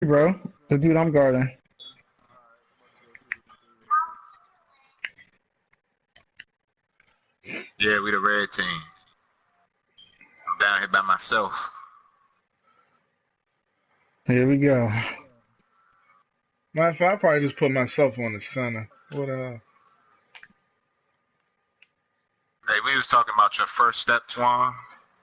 bro. The dude I'm guarding. Yeah, we the red team. I'm down here by myself. Here we go. Matter of fact, I probably just put myself on the center. What Hey, we was talking about your first step, Twan.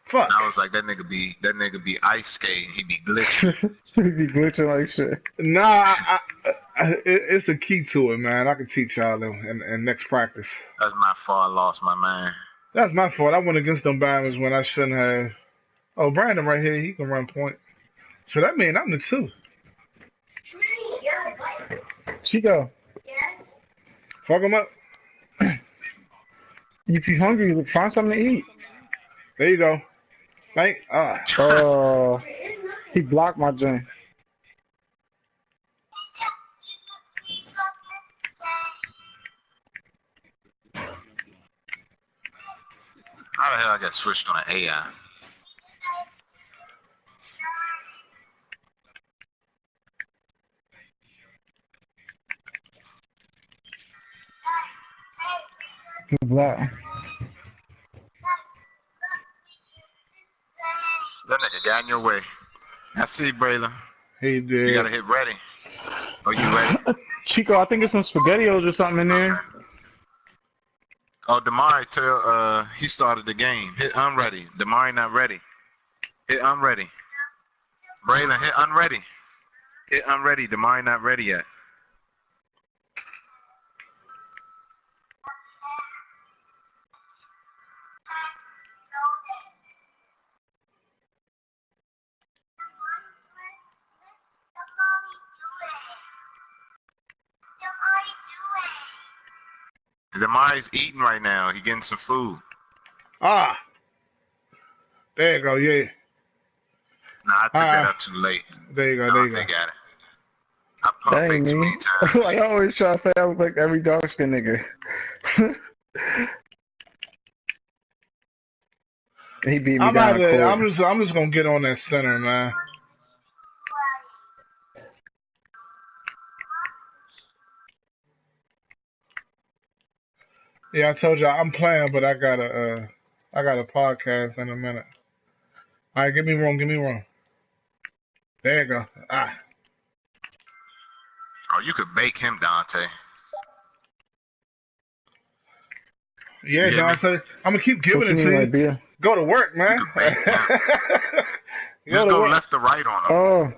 Fuck. I was like, that nigga be ice skating. He be glitching. He be glitching like shit. Nah, it's a key to it, man. I can teach y'all in next practice. That's my fault. I lost my man. That's my fault. I went against them Bama's when I shouldn't have. Oh, Brandon right here, he can run point. So that mean I'm the two. Chico, Fuck him up. if you hungry, find something to eat. There you go. Oh, he blocked my joint. How the hell I got switched on an AI? He blocked. That nigga got in your way. I see, Braylon. He did. You gotta hit ready. Oh, you ready? Chico, I think it's some SpaghettiOs or something in there. Oh, Damari he started the game. Hit unready. Damari not ready. Hit unready. Braylon, hit unready. Hit unready. Damari not ready yet. Damari's eating right now. He getting some food. Ah. There you go. Yeah. Nah, I took that up too late. There you go. There you go. Dante got it. I pump That fake ain't too me. many times. Like I always try to say, I was like every dark skin nigga. He beat me down court. I'm just gonna get on that center, man. Yeah, I told you I'm playing, but I got a podcast in a minute. All right, give me room. There you go. Ah. Oh, you could bake him, Dante. Yeah, Dante. I'm gonna keep giving it to you. Beer? Go to work, man. You could bake him. Just go left to right on him. Oh.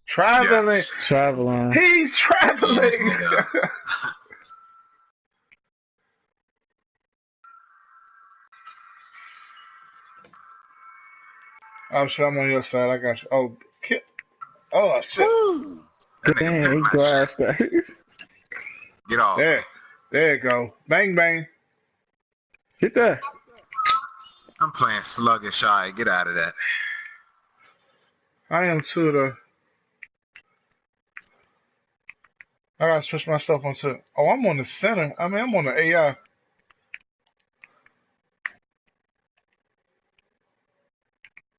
Traveling. Yes. Traveling. He's traveling. Oh shit, I'm on your side. I got you. Oh shit. Ooh. That nigga Dang, he grasped that. Get off. There you go. Bang bang. Get that. I'm playing sluggish. All right, get out of that. I am too though. I gotta switch myself onto. Oh, I'm on the center. I mean, I'm on the AI.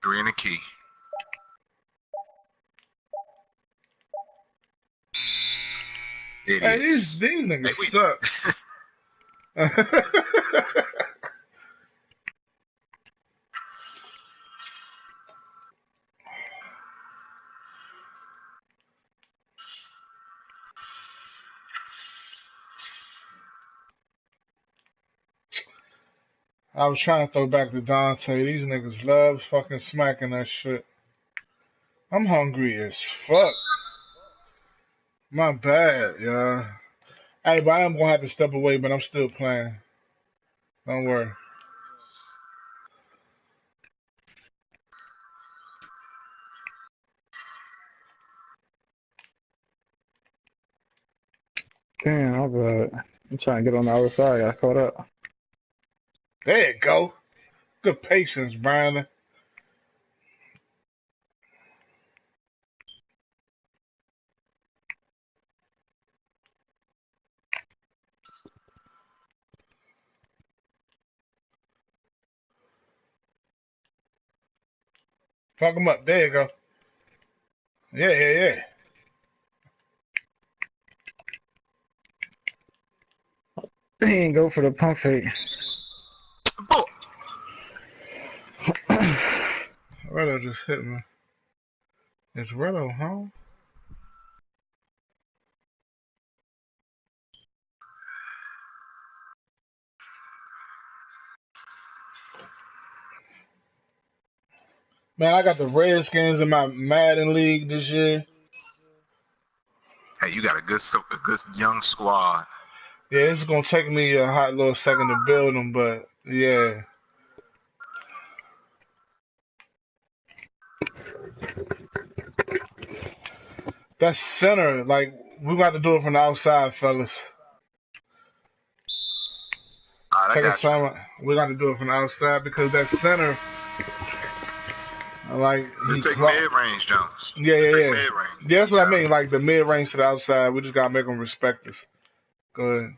Three in the key. Hey, these niggas suck. I was trying to throw back to Dante. These niggas love fucking smacking that shit. I'm hungry as fuck. My bad, y'all. Hey, but I am gonna have to step away, but I'm still playing. Don't worry. Damn, I'm bad. I'm trying to get on the other side. I got caught up. There you go. Good patience, Brian. Fuck him up. There you go. Yeah, yeah, yeah. He ain't go for the pump fake. Oh, Redo just hit me. It's Redo, huh? Man, I got the Redskins in my Madden league this year. hey, you got a good young squad. Yeah, it's gonna take me a hot little second to build them, but yeah. That center, like, we got to do it from the outside, fellas. All right, I Take a got you. time. We got to do it from the outside because that center, like, Just he take clock. mid-range jumps. Yeah, Just yeah, take yeah. mid-range. Yeah, that's what I Yeah. mean. Like the mid range to the outside, we just gotta make them respect us. Good.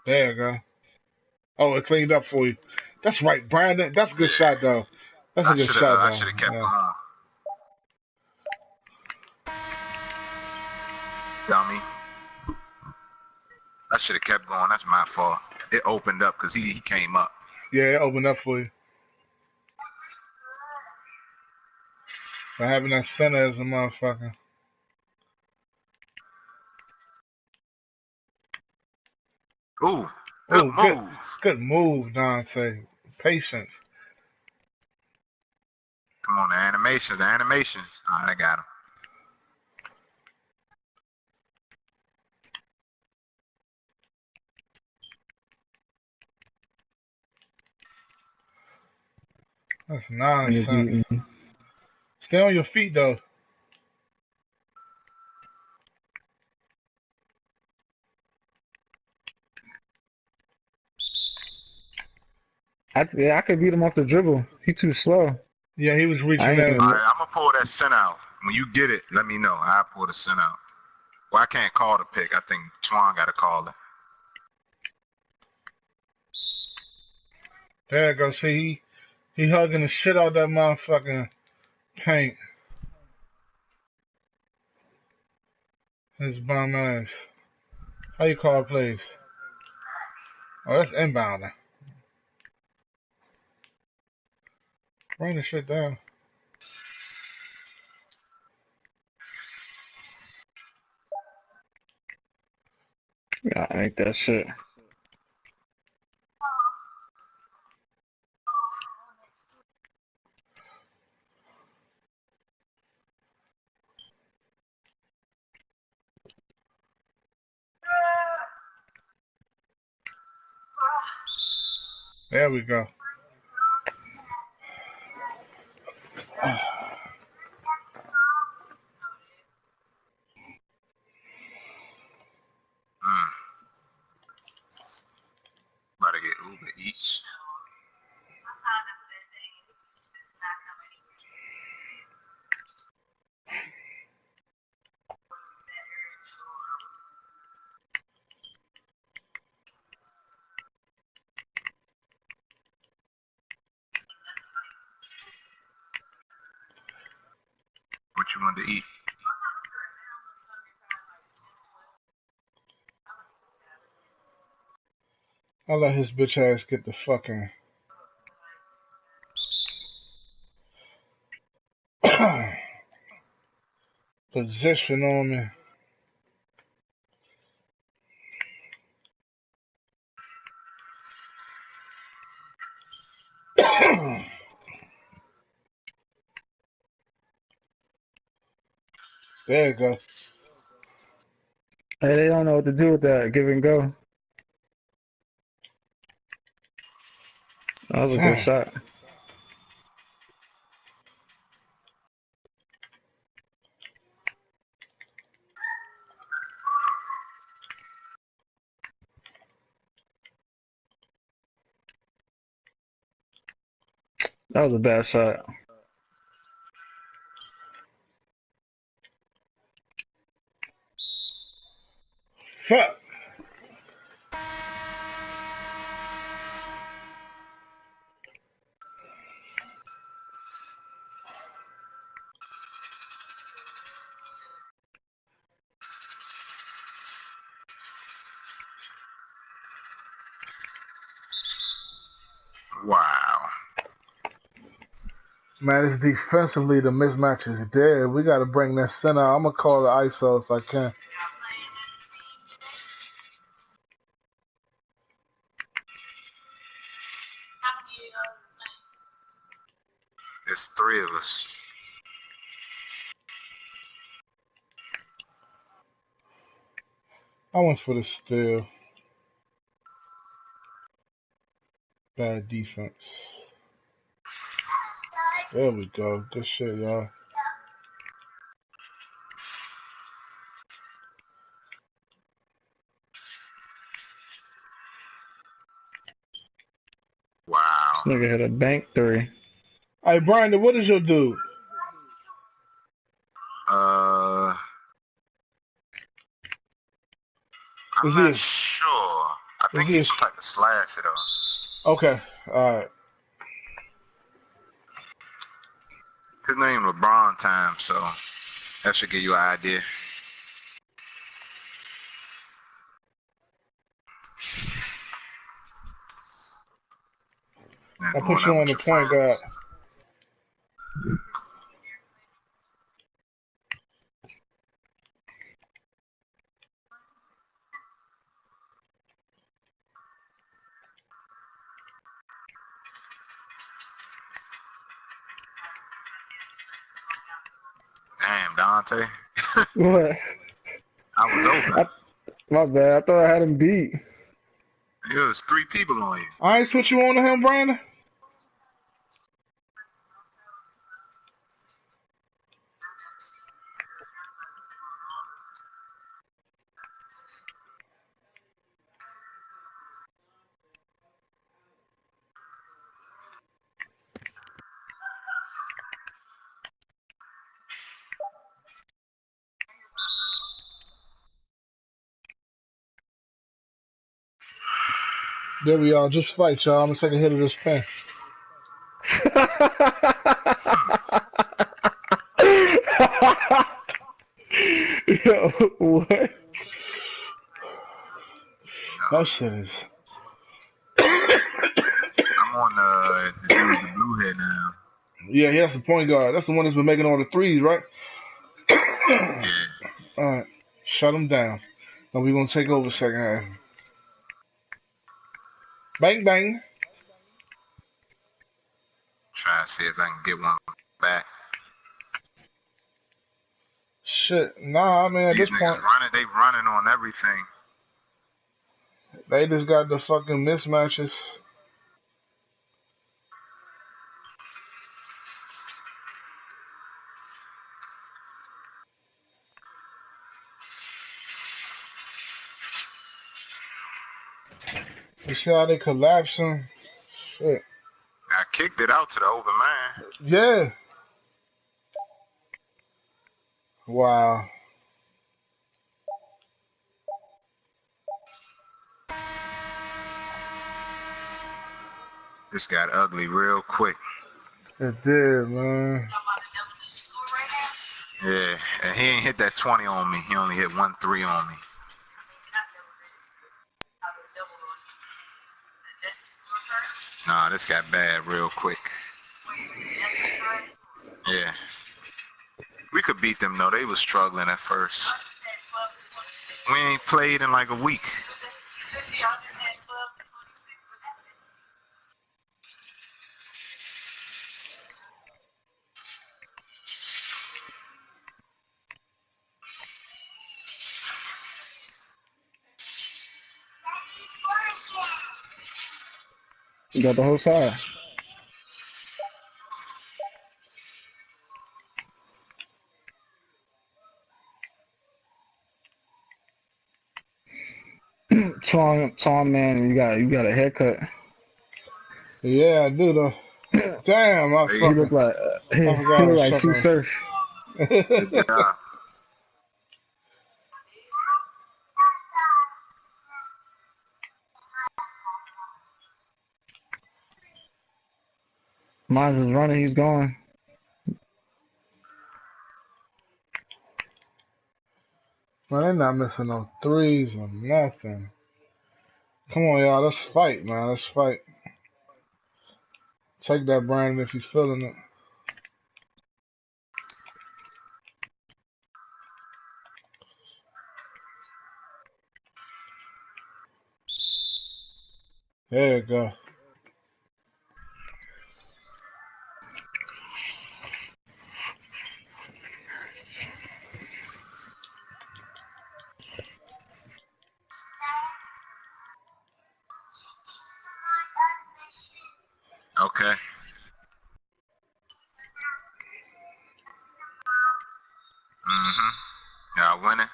There you go. Oh, it cleaned up for you. That's right, Brandon. That's a good shot, Yeah. though. That's a good shot, I though. should have kept going. Dummy. I should have kept going. That's my fault. It opened up because he came up. Yeah, it opened up for you. By having that center as a motherfucker. Ooh, good Oh, move. good move, Dante. Patience. Come on, the animations. All right, I got him. That's And he nonsense. beat me. Stay on your feet, though. Yeah, I could beat him off the dribble. He too slow. Yeah, he was I reaching ain't in. All even. right, I'm going to pull that center out. When you get it, let me know. I'll pull the center out. Well, I can't call the pick. I think Twan got to call it. There you go. See, he hugging the shit out that motherfucking paint. His bum ass. How you call plays? Oh, that's inbounding. Bring the shit down. Yeah, ain't that shit. There we go. Mm. About to get Uber Eats. What you want to eat? I'll let his bitch ass get the fucking position on me. There you go. Hey, they don't know what to do with that. Give and go. That was a good Damn. shot. That was a bad shot. Fuck. Wow. Man, it's defensively the mismatch is dead. We got to bring that center. I'm gonna call the ISO if I can. There's three of us. I went for the steal. Bad defense. There we go. Good shit, y'all. Wow. Nigga hit a bank three. Hey, Brian, what is your dude? I'm Is not he? sure. I think Is he? he's some type of slasher though. Okay. All right. His name LeBron Time, so that should give you an idea. I put you on the point guard. Damn, Dante. What? I was open. My bad. I thought I had him beat. There was three people on you. I ain't put you on to him, Brian. There we are. Just fight, y'all. I'm gonna take a hit of this pen. Yo, what? That shit is. I'm on the dude with the blue head now. Yeah, that's the point guard. That's the one that's been making all the threes, right? Yeah. All right. Shut him down. Now we're gonna take over second half. Bang bang. Trying to see if I can get one back. Shit. Nah, I mean at These this niggas point running, they running on everything. they just got the fucking mismatches. You see how they collapsing? Shit. I kicked it out to the open man. Yeah. Wow. This got ugly real quick. It did, man. Yeah, and he ain't hit that 20 on me. He only hit 1-3 on me. Nah, this got bad real quick. Yeah. We could beat them though. They was struggling at first. We ain't played in like a week. You got the whole side. Tall man, you got a haircut. Yeah, I do though. Damn, I He He look fucking like I he forgot I look was like Sue fucking. Surf. Good job. Mine's is running. He's going. Man, they're not missing no threes or nothing. Come on, y'all. Let's fight, man. Let's fight. Take that, Brandon, if he's feeling it. There you go. Okay. Y'all winning.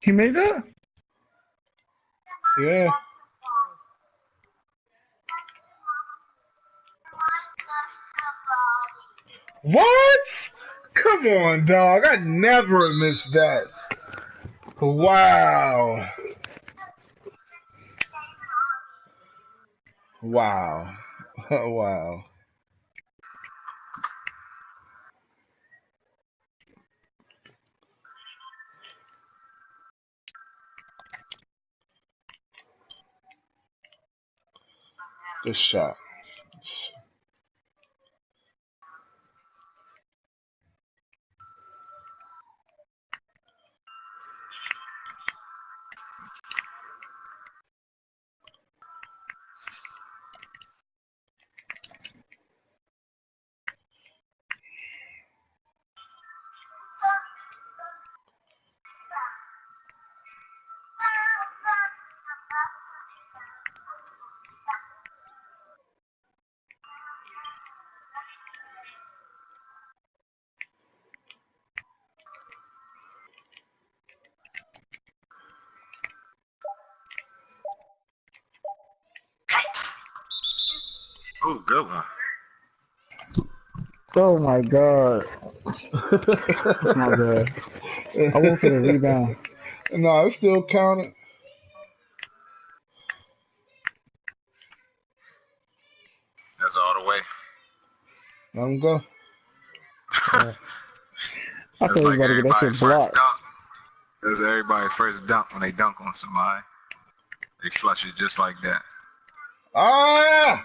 He made that? Yeah. What? Come on, dog. I never missed that. Wow. Wow. Wow. Good shot. Oh, good one. Oh my god. That's not bad. I went for the rebound. No, it still counted. That's all the way. Let him go. I thought That's he was like about to get that everybody shit first blocked. dunk. That's everybody first dunk when they dunk on somebody. They flush it just like that. Ah!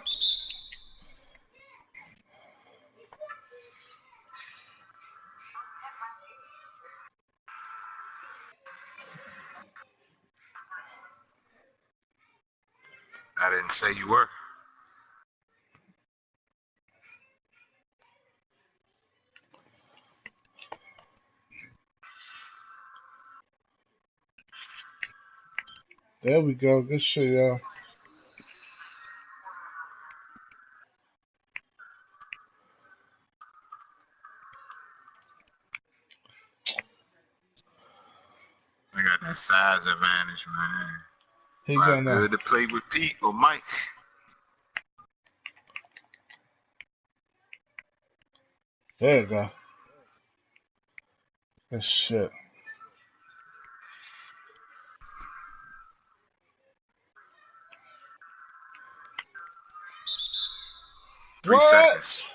I didn't say you were. There we go. Good shit, y'all. I got that size advantage, man. He Well, it's getting that. good to play with Pete or Mike. There you go. Good shit. Three What? seconds.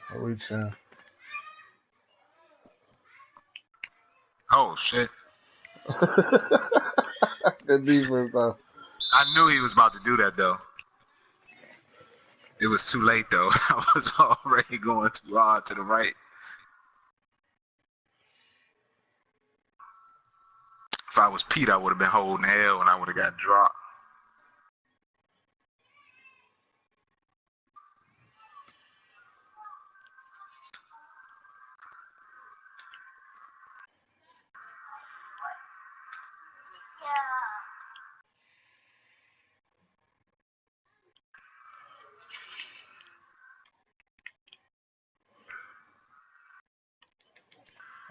I reach in. Oh, shit. Good defense, though. I knew he was about to do that, though. It was too late, though. I was already going too hard to the right. If I was Pete, I would have been holding L and I would have got dropped.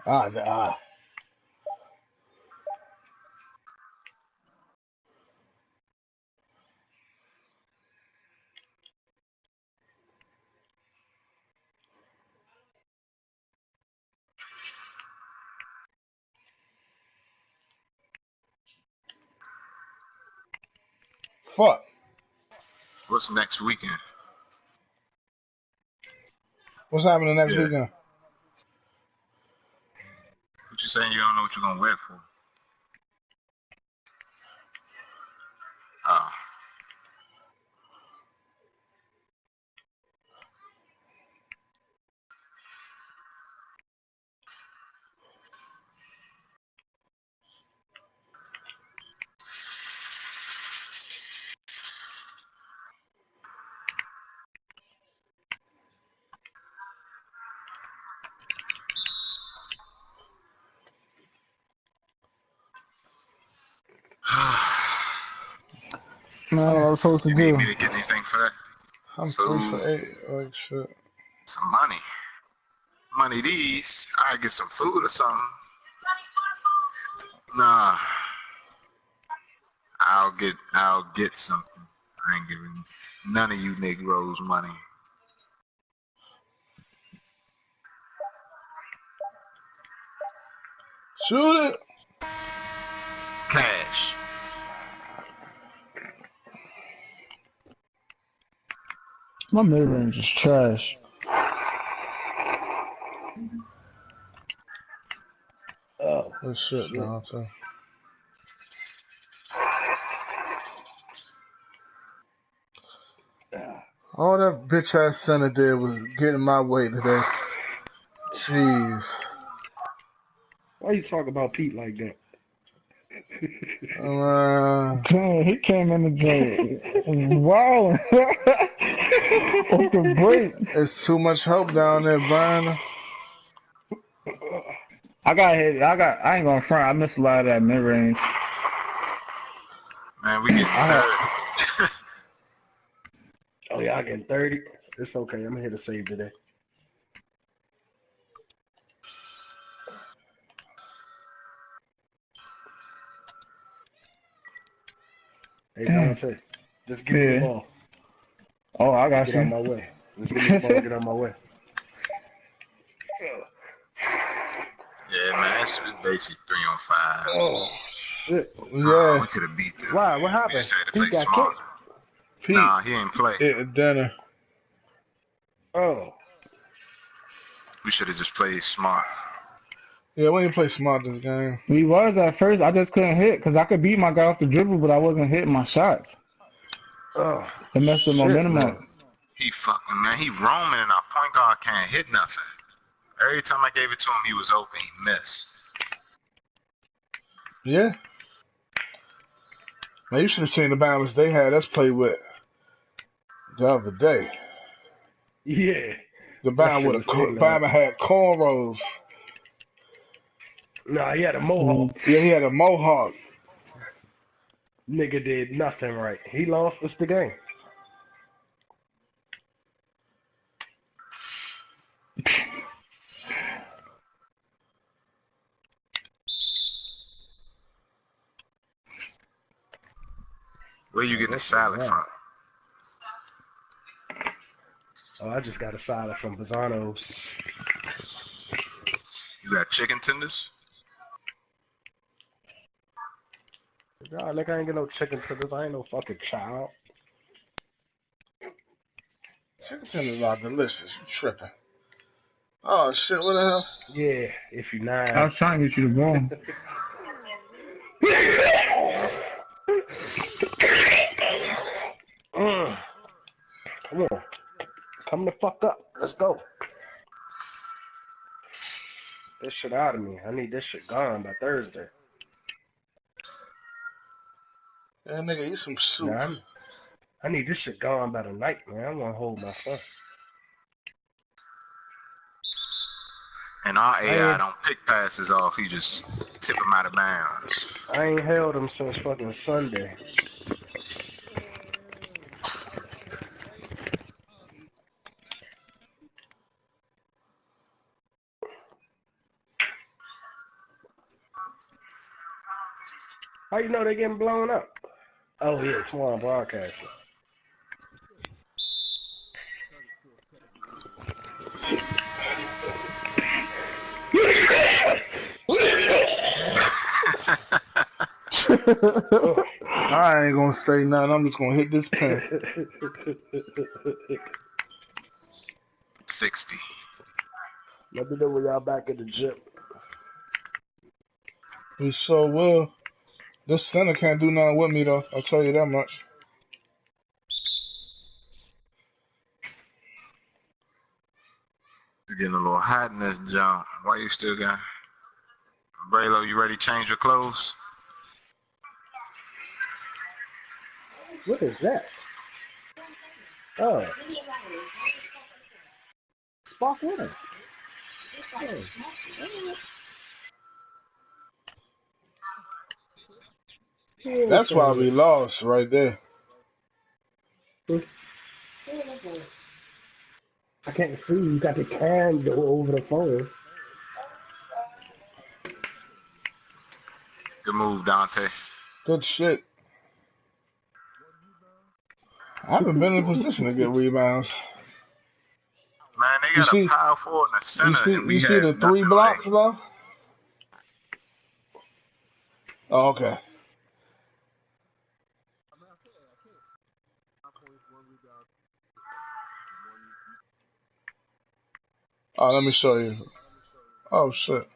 Ah. fuck. What's next weekend? What's happening next Yeah. weekend? What you saying? You don't know what you're gonna wear for? Oh. Man, what I was supposed to You need do. me to get anything for that? I'm Food. 3 for 8. Like shit. Some money. Money these. I get some food or something. Nah. I'll get something. I ain't giving none of you Negroes money. Shoot it. Cash. My mid range is trash. Oh, Good shit, Dante. All that bitch ass center did was get in my way today. Jeez. why you talk about Pete like that? Man, he came in the joint. Wow. Off the break. It's too much help down there, Brian. I ain't gonna front. I missed a lot of that mid range. Man, we getting third. Oh, y'all getting 30? It's okay. I'm gonna hit a save today. Hey, Dante, just give me the Yeah. ball. Oh, I got Get out you. my way. Just give me the ball. Get out my way. Yeah, man, it's basically 3-on-5. Oh, shit. Yeah. We could have beat them. Why? What We happened? just had to He play got smart. kicked? Pete Nah, he ain't play. ate at dinner. Oh. We should have just played smart. Yeah, we didn't play smart this game. We was at first. I just couldn't hit because I could beat my guy off the dribble, but I wasn't hitting my shots. Oh. It messed the shit, momentum man. up. He fucking, man, he roaming and our point guard can't hit nothing. Every time I gave it to him, he was open. He missed. Yeah. Now you should have seen the balance they had us play with the other day. Yeah. The That Bama shit with was hitting Bama had cornrows. Nah, he had a mohawk. Yeah, he had a mohawk. Nigga did nothing right. He lost us the game. Where you getting the That's salad right. from? Oh, I just got a salad from Bazzano's. You got chicken tenders? Nah, nigga, I ain't get no chicken tenders. I ain't no fucking child. Chicken tenders are delicious. You tripping. Oh shit, what the hell? Yeah, if you I nine. was trying to get you the ball. Come on. Come the fuck up. Let's go. This shit out of me. I need this shit gone by Thursday. Yeah, nigga, eat some soup. Nah, I need this shit gone by the night, man. I want to hold my son. And our AI ain't- don't pick passes off. He just tip them out of bounds. I ain't held him since fucking Sunday. How you know they getting blown up? Oh yeah, Swan Broadcasting. I ain't gonna say nothing. I'm just gonna hit this pen. 60. Let me know when y'all back at the gym. We sure will. This center can't do nothing with me though. I'll tell you that much. You're getting a little hot in this jump. Why you still got? Braylo, you ready to change your clothes? What is that? Oh, Spark Winner. That's why we lost right there. I can't see. You got the cam go over the phone. Good move, Dante. Good shit. I haven't been in a position to get rebounds. Man, they You got a see, power forward in the center, and you we see had the 3 nothing blocks like. though. Oh, okay. Oh, let me show you. Oh shit.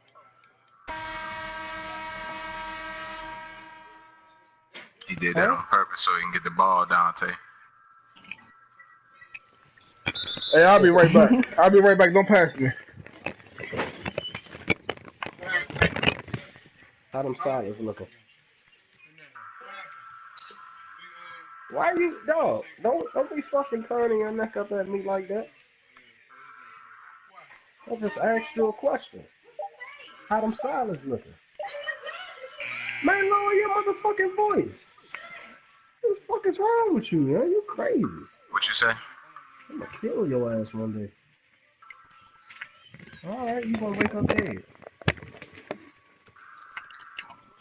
He did that on purpose so he can get the ball, Dante. Hey, I'll be right back. I'll be right back. Don't pass me. How them sides looking? Why you dog? Don't be fucking turning your neck up at me like that. I just asked you a question. How them sides looking? Man, lower your motherfucking voice. What the fuck is wrong with you, man? You crazy. What you say? I'm gonna kill your ass one day. Alright, you gonna wake up dead.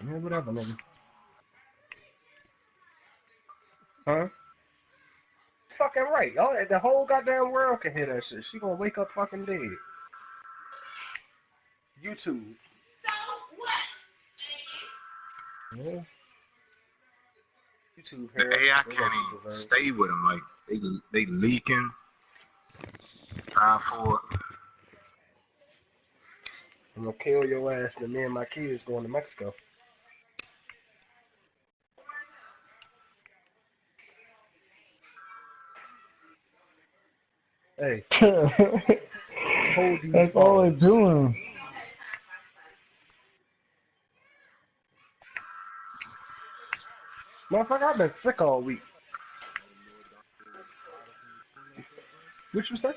Yeah, whatever, nigga. Huh? Fucking right. Oh, the whole goddamn world can hear that shit. She gonna wake up fucking dead. YouTube. Yeah. YouTube The here. AI can't even stay with them. Like they leaking. Power forward. I'm gonna kill your ass and me and my kids going to Mexico. Hey, hold these That's all they're balls. doing. Motherfucker, I've been sick all week. What you say? What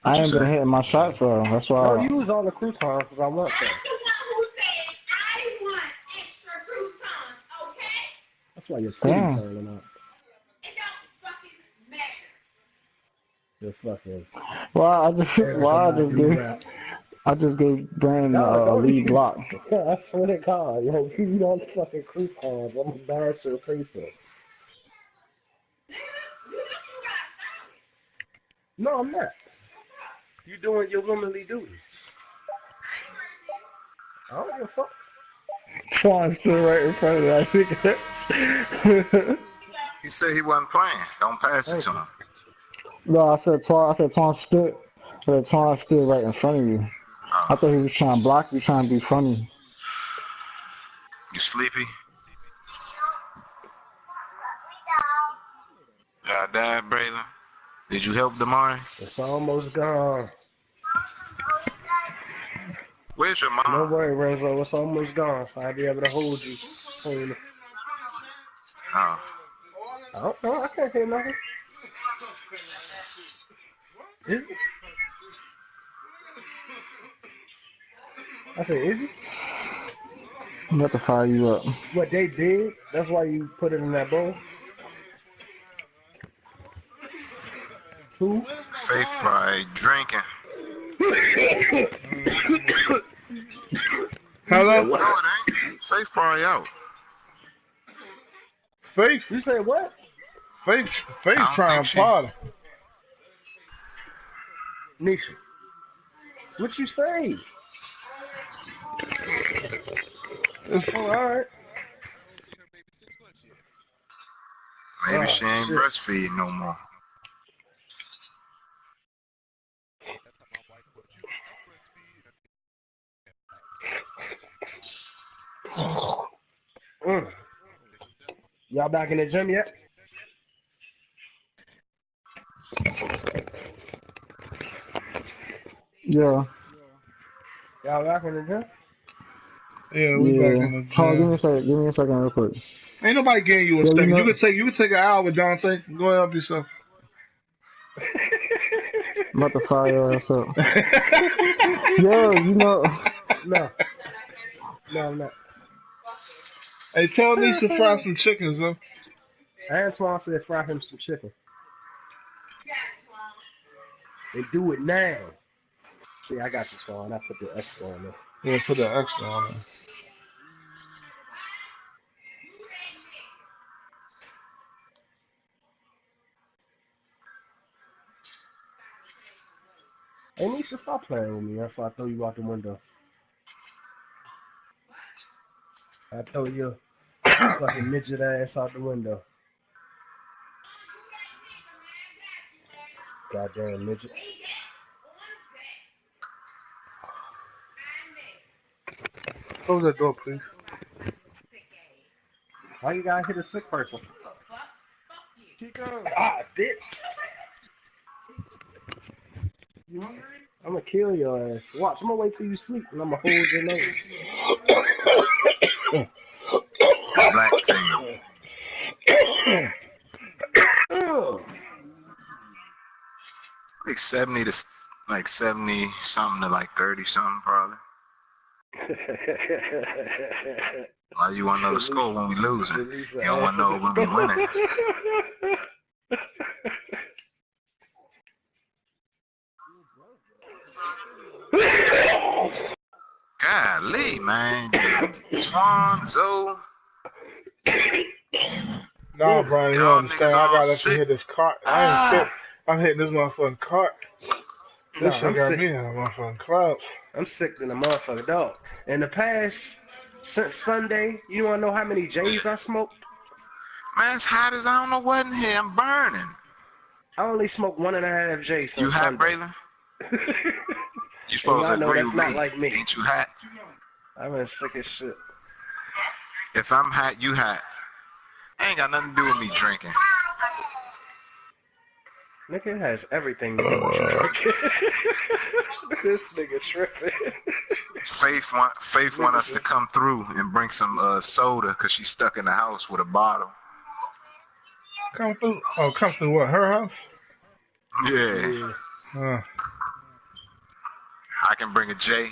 I you ain't been say? hitting my shots though. That's No, why. use all the croutons because I want some. That's why your titties Damn. falling out. You're fucking Why do-rag. I just gave Brandon No, a don't lead use. block. I swear to God, yo, if you don't fucking croutons, I'm gonna bash your face in. No, I'm not. You doing your womanly duties. I don't give a fuck. Twan stood right in front of that nigga. He said he wasn't playing. Don't pass it Thank to you. him. No, I said Twan stood. I said Twan stood right in front of you. I thought he was trying to block you, trying to be funny. You sleepy? God died, Braylon. Did you help Damari? It's almost gone. Where's your mom? Don't worry, Renzo. It's almost gone. I'll be able to hold you soon. Oh. I don't know. I can't hear nothing. Is it? I said, is it? I'm about to fire you up. What they did? That's why you put it in that bowl? Who? Faith probably drinking. Hello? No, it ain't. Faith probably out. Faith, You said what? Faith I don't trying think to she. party. Nisha. What you say? It's, Oh, all right. Maybe she ain't shit. breastfeeding no more. Y'all back in the gym yet? Yeah. Y'all back in the gym? Yeah, we back Yeah. in the Hold on, gym. give me a second real quick. Ain't nobody getting you a Yeah, you second. know, You could take an hour with Dante. Go ahead, help yourself. I'm about to fire your ass up. Yo, you know. No, I'm not. Hey, tell Nisha to fry some chickens, though. Antoine said fry him some chicken. And do it now. See, I got you, Swan. I put the extra on there. Yeah, put that extra on there. Hey, Nisha, stop playing with me if I throw you out the window. I throw your fucking midget ass out the window. Goddamn midget. Close that door, please. Why you gotta hit a sick person? Chico. Ah, bitch. You hungry? I'm gonna kill your ass. Watch, I'm gonna wait till you sleep and I'm gonna hold your nose. Black team. Ugh. Like 70 to 70 something to like 30 something probably. Why you want to know the score when we losing? You don't want to know when we winning. Golly, man. Twan, Zoe. Nah, Brian, you don't Y'all understand. niggas I all gotta let you sick. hit this cart. I ain't shit. Ah! I'm hitting this motherfucking cart. This Nah, shit I'm got sick. me in a motherfucking clouds. I'm sick than a motherfucker, dog. In the past, since Sunday, you wanna know how many J's I smoked? Man, it's hot as I don't know what in here. I'm burning. I only smoked 1.5 J's You since hot, Sunday. Braylon? You And supposed to y'all know agree that's with not me. like me. Ain't you hot? I've been sick as shit. If I'm hot, you hot. Ain't got nothing to do with me drinking. Nigga, it has everything to do with you drinking. This nigga tripping. Faith want us to come through and bring some soda because she's stuck in the house with a bottle. Come through. Oh, come through what? Her house? Yeah. I can bring a J.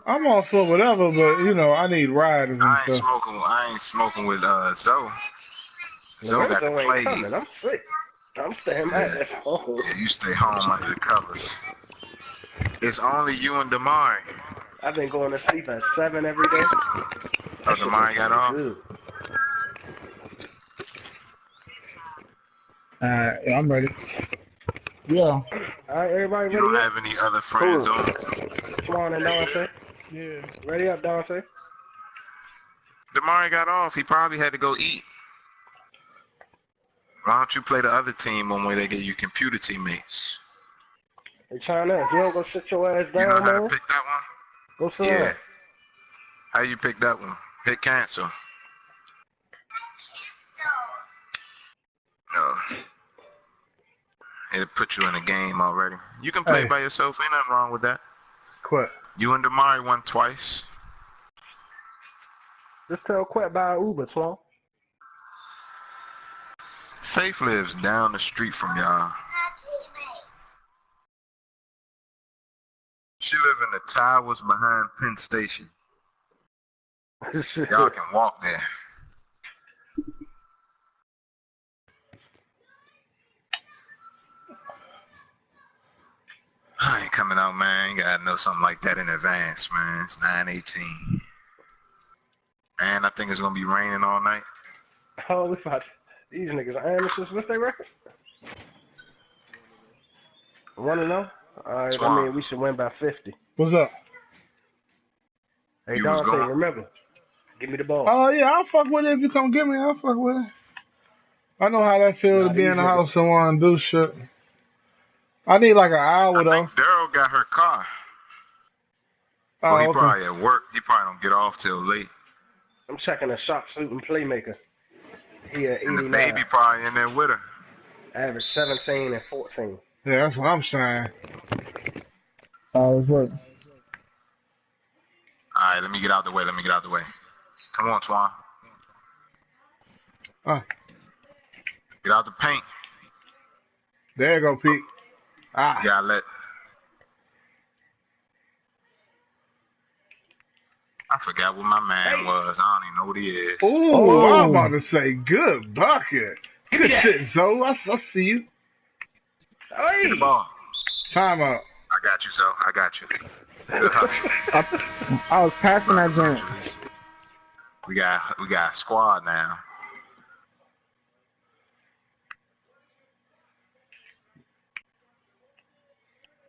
I'm all for whatever, but you know, I need riders and stuff. I ain't smoking with Zoe. Zoe got the Lorenzo ain't plague. coming. I'm sick. I'm staying back at home. Yeah, you stay home under the covers. It's only you and Damari. I've been going to sleep at 7 every day. Oh, Damari got off? Good. Yeah, I'm ready. Yeah. All right, everybody You ready don't up? have any other friends Cool. on? Swan and Dante. Yeah. Ready up, Dante? Damari got off. He probably had to go eat. Why don't you play the other team when they get you computer teammates? Hey, China, if you don't go sit your ass You know down, how man, to pick that one? go sit Yeah. down. How you pick that one? Hit cancel. No. It'll put you in a game already. You can play Hey. by yourself. Ain't nothing wrong with that. Quit. You and Damari won twice. Just tell Quet by Uber, Swan. Faith lives down the street from y'all. She live in the towers behind Penn Station. Y'all can walk there. I ain't coming out, man. You gotta know something like that in advance, man. It's 9:18. And I think it's gonna be raining all night. Holy fuck. These niggas are amateurs. What's their record? 1-0? Alright, Swan. I mean, we should win by 50. What's up? Hey, You was Dante, going. remember, Give me the ball. Oh yeah, I'll fuck with it if you come get me. I'll fuck with it. I know how that feel to Nah, be in these the niggas. house and want to do shit. I need like an hour I though. think Daryl got her car. Well, he Oh, okay. probably at work. He probably don't get off till late. I'm checking a sharpshooting playmaker. He at And the 89. baby probably in there with her. Average 17 and 14. Yeah, that's what I'm saying. Let's work. All right, let me get out the way. Let me get out the way. Come on, Twan. Get out the paint. There you go, Pete. You Ah, gotta let. I forgot what my man was. I don't even know what he is. ooh, I'm Oh. about to say good bucket. Give me Good that. shit, Zoe. I see you. Hey. Get the ball. Time out. I got you, Zoe. I got you. I was passing that joint. We got a squad now.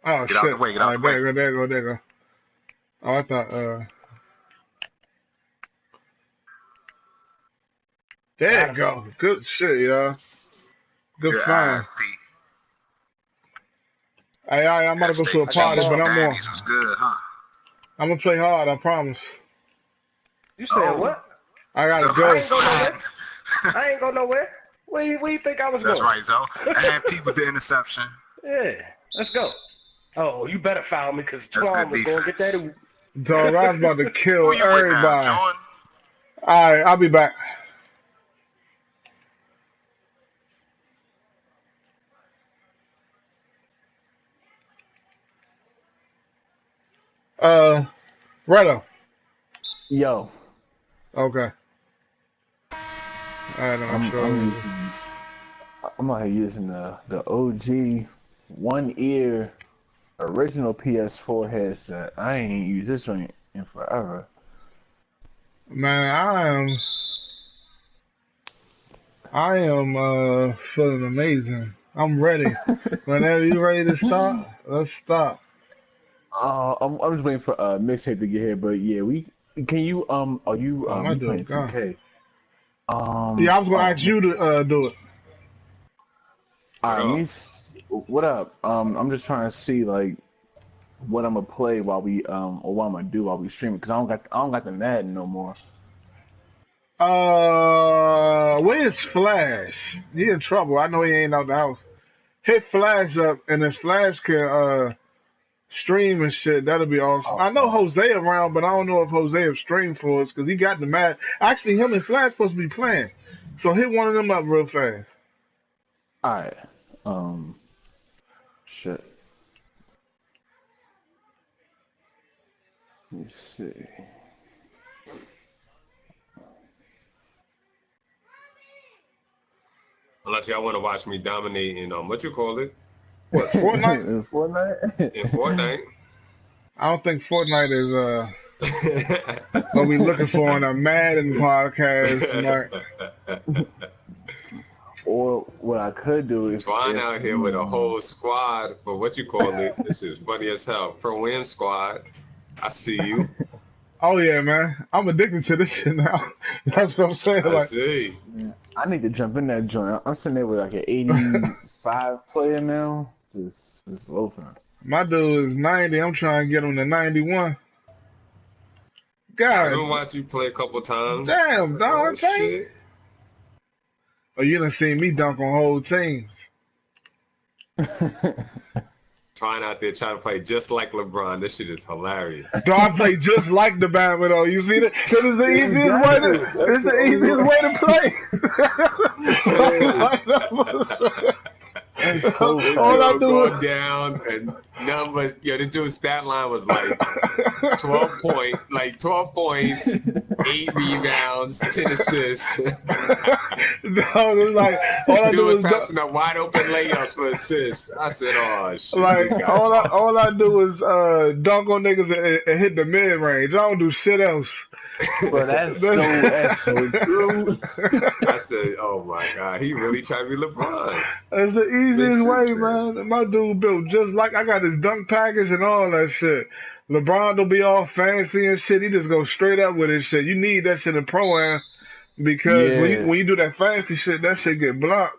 Oh Get out shit. the way, get out All right, the way. there you go. Oh, I thought. There you go. Good shit, y'all. Good find. eyes, Pete. Hey, I'm about to go to a got party, ball. but I'm on. Daddies was good, huh? I'm gonna play hard. I promise. You said Oh. what? I gotta So- go. I ain't go nowhere. I ain't go nowhere. Where you think I was That's going? right, Zoe. I had Pete with the interception. Yeah, let's go. Oh, you better foul me because That's Twan good was going to get that. defense. Dog, I was about to kill Who you with now, everybody. Jordan? All right, I'll be back. Redo. Yo, Okay. All right, I'm sure. I'm out here using the OG one ear original PS4 headset. I ain't used this one in forever. Man, I am feeling amazing. I'm ready. Whenever you ready to start, let's start. I'm just waiting for mixtape to get here, but yeah, can you are you my you dude, playing 2K? Yeah, I was gonna ask you to do it. What up? I'm just trying to see like what I'm gonna play while we or what I'm gonna do while we stream because I don't got the Madden no more. Where's Flash? He in trouble. I know he ain't out the house. Hit Flash up, and if Flash can stream and shit, that'll be awesome. I know Jose around, but I don't know if Jose will stream for us because he got the Mad. Actually, him and Flash supposed to be playing. So hit one of them up real fast. All right. Shit. Let me see. Unless y'all want to watch me dominate in what you call it What, Fortnite? In Fortnite? in Fortnite. I don't think Fortnite is what we looking for in a Madden podcast, Mike. Or what I could do is Twan out here with a whole squad for what you call it. This is funny as hell. Pro Am squad. I see you. Oh yeah, man. I'm addicted to this shit now. That's what I'm saying. I Like, see. I need to jump in that joint. I'm sitting there with like an 85 player now. Just loafing. my dude is 90. I'm trying to get him to 91. I've God been watching you play a couple times. damn, dog. Oh, shit. Oh, you done seen me dunk on whole teams. Trying out there trying to play just like LeBron. This shit is hilarious. Dog, I play just like the Bama though. You see that? That is the easiest way to. It's the easiest way to play. It's so This All I dude do go is- down and none but the dude's stat line was like 12 points, 8 rebounds, 10 assists. Dog, it's like all I Dude do was is passing up wide open layups for assists. I said, oh shit. like this guy all I do is dunk on niggas and hit the mid range. I don't do shit else. Bro, that's so true. I said, oh my god, he really tried to be LeBron. That's the easiest Makes way, sense, man. man. My dude built just like I got his dunk package and all that shit. LeBron don't be all fancy and shit. He just go straight up with his shit. You need that shit in pro-am because Yeah, when you do that fancy shit, that shit get blocked.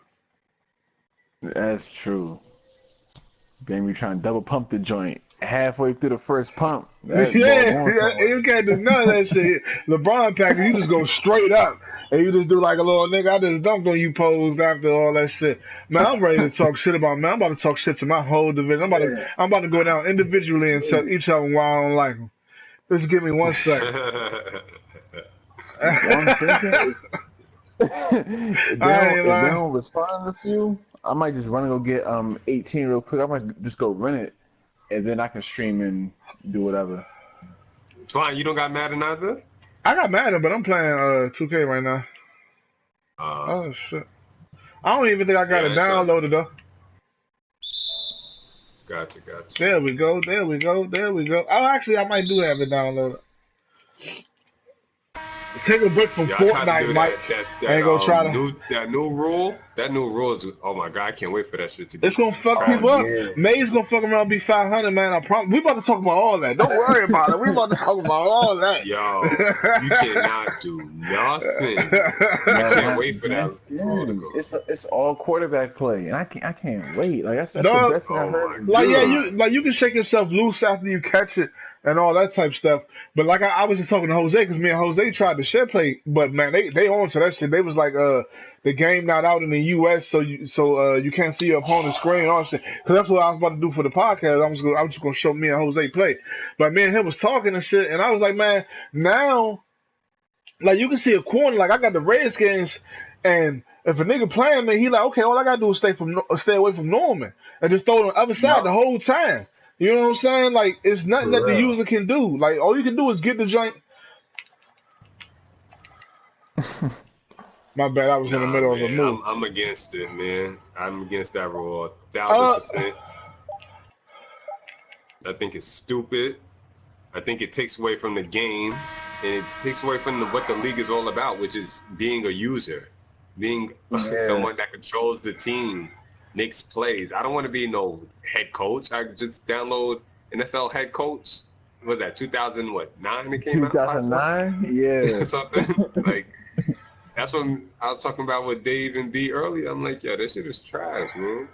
that's true. Then we trying to double pump the joint. Halfway through the first pump, that ball Yeah, going yeah, somewhere. you can't do none of that shit. LeBron package, you just go straight up and you just do like a little nigga. I just dunked on you pose after all that shit. Man, I'm ready to talk shit about man. I'm about to talk shit to my whole division. I'm about to go down individually and tell each of them why I don't like them. Just give me 1 second. What I'm thinking if I ain't they lying. don't respond to you, I might just run and go get 18 real quick. I might just go rent it, and then I can stream and do whatever. Twine, you don't got Madden either? I got Madden, but I'm playing 2K right now. Uh, Oh shit. I don't even think I got yeah, it it's downloaded though. gotcha. There we go. Oh, actually, I might do have it downloaded. Take a break from Yeah, I tried to Fortnite, do Mike. that Ain't gonna try to. new rule. That new rule is, oh my god, I can't wait for that shit to be It's gonna fuck trash. people up. Yeah. May's gonna fuck around and be 500, man. I promise. We about to talk about all that. Don't worry about it. We about to talk about all that. Yo, you cannot do nothing. I can't wait for that rule to go. It's all quarterback play, and I can't wait. Like that's the Dog, best thing I Oh heard. my like yeah, god. you can shake yourself loose after you catch it and all that type stuff. But like I was just talking to Jose because me and Jose tried the share play, but man, they on to that shit. They was like the game not out in the U.S. so you can't see your opponent's screen and all that shit. Because that's what I was about to do for the podcast. I was just gonna show me and Jose play. But me and him was talking and shit, and I was like, man, now like you can see a corner. Like I got the Redskins, and if a nigga playing me, he like, okay, all I gotta do is stay away from Norman and just throw it on the other side the whole time. You know what I'm saying? Like it's nothing that the user can do. Like all you can do is get the joint. My bad, I was in the Nah, middle of a man, move. I'm against it, man. I'm against that rule 1000%. I think it's stupid. I think it takes away from the game, and it takes away from what the league is all about, which is being a user, being someone that controls the team, makes plays. I don't want to be no head coach. I just download NFL head coach. What was that 2009? It came out. 2009, yeah. Something like. That's what I was talking about with Dave and B earlier. I'm like, yo, this shit is trash, man.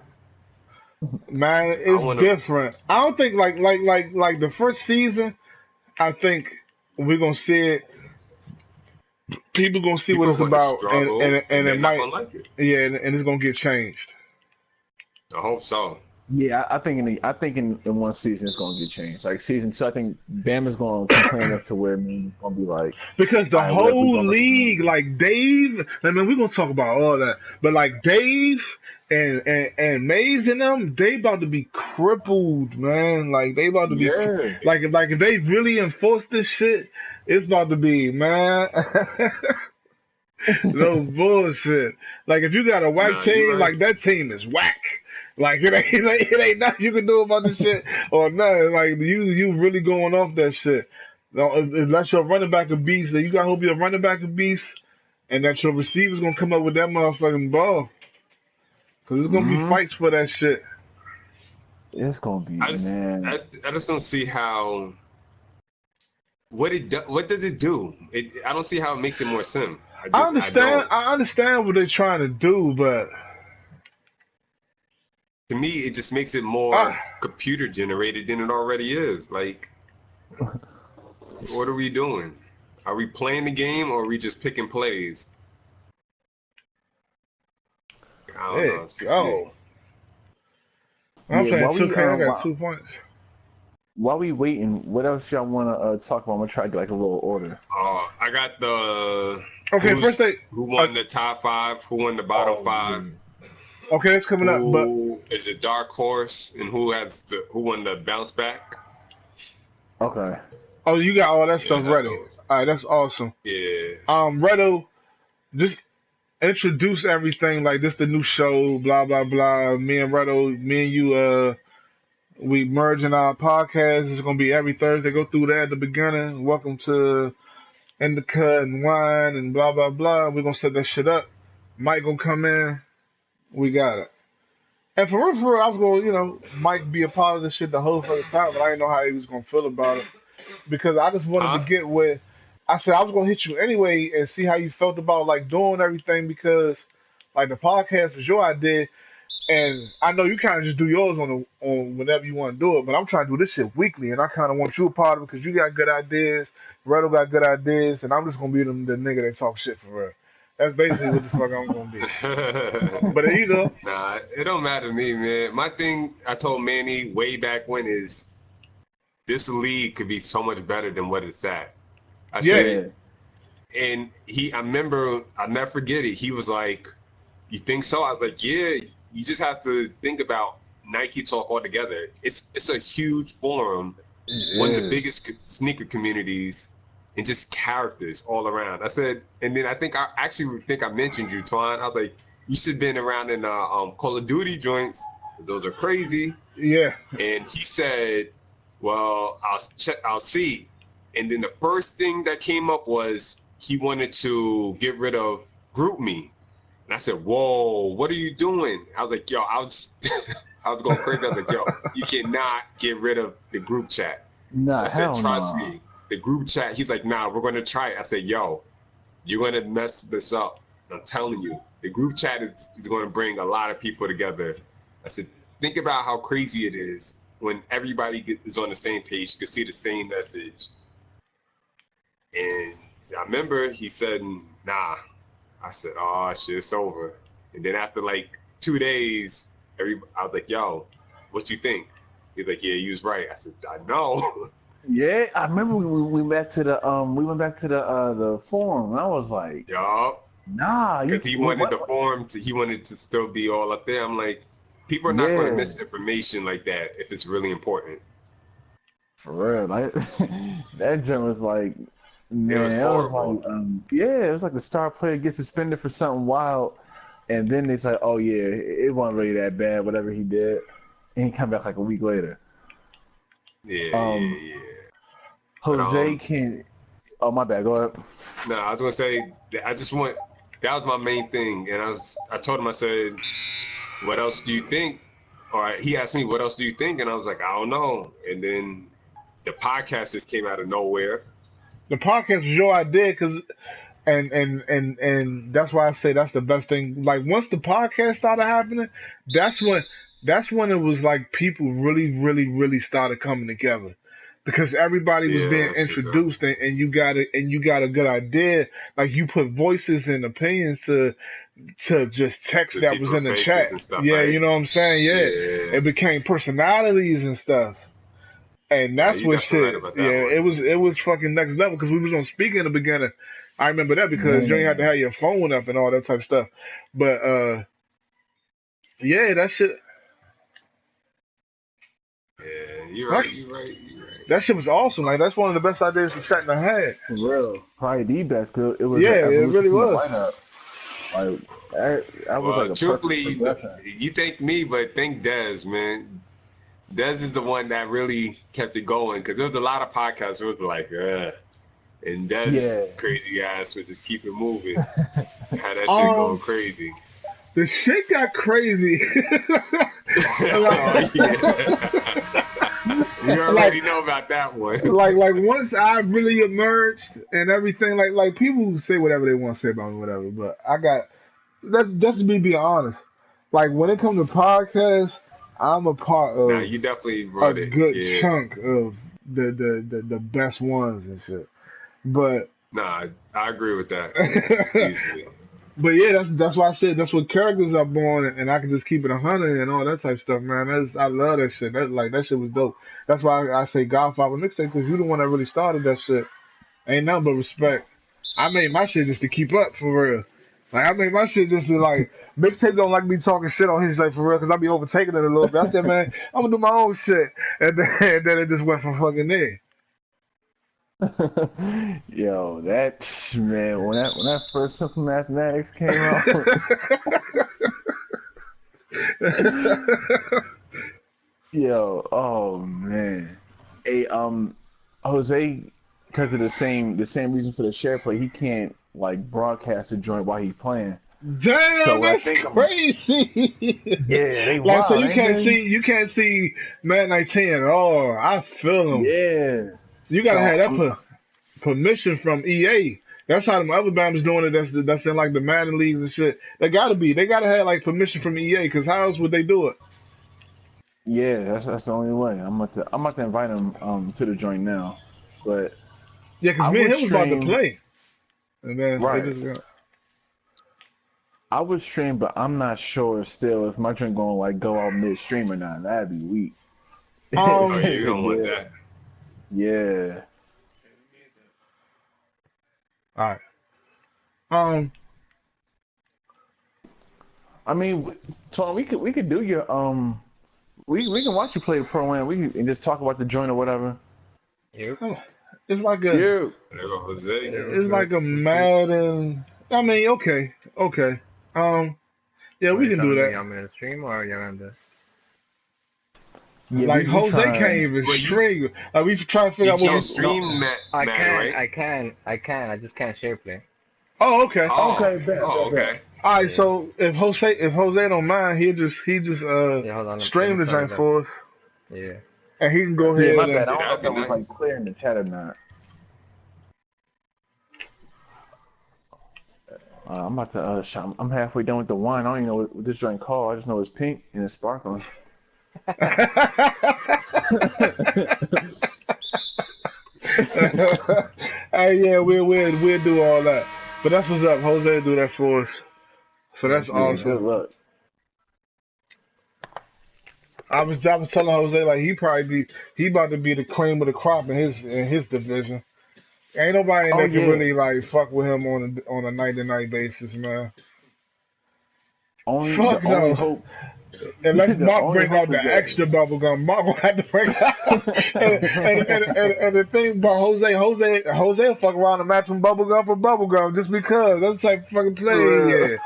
Man, it's different. I don't think like the first season. I think we're gonna see it. People gonna see what it's about, struggle, and they're it not might, gonna like it. yeah, and it's gonna get changed. I hope so. Yeah, I think in one season it's gonna get changed. Like season 2, I think Bama's gonna complain up to where it's gonna be like Because the all right, whatever, we whole gonna league, like Dave, I mean, we're gonna talk about all that, but like Dave and Mays and them, they about to be crippled, man. Like they about to be like if they really enforce this shit, it's about to be, man. No bullshit. Like if you got a whack team, right. like that team is whack. Like it ain't nothing you can do about this shit or nothing. Like you really going off that shit. No, unless your running back a beast, then you gotta hope your running back a beast, and that your receivers gonna come up with that motherfucking ball. Cause there's gonna be fights for that shit. It's gonna be I just don't see how. What does it do? I don't see how it makes it more sim. I understand what they're trying to do, but to me, it just makes it more computer generated than it already is. Like, what are we doing? Are we playing the game or are we just picking plays? I don't know. It's just me. I'm playing 2K. I got 2 points. While we waiting, what else y'all want to talk about? I'm gonna try to get like a little order. I got the who won the top 5, who won the bottom 5. Okay, it's coming up. But who is a dark horse and who won the bounce back? Okay. Oh, you got all that stuff ready. All right, that's awesome. Yeah. Redo, just introduce everything like this the new show, blah blah blah. Me and Redo, me and you, we merging our podcast. It's gonna be every Thursday. Go through that at the beginning. Welcome to In the Cut and Wine and blah blah blah. We're gonna set that shit up. Mike gonna come in. We got it. And for real, I was going, Mike be a part of this shit the whole fucking time, but I didn't know how he was gonna feel about it because I just wanted to Huh? get with. I said I was gonna hit you anyway and see how you felt about like doing everything because like the podcast was your idea, and I know you kind of just do yours on whenever you want to do it, but I'm trying to do this shit weekly, and I kind of want you a part of it because you got good ideas, Redo got good ideas, and I'm just gonna be the nigga that talk shit for real. That's basically what the fuck I'm gonna be. But either, Nah, it don't matter to me, man. My thing I told Manny way back when is this league could be so much better than what it's at. I yeah, said, and I remember, I'll never forget it. He was like, "You think so?" I was like, "Yeah." You just have to think about Nike Talk altogether. It's a huge forum, one of the It is. biggest sneaker communities, and just characters all around. I said, and then I actually think I mentioned you, Twan. I was like, you should have been around in Call of Duty joints. Those are crazy. yeah, And he said, well, I'll see. And then the first thing that came up was he wanted to get rid of GroupMe. And I said, whoa, what are you doing? I was like, yo, I was going crazy. I was like, yo, you cannot get rid of the group chat. Nah, I said, hell trust no. me, the group chat. He's like, nah, we're going to try it. I said, yo, you're going to mess this up. I'm telling you, the group chat is going to bring a lot of people together. I said, think about how crazy it is when everybody is on the same page, you can see the same message. And I remember he said, nah. I said, oh, shit, it's over. And then after like 2 days, I was like, yo, what you think? He's like, yeah, you was right. I said, I know. Yeah, I remember we went to the we went back to the forum and I was like, Yup. nah, you Because he wanted the what? forum he wanted to still be all up there. I'm like, people are not going to Yeah, miss information like that if it's really important. for real. Like that gym was like, It was man, it was horrible. like yeah, it was like the star player gets suspended for something wild, and then it's like, oh yeah, it wasn't really that bad, whatever he did, and he come back like a week later. Yeah, Um, yeah, yeah. But Jose can. Oh my bad. Go ahead. no, I was gonna say I just want that was my main thing, and I told him I said, what else do you think? Or he asked me, what else do you think? And I was like, I don't know. And then the podcast just came out of nowhere. the podcast was your idea because and that's why I say that's the best thing. Like once the podcast started happening, that's when that's when it was like people really started coming together because everybody was Yeah, being that's true too. introduced and you got a good idea. Like you put voices and opinions to just text The that was in people's the faces chat. and stuff, Yeah, right? you know what I'm saying? Yeah, Yeah. it became personalities and stuff. And Nah, that's you what definitely right shit. about that Yeah, one. it was fucking next level because we was on speaker in the beginning. I remember that because you ain't had to Man, have your phone up and all that type of stuff. But yeah, Yeah, you're that, right, you're right, you're right. that shit was awesome. Like that's one of the best ideas we sat in the head. for real. Probably the best. 'Cause it was Yeah, an it evolution really from the was. lineup. Like that was like Well, a perfect truthfully, progression. you thank me, but thank Dez, man. Dez is the one that really kept it going because there was a lot of podcasts where it was like, and Dez Yeah. crazy ass would just keep it moving. Had that shit going Um, crazy. the shit got crazy. Oh yeah. You like already know about that one. like once I really emerged and everything, like people say whatever they want to say about me, whatever. But I got that's me being honest. Like when it comes to podcasts, I'm a part Nah, of you definitely a brought it. good Yeah. chunk of the best ones and shit. But Nah, I agree with that easily. but yeah, that's why I said that's what characters are born and I can just keep it 100 and all that type of stuff, man. I love that shit. That shit was dope. That's why I say Godfather mixtape because you the one that really started that shit. Ain't nothing but respect. I made my shit just to keep up for real. Like I made my shit just to like mixtape don't like me talking shit on his like for real because I be overtaking it a little bit. I said, man, I'm gonna do my own shit, and then it just went from fucking there. Yo, that man, when that first Simple Mathematics came out, yo, oh man, hey, Jose, because of the same reason for the share play, he can't like broadcast a joint while he's playing. Damn, So I that's think crazy. yeah, they Like, so wild, ain't they? you can't see Madden 19 at all. I feel them. Yeah. You gotta So have that permission from EA. That's how them other bandits doing it. That's in like the Madden leagues and shit. They gotta have like permission from EA. Because how else would they do it? yeah, that's the only way. I'm about to invite him to the joint now. But Yeah, because I me and would him was about to stream play, and then they right. just got. I would stream, but I'm not sure still if my joint gonna like go out midstream or not. That'd be weak. Oh Um, yeah, you don't want Yeah, that. yeah. all right. Um, I mean, Tom, we could do your we can watch you play pro am. We can and just talk about the joint or whatever. Yep. it's like You. There go Jose. it's like a Madden. I mean, okay. Yeah, What we you can do trying to do? that. Y'all in the stream or y'all in the? Yeah, Like we Jose can't trying. even Well, string. Like we trying to figure you out what can't we. stream I Madden, can, right? I can. I just can't share play. Oh, okay. Oh, Okay, bet, oh, bet, bet. okay. All right. Yeah. So if Jose don't mind, he just Yeah, hold on. stream the Let me joint start it for us, up. Yeah. and he can go Yeah, my ahead bad. and. I Yeah, don't know that'd if be that was like nice. clear in the chat or not. I'm about to I'm halfway done with the wine. I don't even know what this joint called. I just know it's pink and it's sparkling. Hey, yeah, we'll do all that. But that's what's up. Jose do that for us. So that's Yeah, good awesome. luck. I was telling Jose like he about to be the cream of the crop in his division. Ain't nobody Oh that can yeah. really like fuck with him on a night to night basis, man. Only Fuck the only no. hope Unless the Mark only bring out hope the is extra that bubble gum, Mark will have to bring out. And the thing about Jose will fuck around and match him bubble gum for bubble gum just because. That's the type of fucking play, yeah.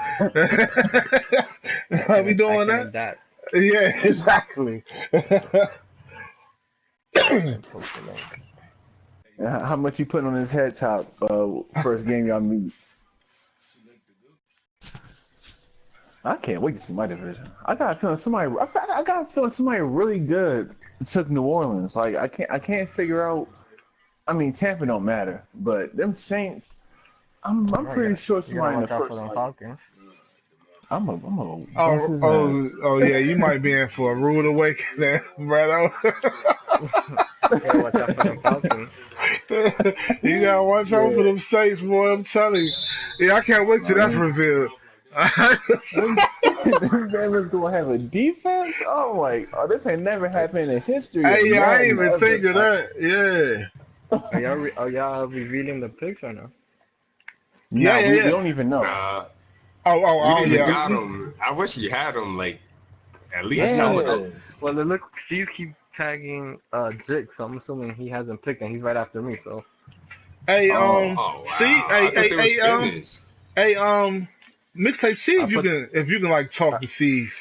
Are we I doing can that? adapt. Yeah, exactly. Post the link. how much you putting on his head top first game y'all meet. I can't wait to see my division. I got a feeling I got a feeling somebody really good took New Orleans. Like I can't figure out. I mean Tampa don't matter, but them Saints. I'm pretty sure You somebody gotta in the watch out for first them like Falcons. I'm a bust his ass. Oh yeah, you might be in for a rude awakening, Brado. You gotta watch out for them Falcons. You gotta watch out for Yeah. them Saints, boy. I'm telling you. Yeah, I can't wait till that's Man. revealed. Them Bama's gonna have a defense? Oh my! Oh, this ain't never happened in history of Hey, yeah, I ain't Madden even ever. think of that. Yeah. Are y'all revealing the picks or no? Nah, Yeah. we don't even know. We didn't even Yeah. got them. I wish we had them, like, at least I some of know. them. Well, it look, you keep tagging Jake, so I'm assuming he hasn't picked, and he's right after me. So Hey, Oh. Oh, wow. see, I thought they was finished. hey, mixtape. See I put if you can like talk I, to C's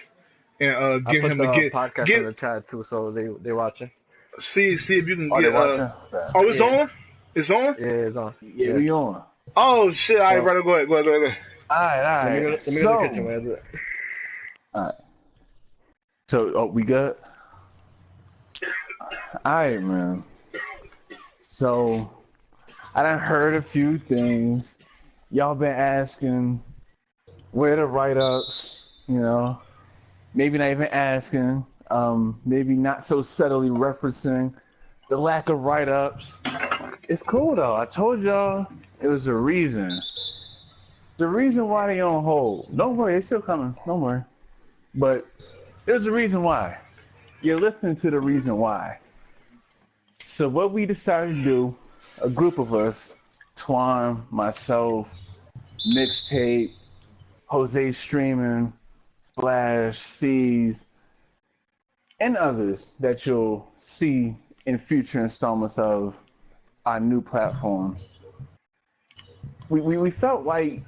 and I get put him to the podcast in get the chat too, so they're watching. see if you can Are they get watching? oh, it's Yeah, on. It's on. yeah, it's on. Yeah, Yeah. we on. Oh shit! All right, So brother, go ahead. let me Alright. let me go to the kitchen. Where is it? Alright. So, we good? Alright, man. So, I done heard a few things. Y'all been asking where the write-ups, maybe not even asking, maybe not so subtly referencing the lack of write-ups. It's cool though. I told y'all it was a reason. The reason why they on hold. Don't worry, it's still coming. Don't worry. But there's a reason why. You're listening to the reason why. So what we decided to do, a group of us, Twan, myself, Mixtape, Jose Streaming, Flash, C's, and others that you'll see in future installments of our new platform. We felt like,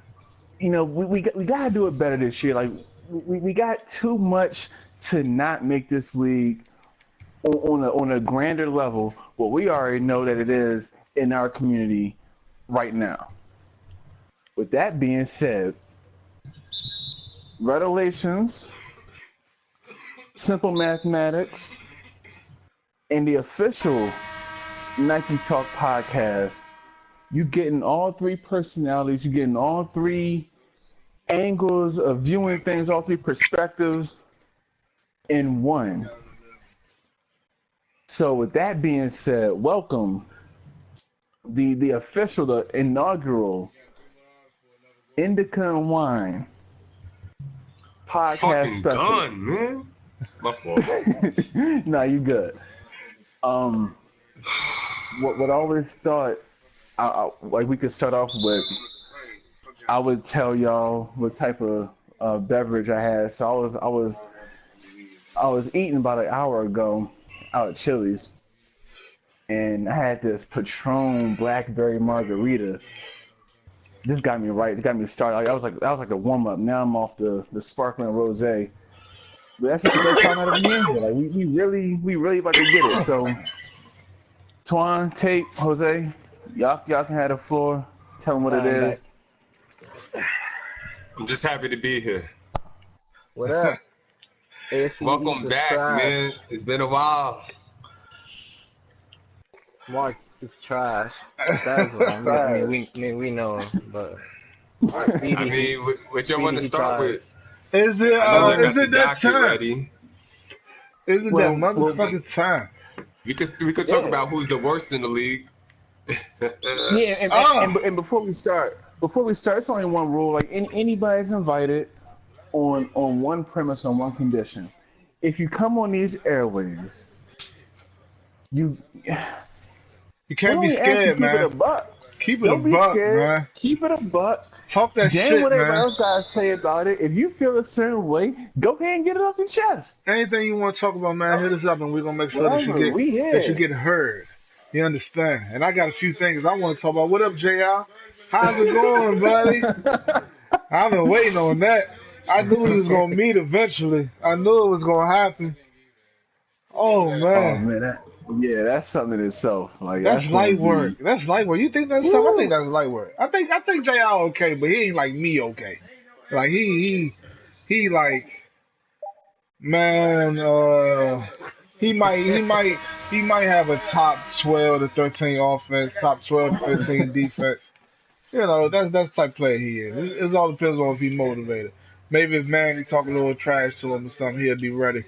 we gotta do it better this year. Like we got too much to not make this league on a grander level what we already know that it is in our community right now. With that being said, Revelations, Simple Mathematics, and the official Nike Talk podcast. You getting all three personalities. You getting all three angles of viewing things, all three perspectives in one. So with that being said, welcome the official, the inaugural Indica and Wine podcast Fucking special. done, man. My fault. Nah, you good. What I always start, like we could start off with, I would tell y'all what type of beverage I had. So I was eating about an hour ago out at Chili's, and I had this Patron Blackberry Margarita. Just got me right. It got me started. Like, that was like a warm up. Now I'm off the sparkling rosé. But that's just a great time out of the year. Like we really about to get it. So, Twan, Tate, Jose, y'all can have the floor. Tell them what it is. I'm just happy to be here. What up? Welcome back, man. It's been a while. Mark is trash. That's what I mean, we know him, but I mean, what y'all want to start with? Is it that time? Ready. Is it that motherfucking time? We could talk about who's the worst in the league. Yeah, and before we start, it's only one rule. Like anybody's invited on one premise, on one condition. If you come on these airwaves, you can't be scared, man. Keep it a buck. Keep it a buck, man. Keep it a buck. Talk that shit, man. Whatever else guys say about it. If you feel a certain way, go ahead and get it off your chest. Anything you want to talk about, man, hit us up and we're gonna make sure that you get heard. You understand? And I got a few things I want to talk about. What up, JR? How's it going, buddy? I've been waiting on that. I knew we was gonna meet eventually. I knew it was gonna happen. Oh man. That's something in itself. Like that's light work. That's light work. You think that's something? I think that's light work. I think JR okay, but he ain't like me okay. Like he like, man, he might have a top 12 to 13 offense, top 12 to 15 defense. You know, that's the type of player he is. It all depends on if he's motivated. Maybe if Manny talk a little trash to him or something, he'll be ready.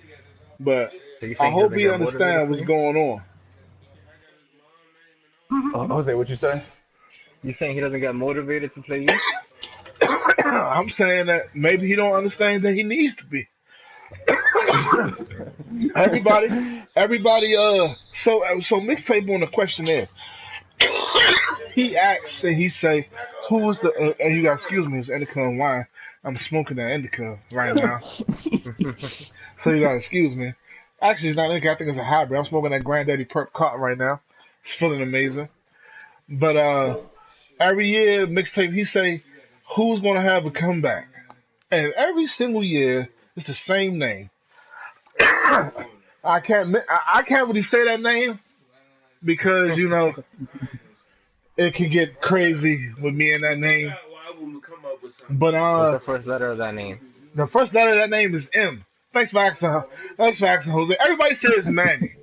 But I hope he understands what's going on. Jose, what you say? You saying he doesn't get motivated to play you? I'm saying that maybe he don't understand that he needs to be. Everybody. So mixtape on the questionnaire. He asks and he say, "Who is the?" And you got excuse me, it's Indica and Wine. I'm smoking that Indica right now, so you gotta excuse me. Actually, it's not Indica. I think it's a hybrid. I'm smoking that Granddaddy Perp Cotton right now. It's feeling amazing. But every year mixtape he say, "Who's gonna have a comeback?" And every single year it's the same name. I can't really say that name because you know it can get crazy with me and that name. But what's the first letter of that name? The first letter of that name is M. Thanks for asking, Jose. Everybody says Manny,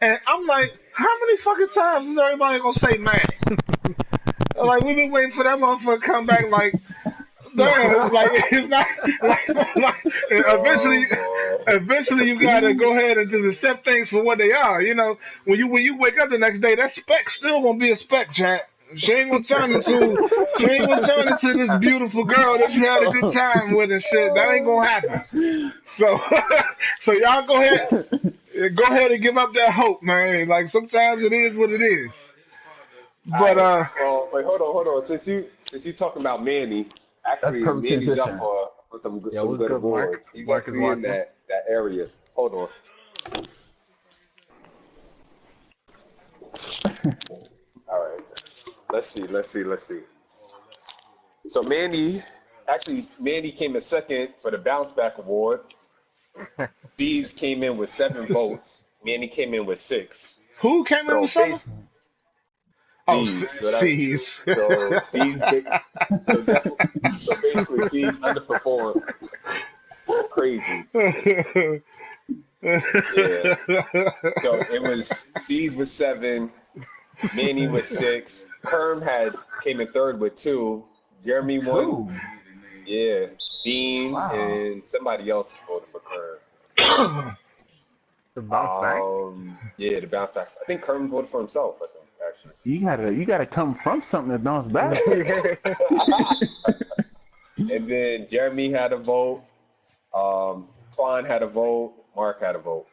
and I'm like, how many fucking times is everybody gonna say Manny? Like we've been waiting for that motherfucker to come back. Like, damn, like it's not like eventually you gotta go ahead and just accept things for what they are. You know, when you wake up the next day, that speck still gonna be a speck, Jack. She ain't gonna turn into this beautiful girl that you had a good time with and shit. That ain't gonna happen. So y'all go ahead and give up that hope, man. Like sometimes it is what it is. But wait, hold on. Since you talking about Manny, actually Manny's up for some good awards. He's actually in that area. Hold on. All right. Let's see. So Manny came in second for the Bounce Back Award. Deez came in with 7 votes. Manny came in with 6. Who came in with 7? Deez. So basically Deez underperformed. Crazy. Yeah. So it was C's with 7, Manny with 6, came in third with 2, Jeremy 1. 2. Yeah, Dean Wow. and somebody else voted for Kerm. The bounce back. Yeah, the bounce back. I think Kerm voted for himself. I think actually. You gotta come from something to bounce back. And then Jeremy had a vote. Twan had a vote. Mark had a vote.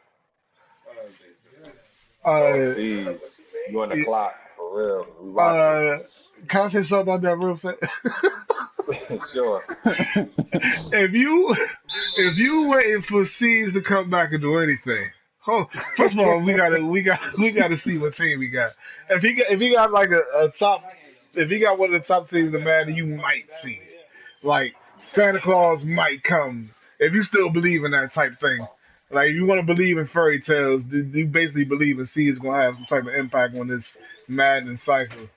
Jeez, you on the clock for real? We watching. Can I say something about that real fast? Sure. If you waiting for C's to come back and do anything, first of all, we gotta see what team he got. If he got like a top, if he got one of the top teams in Madden, you might see it. Like Santa Claus might come if you still believe in that type thing. Like if you want to believe in fairy tales, you basically believe in C is gonna have some type of impact on this Madden cycle.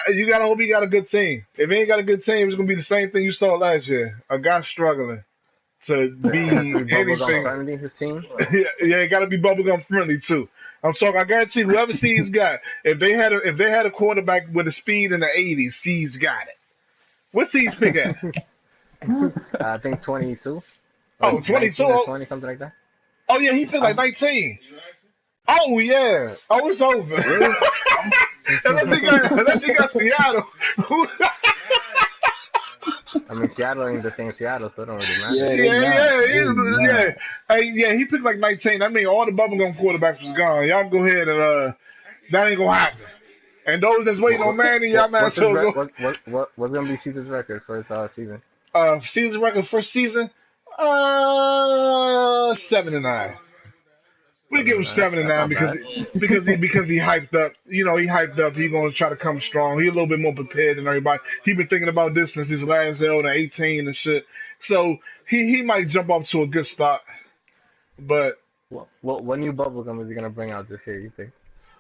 You gotta hope he got a good team. If he ain't got a good team, it's gonna be the same thing you saw last year. A guy struggling to be anything. Friendly, his team. Yeah, it gotta be bubblegum friendly too. I'm talking. I guarantee whoever C's got, if they had a quarterback with a speed in the 80s, C's got it. What's C's pick at? I think 22. Oh, 22. Or 20, something like that. Oh yeah, he picked like 19. Oh yeah. Oh, it's over. Unless he got Seattle. I mean, Seattle ain't the same Seattle, so it don't really matter. Yeah, he picked like 19. I mean, all the bubblegum quarterbacks was gone. Y'all go ahead and that ain't gonna happen. And those that's waiting on Manny, y'all might as well go. What's gonna be Caesar's record for his season? Season record first season, 7-9. We give him 7-9 because he hyped up. You know, he hyped up. He gonna try to come strong. He a little bit more prepared than everybody. He been thinking about this since his last L to 18 and shit. So he might jump off to a good start. But what new bubblegum is he gonna bring out this year? You think?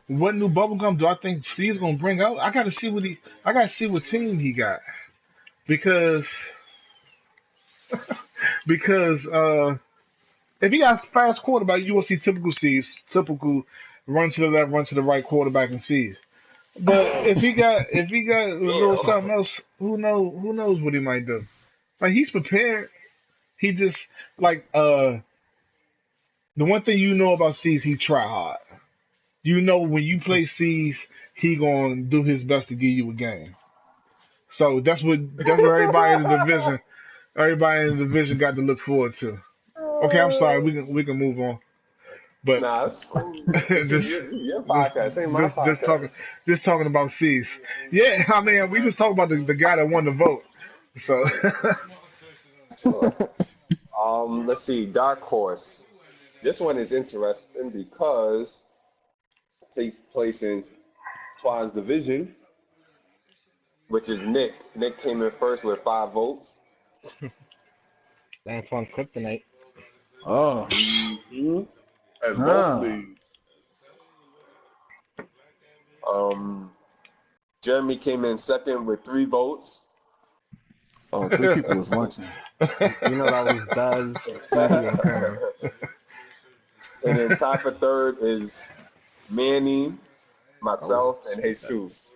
What new bubblegum do I think Steve's gonna bring out? I gotta see what team he got because if he got fast quarterback, you will see typical typical run to the left, run to the right quarterback and C's. But if he got a little something else, who knows what he might do? Like he's prepared. He just like the one thing you know about C's, he try hard. You know when you play C's, he gonna do his best to give you a game. So that's what everybody in the division got to look forward to. Okay, I'm sorry. We can move on. But nah, this is your podcast. Ain't my podcast. Just talking about C's. Yeah, I mean, we just talking about the guy that won the vote. So, let's see. Dark Horse. This one is interesting because it takes place in Twan's division, which is Nick. Nick came in first with 5 votes. That's Twan's kryptonite. Oh. Mm-hmm. And both leagues. Jeremy came in second with 3 votes. Oh, 3 people was lunching. You know that was Duz, Stevie, and Kerm. And then tied for third is Manny, myself, and Jesus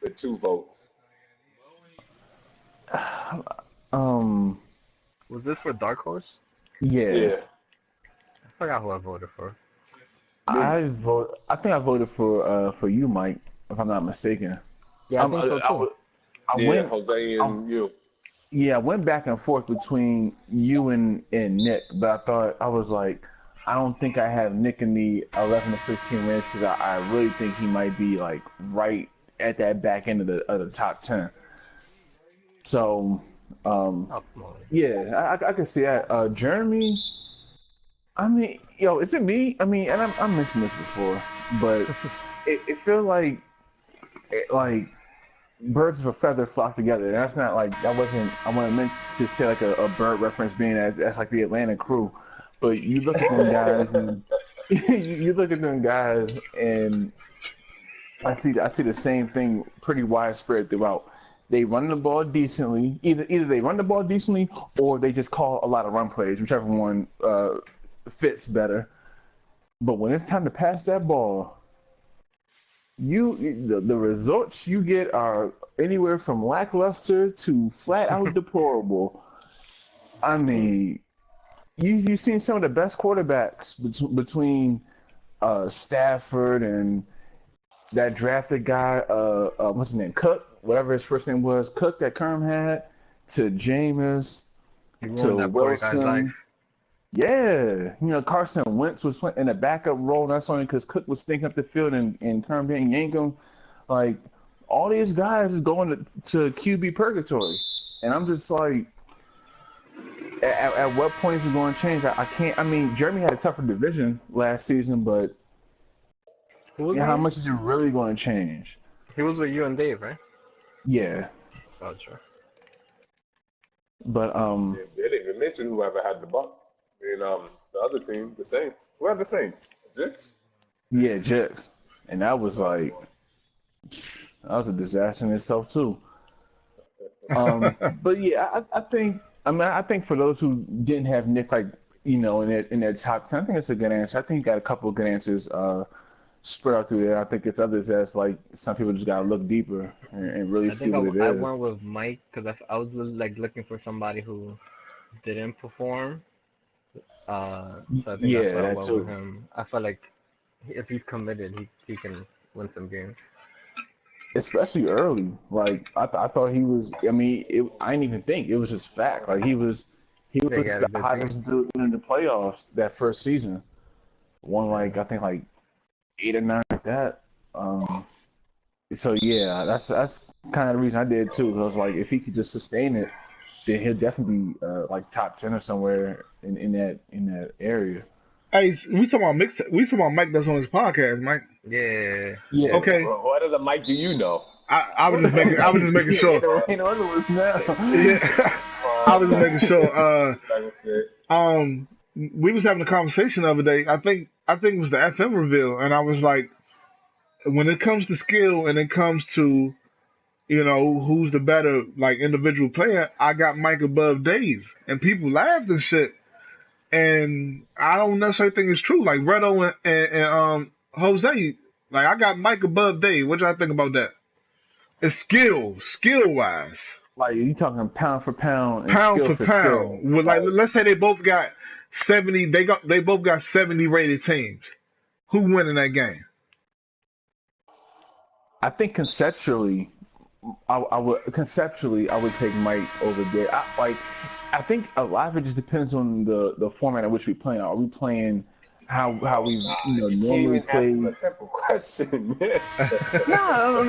with 2 votes. Was this for Dark Horse? Yeah. I forgot who I voted for. I think I voted for you, Mike, if I'm not mistaken. Yeah, I think so too. Jose and you. Yeah, I went back and forth between you and Nick, but I was like, I don't think I have Nick in the 11 to 15 range because I really think he might be like right at that back end of the top 10. So, yeah, I can see that. Jeremy, I mean, is it me? I mean, and I mentioned this before, but it feels like birds of a feather flock together. And that's not like I wasn't meant to say like a bird reference being that's like the Atlanta Crew. But you look at them guys and you look at them guys and I see the same thing pretty widespread throughout. they run the ball decently. Either they run the ball decently or they just call a lot of run plays, whichever one fits better. But when it's time to pass that ball, the results you get are anywhere from lackluster to flat out deplorable. I mean, you've seen some of the best quarterbacks between Stafford and that drafted guy, what's his name, Cook, whatever his first name was, Cook that Kerm had, to Jameis, to Wilson. Yeah, Carson Wentz was playing in a backup role, and that's only because Cook was stinking up the field and Kerm didn't yank him. Like, all these guys is going to QB purgatory. And I'm just like, at what point is it going to change? I can't. I mean, Jeremy had a tougher division last season, but how much is it really going to change? He was with you and Dave, right? Yeah. Gotcha. But They didn't even mention whoever had the Buck. And the other team, the Saints. Who had the Saints? Jix? Yeah, Jix. And that was like, that was a disaster in itself too. But yeah, I think for those who didn't have Nick, like, in their top 10, I think it's a good answer. I think you got a couple of good answers spread out through there. I think it's others that's like some people just gotta look deeper and really see what it is. I went with Mike because I was like looking for somebody who didn't perform. So I think that's why I went with him. I felt like if he's committed, he can win some games. Especially early. Like, I thought he was. I mean, I didn't even think. It was just fact. Like, he was the hottest dude in the playoffs that first season. Won I think 8 or 9 like that. So yeah, that's kind of the reason I did too. Because I was like, if he could just sustain it, then he'll definitely be like top 10 or somewhere in that area. Hey, we talking about Mike that's on his podcast, Mike. Yeah. Okay. What other Mike do you know? I was just making sure. Ain't other ones now. Yeah. I was just making sure. We was having a conversation the other day. I think it was the FM reveal, and I was like, when it comes to skill and it comes to, who's the better like individual player, I got Mike above Dave, and people laughed and shit. And I don't necessarily think it's true. Like Redo and Jose, like I got Mike above Dave. What y'all think about that? It's skill wise. Like you talking pound for pound, and pound skill for skill. pound. Well, like let's say they both got 70. They both got 70 rated teams. Who win in that game? I think conceptually, I would take Mike over Dave. I think a lot of it just depends on the format in which we play. Are we playing how we normally play? A simple question. No,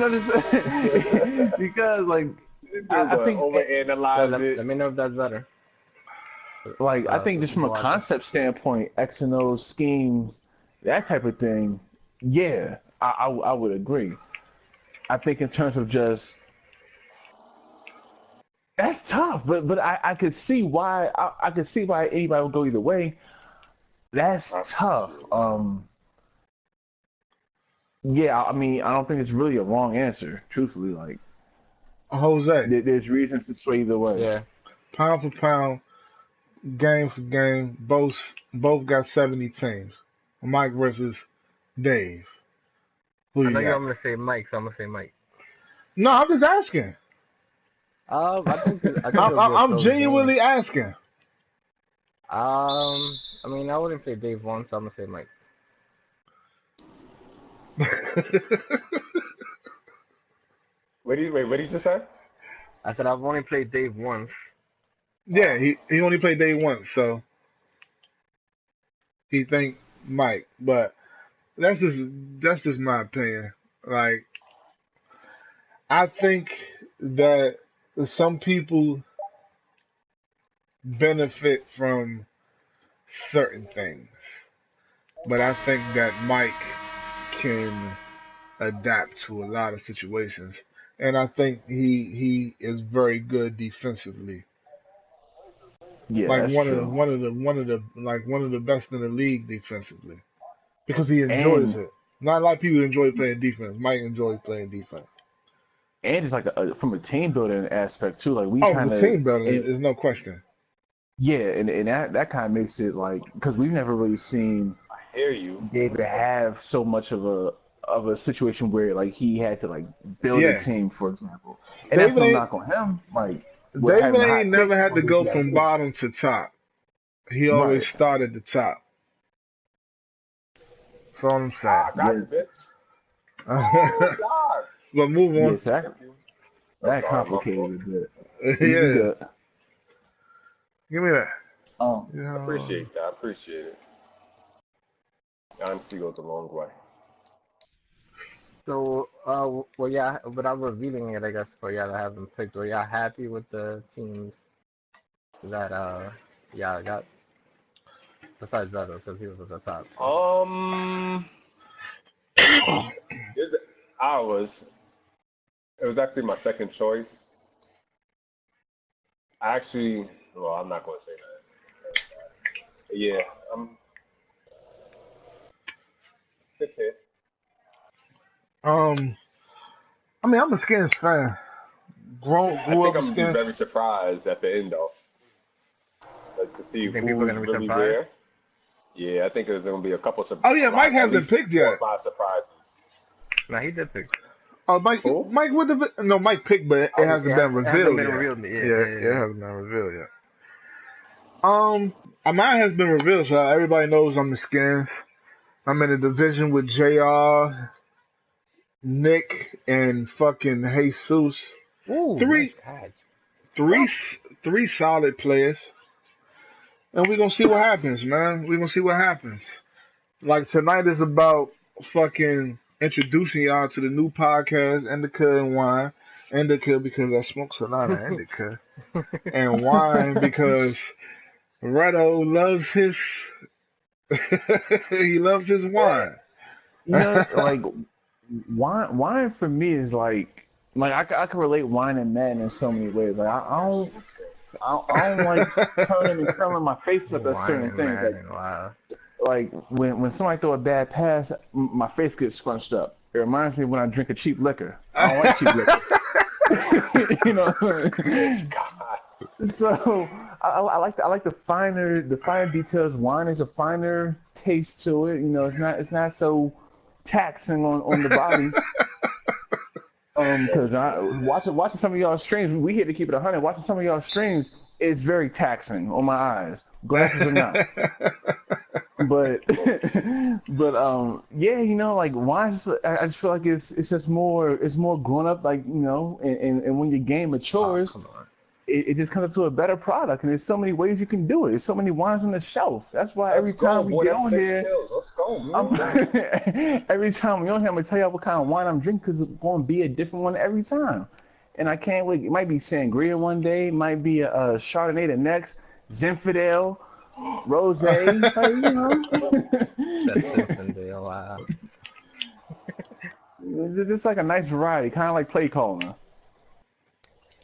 because like I think overanalyze it. Let me know if that's better. Like I think just from a concept standpoint, X and O schemes, that type of thing. Yeah, I would agree. I think in terms of just. That's tough, but I could see why I could see why anybody would go either way. That's tough. Yeah, I mean, I don't think it's really a wrong answer, truthfully. Like, Jose, there's reasons to sway either way. Yeah. Pound for pound, game for game, both got 70 teams. Mike versus Dave. Who I you know got? I'm gonna say Mike, so I'm gonna say Mike. No, I'm just asking. I think I'm genuinely asking. I mean, I wouldn't say Dave once, so I'm gonna say Mike. What did you just say? I said I've only played Dave once. Yeah, he only played Dave once, so he think Mike. But that's just my opinion. Like, I think that some people benefit from certain things, but I think that Mike can adapt to a lot of situations, and I think he is very good defensively. Yeah, Like that's one true. of the best in the league defensively, because he enjoys it. Not a lot of people enjoy playing defense. Mike enjoys playing defense. and it's like from a team building aspect too. Like we Oh, the kind of, team building is no question. yeah, and that kind of makes it like because we've never really seen Hear you. David have so much of a situation where like he had to like build a Yeah, team, for example, and that's David no ain't knock on him. Like with David having high ain't picks, never had one to of those go you gotta from do it. bottom to top. He always Right. started the top. That's all I'm saying. Ah, got Yes. you, bitch. Oh, God. But move on. Yes, that I'm that sorry, my fault. complicated a bit. You Yeah, good. give me that. I Yeah. appreciate that. I appreciate it. Honesty goes a long way. So, well, yeah, without revealing it, I guess for y'all that haven't picked, were y'all happy with the teams that y'all got? Besides Vettel, because he was at the top. So. It's, it was actually my second choice. Well, I'm not going to say that. Yeah, it's it. I mean, I'm a Skins fan. I Grew think up a I'm gonna be Skins. very surprised at the end though, like to see You think people are who's gonna be really surprised? there. Yeah, I think there's gonna be a couple Oh yeah, Mike at hasn't least picked 4 or yet. 5 surprises. No, he did pick. Oh, Mike. Who? Mike would have. No, Mike picked, but it hasn't been It hasn't revealed been yet. revealed yet. Yeah, it hasn't been revealed yet. Mine has been revealed, so everybody knows I'm the Skins. I'm in a division with JR, Nick, and fucking Jesus. Ooh, Three, nice catch. three solid players, and we're gonna see what happens, man. We're gonna see what happens. Like tonight is about fucking introducing y'all to the new podcast, Indica and Wine. Indica because I smokes a lot of Indica, and Wine because Redo loves his he loves his wine. You know, like wine for me is like I can relate wine and Madden in so many ways. Like I don't like turning and curling my face up at Wine certain and things. Madden, wow. Like when somebody throw a bad pass, my face gets scrunched up. It reminds me when I drink a cheap liquor. I don't like cheap liquor. You know. Yes, God. So I like the finer details. Wine is a finer taste to it. You know, it's not so taxing on the body. Because I watching some of y'all streams, we here to keep it 100. Watching some of y'all streams is very taxing on my eyes, glasses or not. But yeah, you know, like wine. I just feel like it's just more grown up, like you know, and when your game Oh, matures, come on. it just comes into a better product, and there's so many ways you can do it. There's so many wines on the shelf. That's why every Let's go, time we boy. get That's on 6 here, kills. Let's go, man. every time we on here, I'm gonna tell y'all what kind of wine I'm drinking because it's gonna be a different one every time. And I can't wait. It might be sangria one day, it might be a Chardonnay the next, Zinfandel, Rosé, like, you know. That's Zinfandel, wow. It's just like a nice variety, kind of like play calling.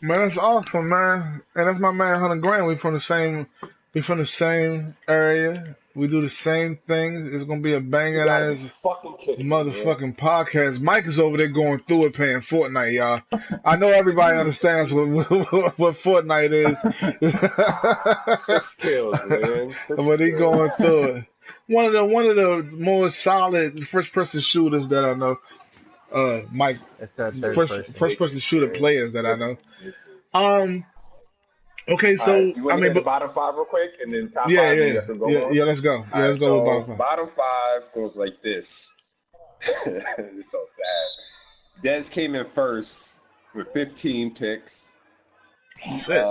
Man, that's awesome, man. And that's my man Hunter Grant. We from the same area. We do the same things. It's gonna be a You banging gotta ass be fucking kidding me, man. motherfucking podcast. Mike is over there going through it playing Fortnite, y'all. I know everybody understands what Fortnite is. 6 kills, man. 6 But he kills. going through it. One of the more solid first person shooters that I know. Mike, It's that third first person. person shooter Man. players that I know. Okay, All right, so you want I to mean, hear the but bottom 5 real quick, and then top yeah, 5, and yeah, you can go yeah, on? yeah. Let's go. Yeah, All right, let's go with so bottom five. bottom 5 goes like this. It's so sad. Dez came in first with 15 picks. Shit.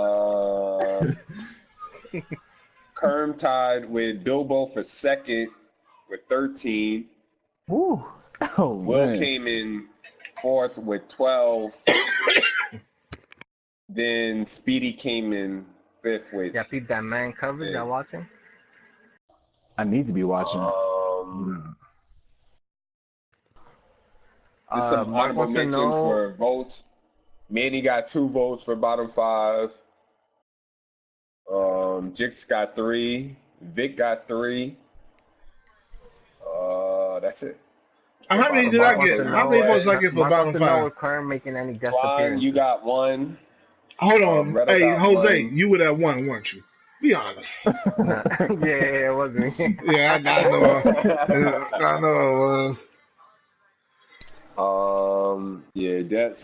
Kerm tied with Bilbo for second with 13. Woo. Oh Will man. came in fourth with 12. Then Speedy came in fifth with. Yeah, peep that man coverage. Y'all watching? I need to be watching. There's some Mark honorable wants to mention know. for votes. Manny got 2 votes for bottom 5. Jix got 3. Vic got 3. That's it. How many did I get? How many votes did I get for Mark wants bottom to know five? if Kern making any guest Twan, appearances. you got one. Hold on. Redo Hey, got Jose, one. you were that one, weren't you? Be honest. Nah. Yeah, it wasn't me. Yeah, I know. I know it was. Yeah, that's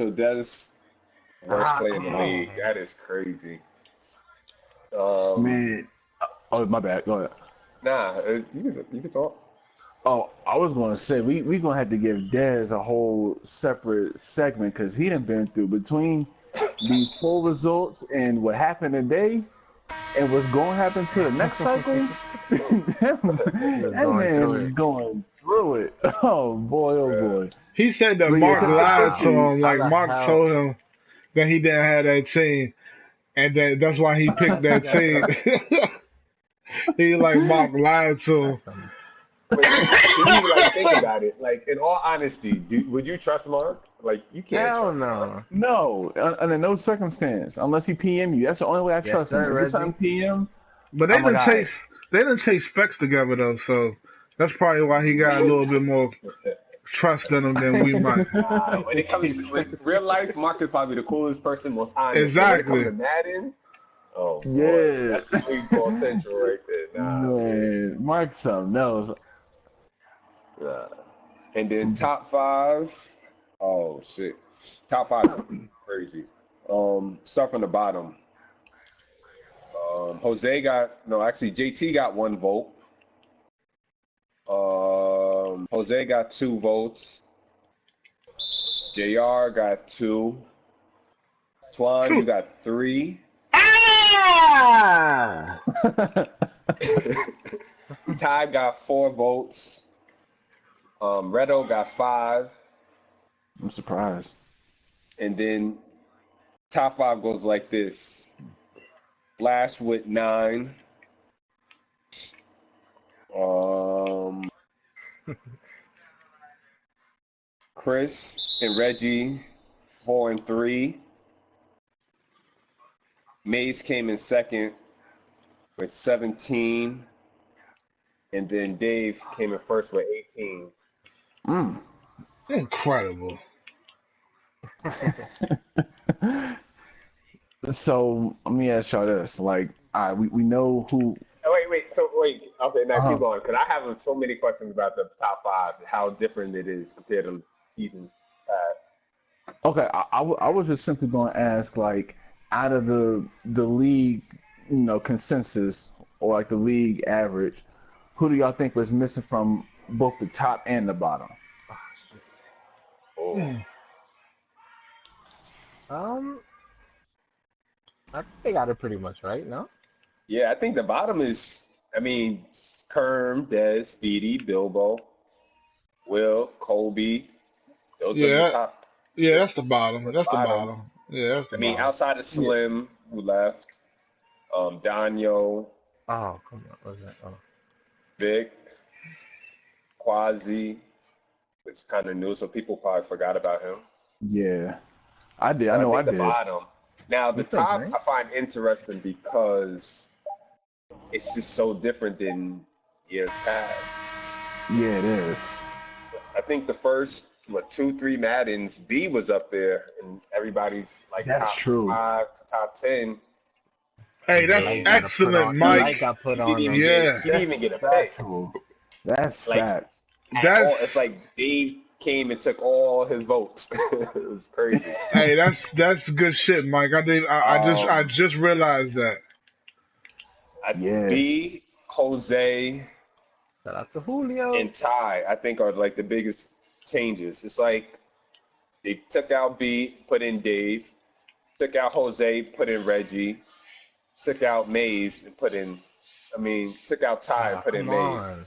worst player in the league. That is crazy. Man, oh my bad. Go ahead. Nah, you can talk. Oh, I was gonna say we gonna have to give Dez a whole separate segment because he done been through between these poll results and what happened today and what's gonna happen to the next cycle. that man is going through it. Oh boy, oh boy. He said that Mark lied to him. Like Mark told him that he didn't have that team, and that's why he picked that team. He like Mark lied to him. But you like think about it. Like in all honesty, would you trust Mark? Like you can't. Hell trust Mark. No, under no circumstance. Unless he PM you. That's the only way I trust him. If it's on PM. But they didn't chase specs together though, so that's probably why he got a little bit more trust in him than we might. When it comes to real life, Mark is probably the coolest person, most honest. Exactly. When it comes to Madden, oh yeah, boy, that's sweet ball central right there. Nah, man, Mark something else. And then top five. Oh shit, top five crazy. Start from the bottom. JT got 1 vote. Jose got 2 votes. JR got 2. Twan, you got 3. Ty got 4 votes. Redo got 5. I'm surprised. And then top 5 goes like this. Flash with 9. Chris and Reggie 4 and 3. Maze came in second with 17. And then Dave came in first with 18. Incredible. So let me ask y'all this: like, we know who. Oh, wait. Okay, now keep going, because I have so many questions about the top 5, how different it is compared to seasons past. Okay, I was just simply going to ask, like, out of the league, consensus or like the league average, who do y'all think was missing from both the top and the bottom? I think they got it pretty much right, no? Yeah, I think the bottom is, Kerm, Dez, Speedy, Bilbo, Will, Kobe. Those are the top 6. Yeah, that's the bottom. That's the bottom. Yeah, that's the bottom. Outside of Slim, who left, Danyo. Oh, come on. What was that? Oh. Vic, Quasi, which is kind of new, so people probably forgot about him. Yeah, I did. I know I did. The bottom. Now, the top I find interesting because it's just so different than years past. Yeah, it is. I think the first, 2-3 Maddens, B was up there, and everybody's like that's top true. 5 to top 10. Hey, that's excellent, Mike. He didn't even get a pick. That's facts. It's like Dave came and took all his votes. It was crazy. Hey, that's good shit, Mike. I just realized that. B, Jose, shout out to Julio, and Ty, I think, are like the biggest changes. It's like they took out B, put in Dave, took out Jose, put in Reggie, took out Maze and took out Ty and put in Maze.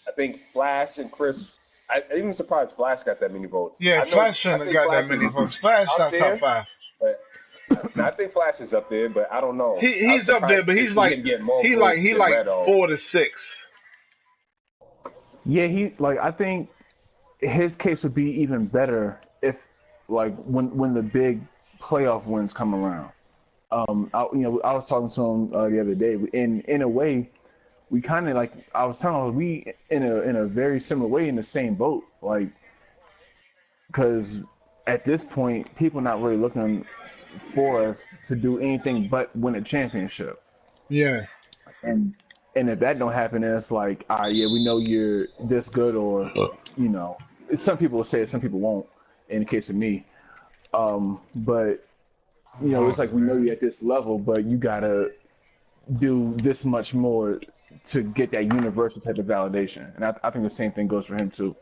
I think Flash and Chris. I'm even surprised Flash got that many votes. Yeah, Flash shouldn't have got that many votes. Flash not top 5. But I think Flash is up there, but I don't know. He's up there, but he's like 4 to 6. Yeah, I think his case would be even better if, like, when the big playoff wins come around. I was talking to him the other day. In a way, we kind of, like, I was telling him, we in a very similar way in the same boat. Like, because at this point, people not really looking for us to do anything but win a championship. Yeah. And if that don't happen, then it's like, all right, yeah, we know you're this good, or you know, some people will say it, some people won't. In the case of me, but you know, it's like we know you're at this level, but you gotta do this much more to get that universal type of validation. And I think the same thing goes for him too.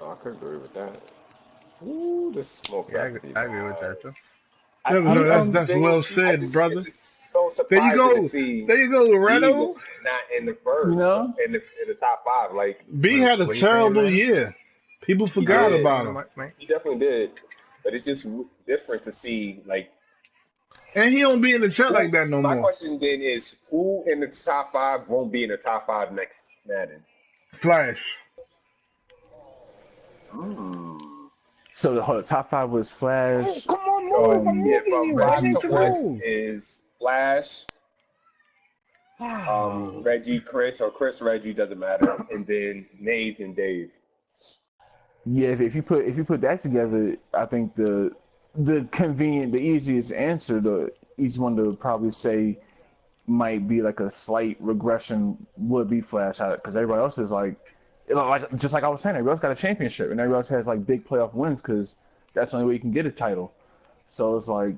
Oh, I could agree with that. Ooh, this smoke. Yeah, I agree with that too. That's well said, brother. It's just so There you surprising go. to see There you go, Loretto. not in the first, You know? in the top 5. Like B had a What are you saying, terrible man? year. People forgot did. about him. he definitely did, but it's just different to see. Like, And he don't be in the chat like that no my more. question then is, who in the top 5 won't be in the top 5 next Madden? Flash. So the top 5 was Flash. Come on, move. I'm Yeah, moving from you. I Reggie need to to Chris move. is Flash, Reggie, Chris, or Chris, Reggie, doesn't matter, and then Maze and Dave. Yeah, if you put that together, I think the convenient, the easiest answer, the each one to probably say might be like a slight regression would be Flash, because everybody else is like just like I was saying, everybody else got a championship, and everybody else has like big playoff wins because that's the only way you can get a title. So it's like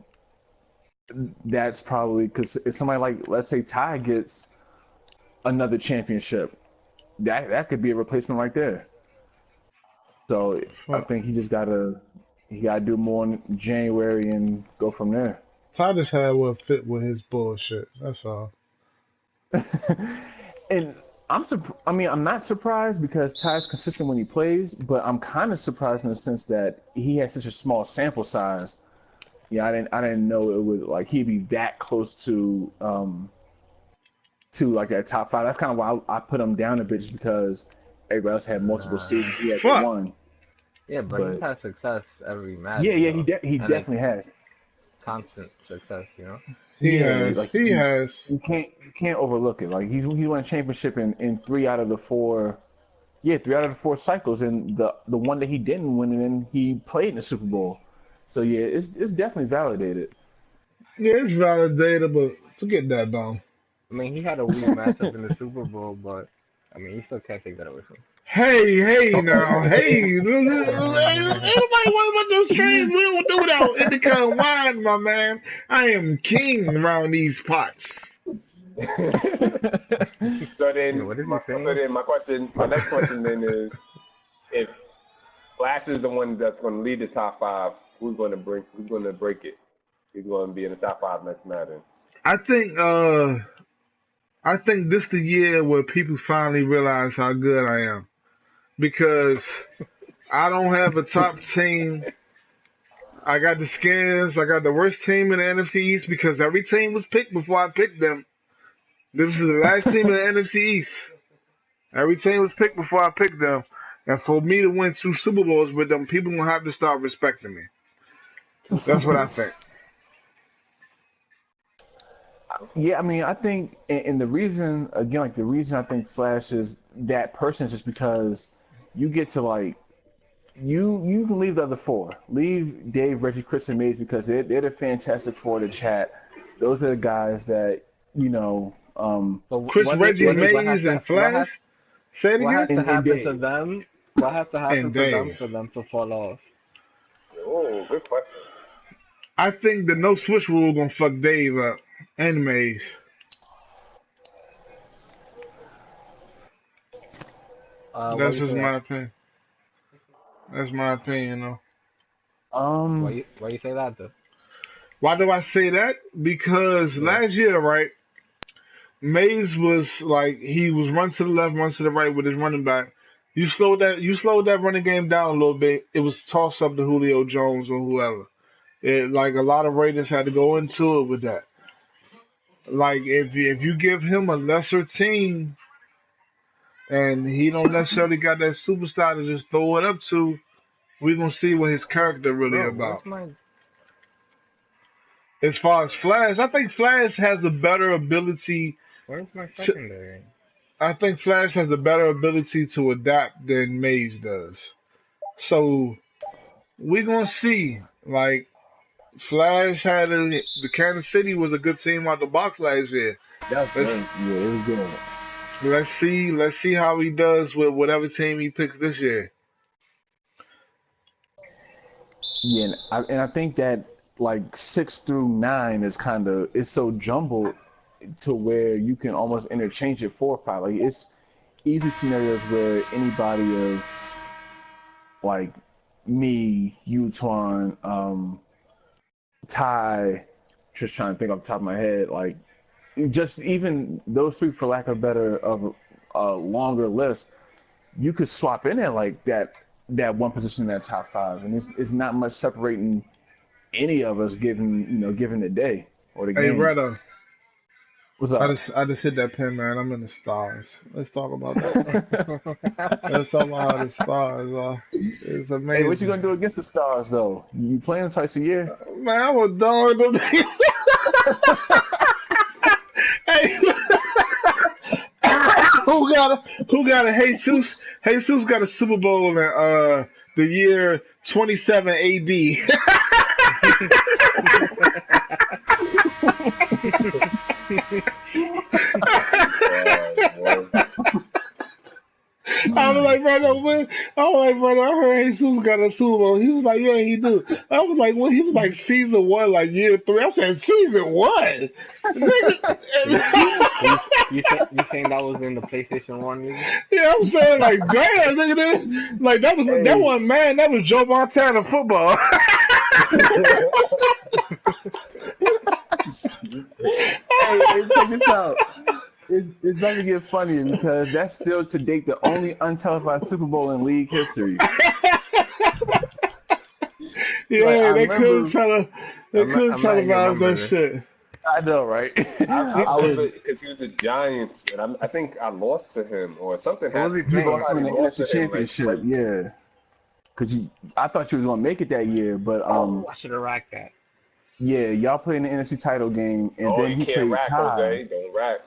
that's probably because if somebody like, let's say, Ty gets another championship, that could be a replacement right there. So I think he gotta do more in January and go from there. Ty just had what fit with his bullshit. That's all. And I'm not surprised because Ty's consistent when he plays, but I'm kind of surprised in the sense that he had such a small sample size. Yeah, I didn't know it would like he'd be that close to like that top 5. That's kind of why I put him down a bit, just because everybody else had multiple seasons. He had one. Yeah, but he's had success every match. Yeah, he definitely has Constant success, you know. He has. You can't overlook it. Like he won a championship in 3 out of the 4. Yeah, 3 out of the 4 cycles, and the one that he didn't win it in, he played in the Super Bowl. So yeah, it's definitely validated. Yeah, it's validated, but forget that, though. I mean, he had a weak matchup in the Super Bowl, but I mean, you still can't take that away from him. Hey, now, hey. Everybody want about those trades. We don't do that. Indica and wine, my man. I am king around these pots. So then, What did he my next question then is, if Flash is the one that's going to lead the top 5, who's going to break it? Who's going to be in the top 5 next Madden? I think this the year where people finally realize how good I am, because I don't have a top team. I got the Skins. I got the worst team in the NFC East because every team was picked before I picked them. This is the last team in the NFC East. Every team was picked before I picked them. And for me to win 2 Super Bowls with them, people gonna have to start respecting me. That's what I think. Yeah, I mean, I think, and the reason I think Flash is that person is just because you get to like, you can leave the other 4, leave Dave, Reggie, Chris, and Mays, because they're the Fantastic Four to chat. Those are the guys that you know. Chris, Reggie, Mays, and Flash. Say it What has again. to happen to them? What has to happen for them to fall off? Oh, good question. I think the no switch rule gonna fuck Dave up and Mays. That's just my opinion. That's my opinion, though. Why you say that though? Why do I say that? Because last year, right, Mays was like he was run to the left, run to the right with his running back. You slowed that running game down a little bit. It was toss up to Julio Jones or whoever. Like a lot of Raiders had to go into it with that. Like if you give him a lesser team and he don't necessarily got that superstar to just throw it up to, we're gonna see what his character really about. As far as Flash, I think Flash has a better ability. Where's my secondary? I think Flash has a better ability to adapt than Mays does. So we gonna see. Like Flash the Kansas City was a good team out the box last year. That's Let's good. Yeah, it was good. let's see how he does with whatever team he picks this year. Yeah, and I think that like 6 through 9 is kind of it's so jumbled to where you can almost interchange it 4 or 5. Like it's easy scenarios where anybody of like me, you, Twan, Ty, just trying to think off the top of my head, like just even those three, for lack of better of a longer list, you could swap in there like that one position in that top 5, and it's not much separating any of us given the day or the Hey, game. Retta, What's up? I just hit that pin, man. I'm in the stars. Let's talk about that. Let's talk about how the stars are. It's amazing. Hey, what you gonna do against the Stars though? You play them twice a year? Man, I would dog them. Hey, who got a Jesus? Jesus got a Super Bowl in the year 27 AD. I was like, brother, I heard Jesus got a Super Bowl. He was like, yeah, he do. I was like, well, he was like season 1, like year 3. I said, season 1? You saying that was in the PlayStation 1 music? Yeah, I'm saying, like, damn, look at this. Like, that wasn't man, that was Joe Montana football. Hey, check this out. It's about to get funnier because that's still to date the only untelevised Super Bowl in league history. Yeah, they couldn't televise that shit. I know, right? I remember because he was a Giants, and I think I lost to him or something happened. He lost him in the NFC Championship, yeah. Because I thought you was gonna make it that year, but I should have racked that. Yeah, y'all played in the NFC title game, and then he played rack, Ty. Jose. Don't rack.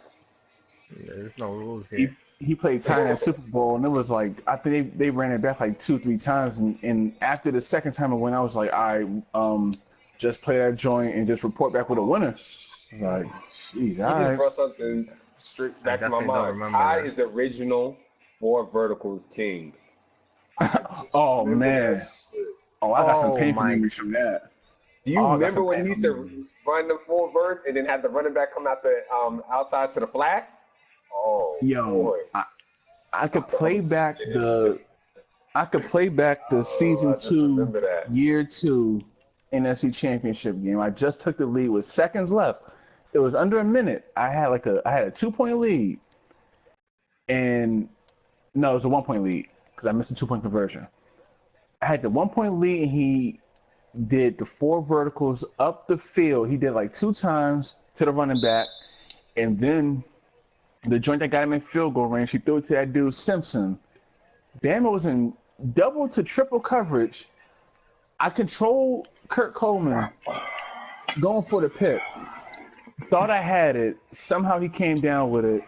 Yeah, there's no rules here. He played Ty in that Super Bowl, and it was like I think they ran it back like 2-3 times, and after the second time it went, I was like, I just play that joint and just report back with a winner. Like, geez, You just brought something straight back to my mind. Ty is the original 4 verticals king. Oh man! Oh, I got some painful memories from that. Do you remember when he used to run the 4 verts and then have the running back come out the outside to the flat? Oh, yo, boy. I could play back the season 2, year 2 NFC Championship game. I just took the lead with seconds left. It was under a minute. I had a 2-point lead, and no, it was a 1-point lead because I missed a 2-point conversion. I had the 1-point lead, and he did the 4 verticals up the field. He did like 2 times to the running back, and then the joint that got him in field goal range, he threw it to that dude Simpson. Bama was in double to triple coverage. I controlled Kurt Coleman going for the pick. Thought I had it. Somehow he came down with it,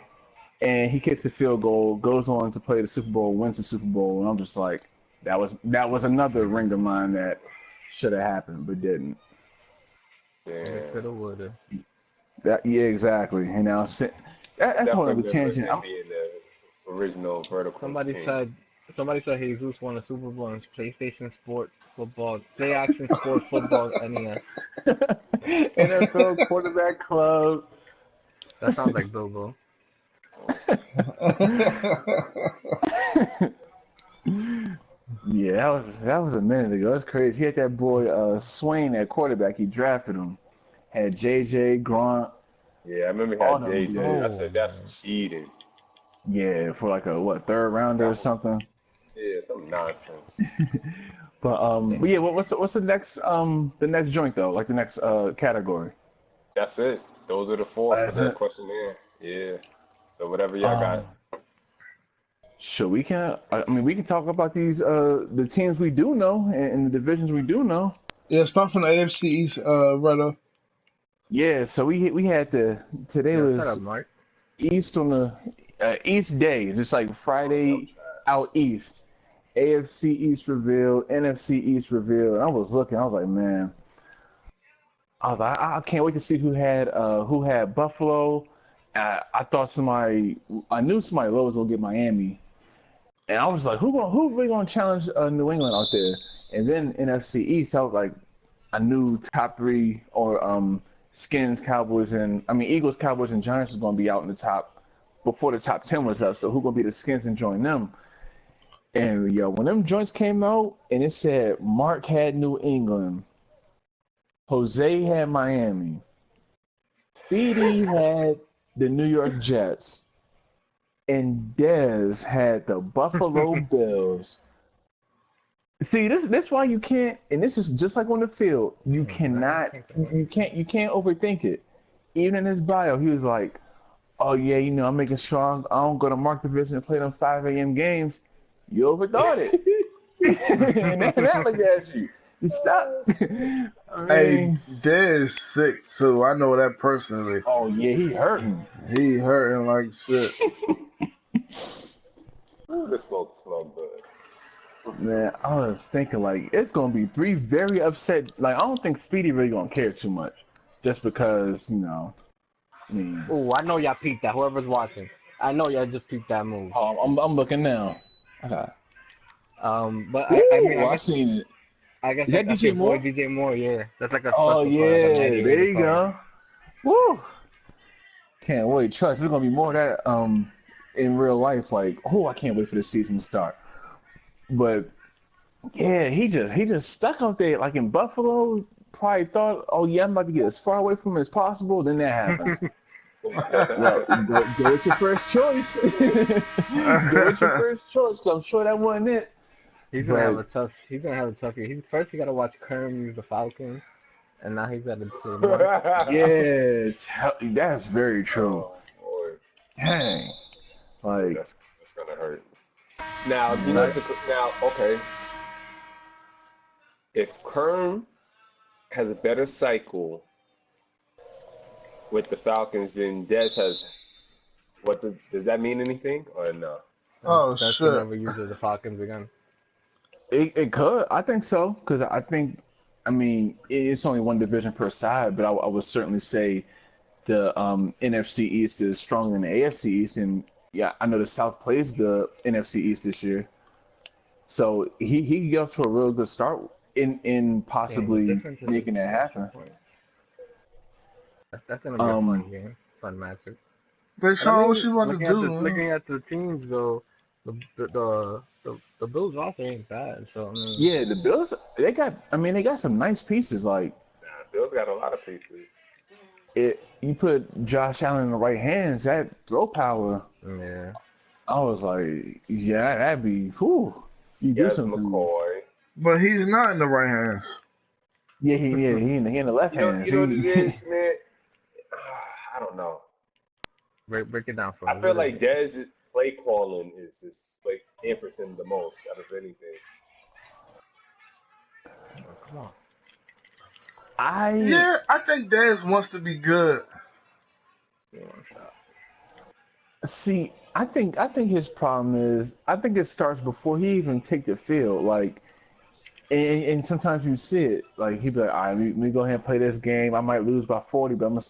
and he kicks the field goal, goes on to play the Super Bowl, wins the Super Bowl, and I'm just like, that was another ring of mine that should have happened but didn't. Yeah. Coulda, woulda. Yeah, exactly. And now that's one of the tangent. The original vertical. Somebody said Jesus won a Super Bowl in PlayStation Sport Football, Play Action Sport Football NES. NFL Quarterback Club. That sounds like Bilbo. Yeah, that was a minute ago. That's crazy. He had that boy Swain at quarterback. He drafted him. Had JJ, Grant. Yeah, I remember he had JJ. I said that's cheating. Yeah, for like a 3rd rounder or something. Yeah, some nonsense. But yeah, what's the next joint though? Like the next category. That's it. Those are the 4 for that questionnaire. Yeah. So whatever y'all got. Sure, we can talk about these the teams we do know and the divisions we do know. Yeah, start from the AFC East, Retta. Yeah, so we had today was East on the East day, just like Friday out east, AFC East revealed, NFC East revealed. And I was looking. I was like, man. I was like, I can't wait to see who had Buffalo. I thought I knew somebody low was gonna get Miami, and I was like, who really gonna challenge New England out there? And then NFC East, I was like, I knew top three or Skins, Cowboys, Eagles, Cowboys, and Giants was gonna be out in the top before the top 10 was up. So who gonna be the Skins and join them? And when them joints came out and it said Mark had New England. Jose had Miami. Speedy had the New York Jets. And Dez had the Buffalo Bills. See, this why you can't, and this is just like on the field, you can't overthink it. Even in his bio, he was like, oh yeah, I'm making sure I don't go to Mark Division and play them 5 a.m. games. You overthought it. And that look at you. You stop. Hey, Dez sick too. I know that personally. Oh yeah, he hurting. He hurting like shit. Ooh, the smoke smelled good. Man, I was thinking like it's gonna be 3 very upset. Like I don't think Speedy really gonna care too much, just because Oh, I know y'all peeped that. Whoever's watching, I know y'all just peeped that move. Oh, I'm looking now. But I seen it. I guess is that DJ Moore? DJ Moore, yeah. That's like a oh yeah, there you go. Woo! Can't wait. Trust, there's gonna be more of that in real life. Like, I can't wait for the season to start. But yeah, he just stuck out there like in Buffalo. Probably thought, oh yeah, I'm about to get as far away from him as possible. Then that happens. Well, go with your first choice. Go with your first choice. Cause I'm sure that wasn't it. He's gonna have a tough year. First he gotta watch Kerm use the Falcons, and now he's at the Yeah, that's very true. Oh, dang, like that's gonna hurt. Now, okay. If Kerm has a better cycle with the Falcons than Dez has, does that mean anything or no? Oh that's shit! Never use the Falcons again. It could. I think so. Because I think, it's only one division per side, but I would certainly say the NFC East is stronger than the AFC East. And yeah, I know the South plays the NFC East this year. So he can get off to a real good start in possibly making that happen. That's going to be a fun game. Fun matchup. But Sean, what you want to do? Looking at the teams, though, the Bills also ain't bad. So yeah, the Bills they got some nice pieces. Like Bills got a lot of pieces. You put Josh Allen in the right hands, that throw power. Yeah. I was like, yeah, that'd be whew. You do something. McCoy. But he's not in the right hands. Yeah, he in the left hand. You know what it is, man? I don't know. Break it down for me. I feel like Dez play calling is just like hampers him the most out of anything. Oh, come on. I think Dez wants to be good. See, I think his problem is it starts before he even take the field. Like, and sometimes you see it. Like he'd be like, all right, let me go ahead and play this game. I might lose by 40, but I'm gonna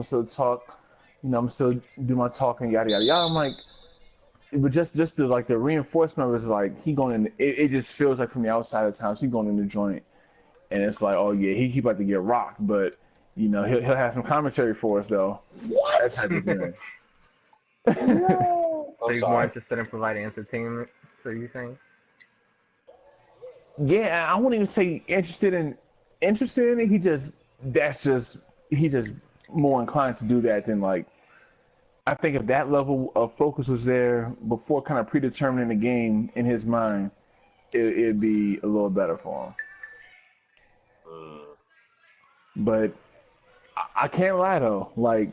still talk. I'm still do my talking, yada yada yada. I'm like, but just the reinforcement was like he going in. It just feels like from the outside of town, so he going in the joint, and it's like, oh yeah, he about to get rocked, but he'll have some commentary for us though. What? That type of thing. So he's more interested in providing entertainment. So you saying? Yeah, I wouldn't even say interested in it. He's just more inclined to do that than like. I think if that level of focus was there before kind of predetermining the game in his mind, it'd be a little better for him. But I can't lie though, like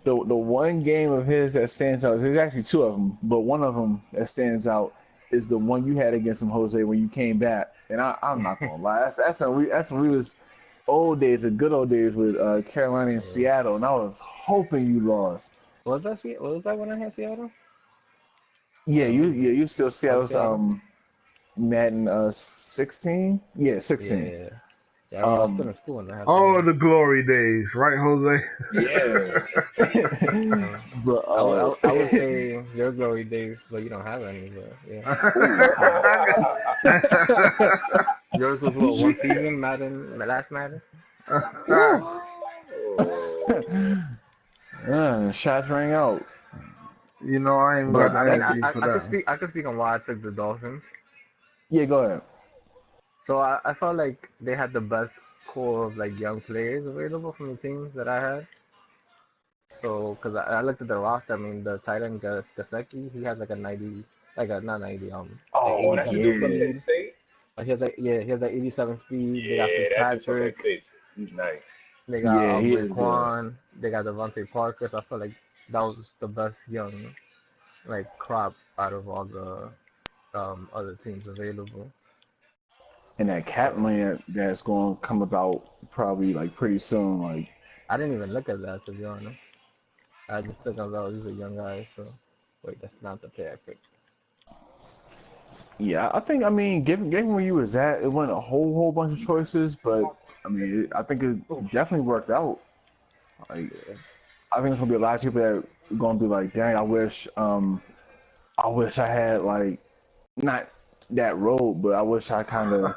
the one game of his that stands out, there's actually two of them, but one of them that stands out is the one you had against him, Jose, when you came back. And I'm not gonna lie, that's when we was old days, the good old days with Carolina and Seattle, and I was hoping you lost. Was that when I had Seattle? Yeah, you still Seattle's Madden 16. Yeah, 16. Yeah. Yeah, I was still in school when I had Oh, that. the glory days, right, Jose? Yeah. But I would say your glory days, but you don't have any. But yeah, yours was what, one season, Madden, the last Madden. Shots rang out. You know, I ain't But got But the I mean, that's energy for that. I could speak on why I took the Dolphins. yeah. Go ahead. So I felt like they had the best core of like young players available from the teams that I had. So, cause I looked at the roster, I mean, the tight end Gasecki, he has like a 90, like a not 90, like Oh Oh, that's the 87 dude from Penn yeah. speed. State. He has like he has like 87 speed. They got Yeah, that dude from Penn Fitzpatrick. State. He's nice. They got Yeah, he is good. Raekwon. They got Devontae Parker. So I feel like that was the best young like crop out of all the other teams available. And that cap So land that's going to come about probably like pretty soon. Like, I didn't even look at that, to be honest. I just took them out. These are young guys. So wait, that's not the player I picked. yeah, I think, I mean, given where you was at, it wasn't a whole bunch of choices, but I mean, I think it definitely worked out. Like, Yeah. I think there's gonna be a lot of people that are gonna be like, dang, I wish I had like not that road, but I wish I kind of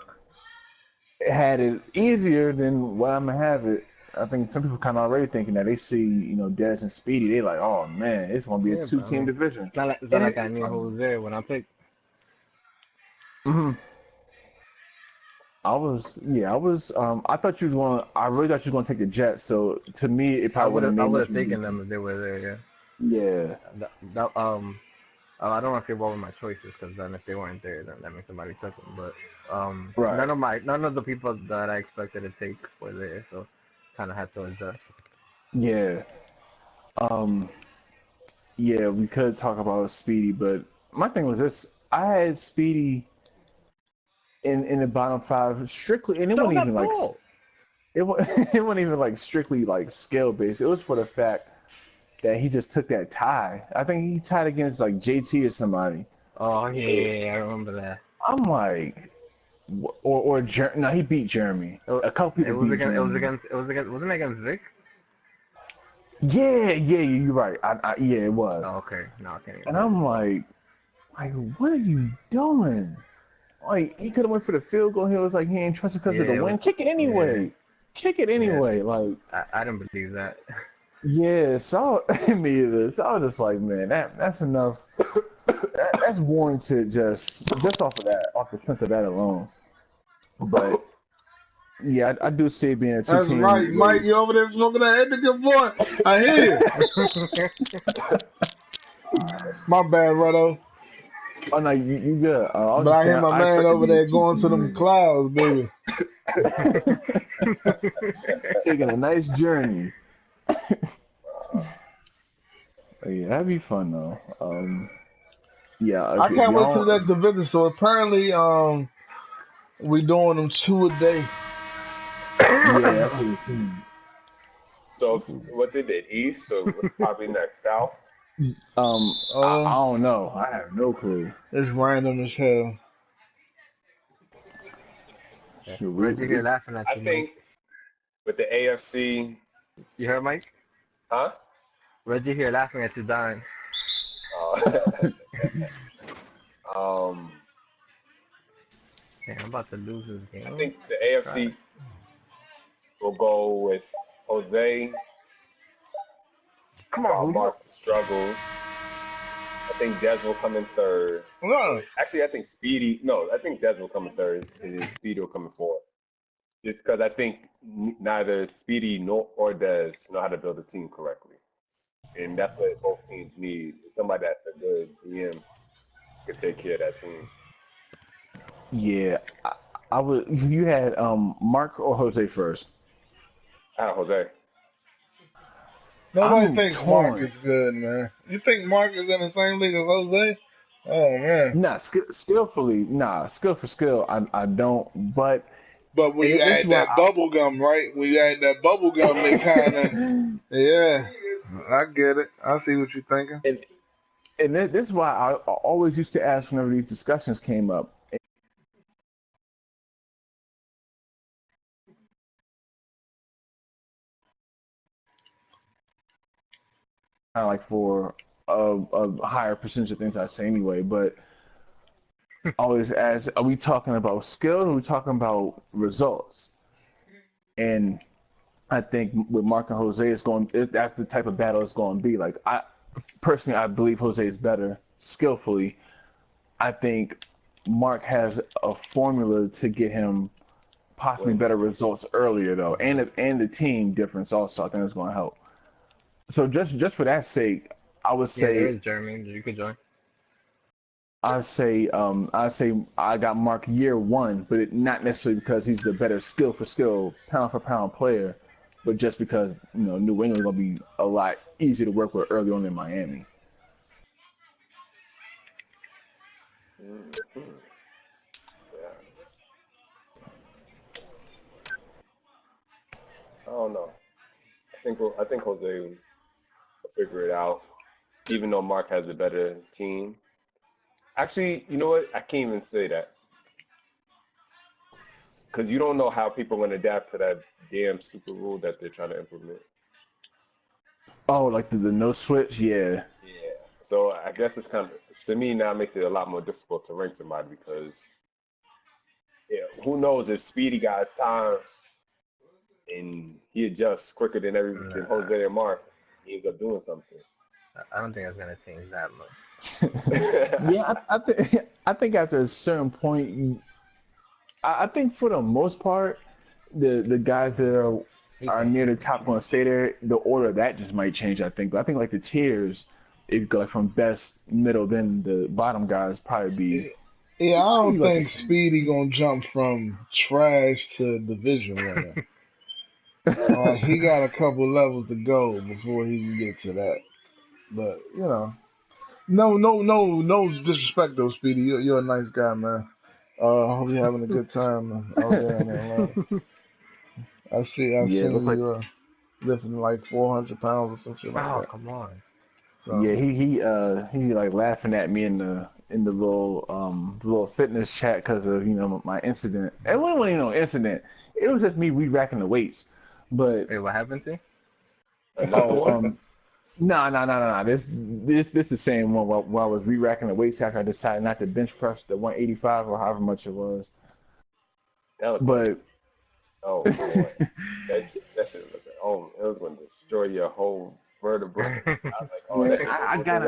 had it easier than what I'm gonna have it. I think some people kind of already thinking that they see, Dez and Speedy, they like, oh man, it's gonna be a Yeah, but I two-team mean, division. it's not And like it I is knew who funny. was there when I picked. hmm I thought you was I really thought you was gonna take the Jets. So to me, it probably wouldn't have I made would much have of a taken them if difference. they were there. Yeah. Yeah, I don't want to say what were my choices because then if they weren't there, then that means somebody took them. But right. none of the people that I expected to take were there, so kind of had to adjust. Yeah. Um, yeah, we could talk about Speedy, but my thing was this: I had Speedy in the bottom five strictly, and it Throw wasn't that even like ball. it was it wasn't even like strictly like skill based. It was for the fact that he just took that tie. I think he tied against like JT or somebody. Oh yeah, I remember that. I'm like, no, he beat Jeremy. A couple people beat Jeremy. Wasn't it against Vic? Yeah, yeah, you're right. Yeah, it was. Oh, okay, no, I can't even And remember. I'm like, what are you doing? Like, he could have went for the field goal. He was like, he ain't trusted because Yeah, of the it was. win. Kick it Yeah, anyway. Kick it yeah. anyway. Like, I didn't believe that. yeah. So me either. So I was just like, man, that's enough. That's warranted just off of that, off the strength of that alone. But yeah, I do see it being a That's right, two-team Mike. You race. over there smoking that indica boy? I hear you. My bad, Retto. Oh no, you good. I was But just I hear saying, my I man expect it to over be a there going to two-team them race. clouds, baby. Taking a nice journey. Yeah, that'd be fun though. Yeah, I if can't wait till the y'all, next division. So apparently, we doing them 2 a day. yeah, that's what it seems. So what they did east, so probably next south. I don't know. I have no clue. It's random as hell. Yeah. Shoot, Reggie here laughing at I you, Mike. think with the AFC, You heard Mike? huh? Reggie here laughing at you, dying. Um, Yeah, I'm about to lose this game. I think the AFC will go with Jose Come while on, Julio. Mark struggles. I think Dez will come in third. No. Actually, I think Dez will come in third, and then Speedy will come in fourth. Just because I think neither Speedy or Dez know how to build a team correctly. And that's what both teams need. Somebody that's a good GM could take care of that team. Yeah, I would. You had Mark or Jose first. Jose. Nobody I'm thinks Mark torn. is good, man. You think Mark is in the same league as Jose? Oh man. Nah, skillfully, skill for skill. I don't. But But when you this is add why. that bubble gum, right? When you add that bubble gum, they kind of, yeah. I get it. I see what you're thinking. And this is why I always used to ask whenever these discussions came up. of like for a higher percentage of things I say anyway. But I always ask, are we talking about skill or are we talking about results? And I think with Mark and Jose, that's the type of battle it's going to be. Like I personally, I believe Jose is better skillfully. I think Mark has a formula to get him possibly better results earlier though, and the team difference also I think is going to help. So just for that sake, I would say there is Jeremy. You could join. I say I got Mark year one, but not necessarily because he's the better skill for skill, pound for pound player, but just because New England is gonna be a lot easier to work with early on in Miami. Mm-hmm. Yeah. I don't know. I think Jose will figure it out, even though Mark has a better team. Actually, you know what? I can't even say that. Because you don't know how people are going to adapt to that damn super rule that they're trying to implement. Oh, like the no switch? Yeah. Yeah. So I guess it's kind of, to me now, it makes it a lot more difficult to rank somebody because, who knows if Speedy got time and he adjusts quicker than Jose and Mark, he ends up doing something. I don't think it's going to change that much. Yeah, I think after a certain point, I think for the most part, the guys that are near the top going to stay there. The order of that just might change. I think, but I think like the tiers, if you go like from best, middle, then the bottom guys probably be. Yeah, I don't think Speedy gonna jump from trash to division winner. He got a couple levels to go before he can get to that. But no disrespect though, Speedy. You're a nice guy, man. I hope you're having a good time out there in Atlanta. I've seen you lifting like 400 pounds or some shit like that. Oh, come on. So, yeah, he like laughing at me in the little fitness chat because of my incident. It wasn't even no incident. It was just me re-racking the weights. But hey, what happened to you? No. This is the same one while I was re-racking the weights after I decided not to bench press the 185 or however much it was. But oh boy, that shit looked it was going to destroy your whole vertebrae. I was like, I got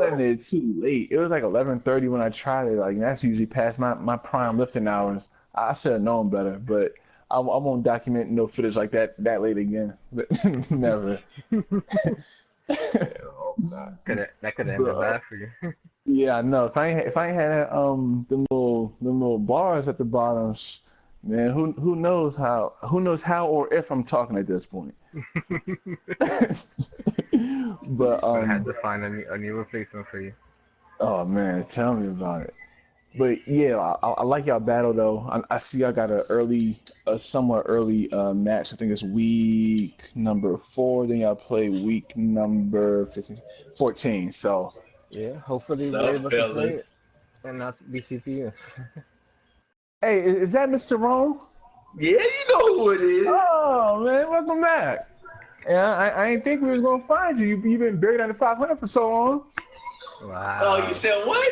in there too late. It was like 11:30 when I tried it. Like that's usually past my prime lifting hours. I should have known better, but I won't document no footage like that late again. But never. That could have ended bad for you. Yeah, I know. If I ain't had them little bars at the bottom, man, who knows how or if I'm talking at this point. But I had to find a new replacement for you. Oh man, tell me about it. But yeah, I like y'all battle though. I see y'all got a somewhat early match. I think it's week number 4. Then y'all play week number 14. So yeah, hopefully we're able to play it and not be CPU. Hey, is that Mr. Rome? Yeah, you know who it is. Oh man, welcome back. Yeah, I ain't think we was gonna find you. You've been buried under 500 for so long. Wow. Oh, you said what?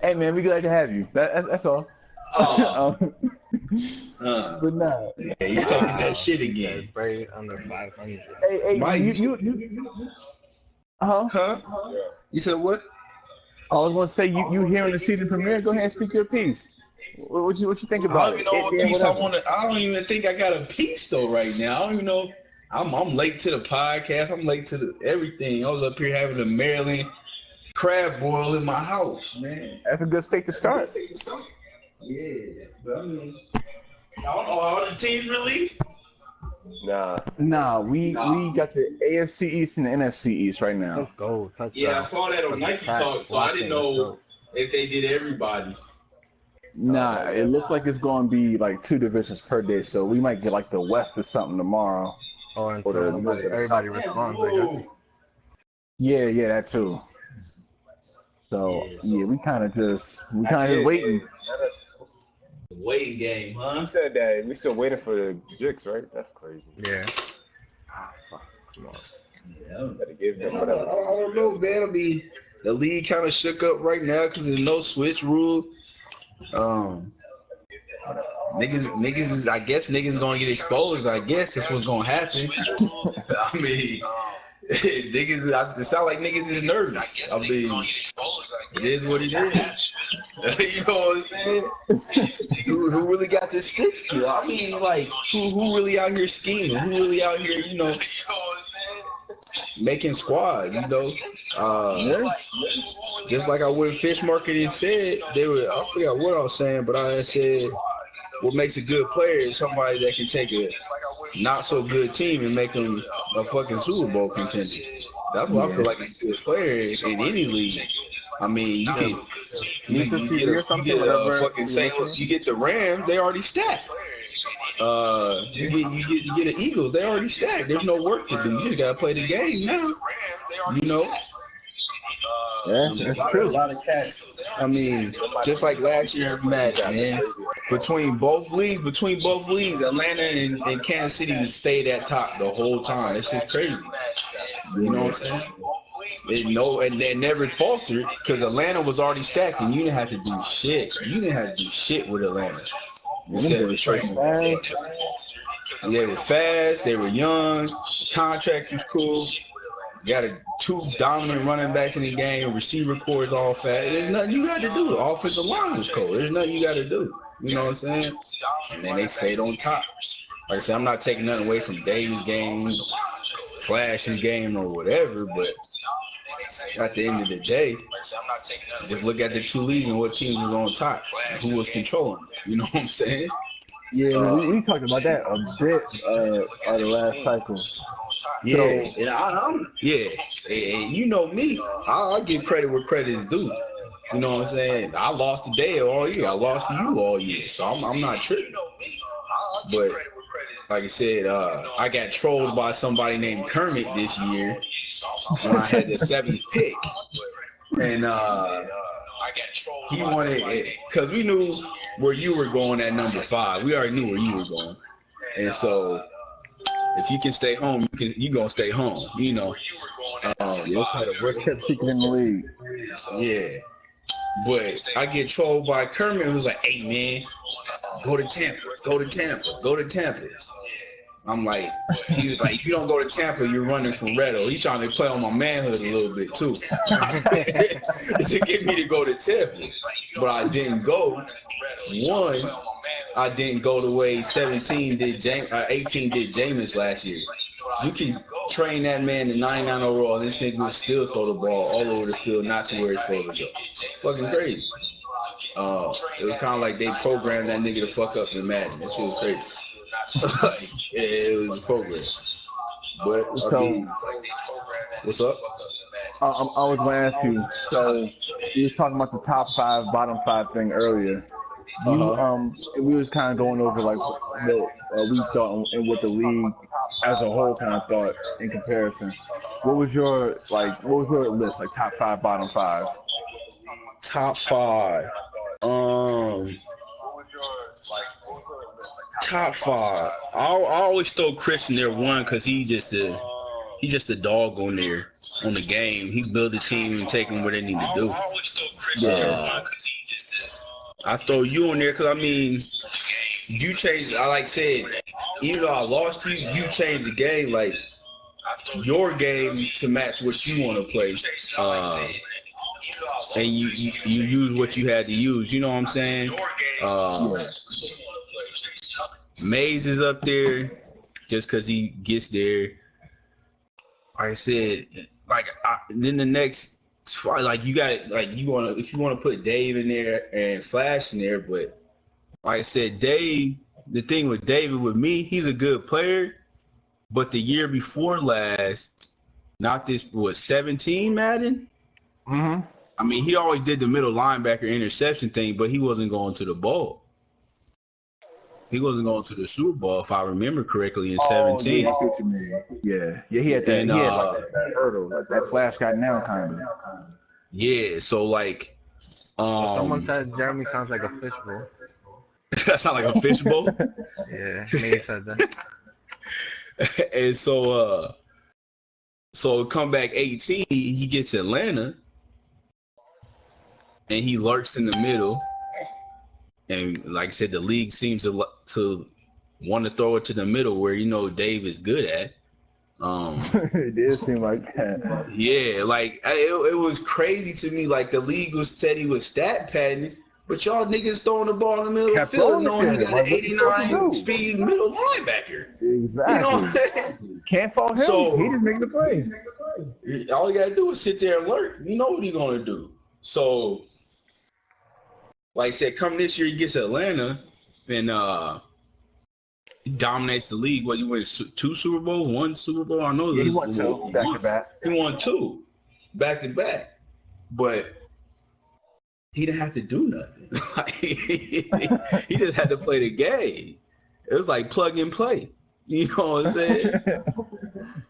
Hey man, we glad to have you. That's all. Oh. But nah. Yeah, you talking that shit again. Buried under 500. Hey, Mike, you Huh? You said what? I was gonna say you hearing the season premiere. Go ahead and speak your piece. What you think about it? I don't even know what piece I want to. I don't even think I got a piece though right now. I don't even know. I'm late to the podcast. I'm late to everything. I was up here having a Maryland crab boil in my house, man. That's a good state to start. Yeah, but I mean, I don't know how the teams released. Nah, we got the AFC East and the NFC East right now. Let's go. Yeah, I saw that on Nike Talk, so I didn't know if they did everybody. Nah, it looks like it's going to be like 2 divisions per day, so we might get like the West or something tomorrow. Oh, and so everybody responds, I guess. Yeah, that too. So yeah, we kind of just waiting. Waiting game, huh? You said that we still waiting for the Jicks, right? That's crazy. Yeah. smart. Yeah, I don't know, man. I mean, the league kind of shook up right now because there's no switch rule. Niggas is, I guess niggas gonna get exposed. I guess that's what's gonna happen. I mean, niggas, it sound like niggas is nervous. I mean, it is what it is. You know what I'm saying? who really got this stick skill? I mean, like, who really out here scheming? Who really out here, you know, making squads, you know? Just like I went Fish Market and said, I forgot what I was saying, but I said what makes a good player is somebody that can take a not so good team and make them a fucking Super Bowl contender. That's what I feel like a good player in any league. I mean, you get the Rams, they already stacked. You get the Eagles, they already stacked. There's no work to do. You just gotta play the game now. You know. Yeah, that's true. A lot of cats. I mean, just like last year match, man. Between both leagues, Atlanta and Kansas City stayed at top the whole time. It's just crazy. You know what I'm saying? And they never faltered because Atlanta was already stacked, and you didn't have to do shit. You didn't have to do shit with Atlanta. Instead of trading. They were fast. They were young. Contracts was cool. Got two dominant running backs in the game. Receiver core is all fast. There's nothing you got to do. Offensive line was cold. There's nothing you got to do. You know what I'm saying? And then they stayed on top. Like I said, I'm not taking nothing away from Davis' game, Flash's game, or whatever, but at the end of the day, just look at the two leagues and what team was on top, and who was controlling them. You know what I'm saying? Yeah, we talked about that a bit on the last cycle. Yeah, so, and you know me, I'll give credit where credit is due. You know what I'm saying? I lost to Dale all year. I lost to you all year, so I'm not tripping. But like I said, I got trolled by somebody named Kermit this year when I had the 7th pick, and he wanted it because we knew where you were going at number 5. We already knew where you were going, and so. If you can stay home, you gonna stay home. You know. The worst kept secret in the league. Yeah. But I get trolled by Kermit, who's like, "Hey man, go to Tampa." I'm like, he was like, "If you don't go to Tampa, you're running from Redo." He's trying to play on my manhood a little bit too, to get me to go to Tampa. But I didn't go. One. I didn't go the way 18 did Jameis last year. You can train that man to 99 overall, and this nigga will still throw the ball all over the field, not to where it's supposed to go. Fucking crazy. It was kind of like they programmed that nigga to fuck up in Madden. That shit was crazy. It was a program. But so, what's up? I was going to ask you. So you were talking about the top 5, bottom 5 thing earlier. We was kind of going over like what we thought and what the league as a whole kind of thought in comparison. What was your list, like top 5, bottom 5? Top 5. Top 5. I always throw Chris in there 1 because he's just a dog on there on the game. He build a team and take them where they need to do. Yeah. I throw you in there because, I mean, you changed, I said, even though I lost you changed the game, like, your game to match what you want to play. And you use what you had to use. You know what I'm saying? Maze is up there just because he gets there. Like I said, then the next, like you got if you want to put Dave in there and Flash in there, but like I said, Dave, the thing with David with me, he's a good player, but the year before last, not this 17 Madden. Mm-hmm. I mean, he always did the middle linebacker interception thing, but he wasn't going to the ball. He wasn't going to the Super Bowl, if I remember correctly, in 17. Yeah, he had that. He had like that hurdle, like that Flash got now kind of. Yeah, so like, someone said Jeremy sounds like a fishbowl. That sounds like a fishbowl. Yeah, me said that. And so, So come back 18, he gets Atlanta, and he lurks in the middle. And like I said, the league seems to want to throw it to the middle where Dave is good at. It did seem like that. Yeah, like it was crazy to me. Like the league said he was stat padding, but y'all niggas throwing the ball in the middle of the field, knowing he got an 89 speed middle linebacker. Exactly. Can't fault him. So, he just making the play. All you gotta do is sit there and lurk. You know what he's gonna do. So, like I said, come this year he gets Atlanta, and he dominates the league. What, you win 2 Super Bowls, 1 Super Bowl? I know he won 2 back to back. He won 2 back to back, but he didn't have to do nothing. He just had to play the game. It was like plug and play. You know what I'm saying? Pick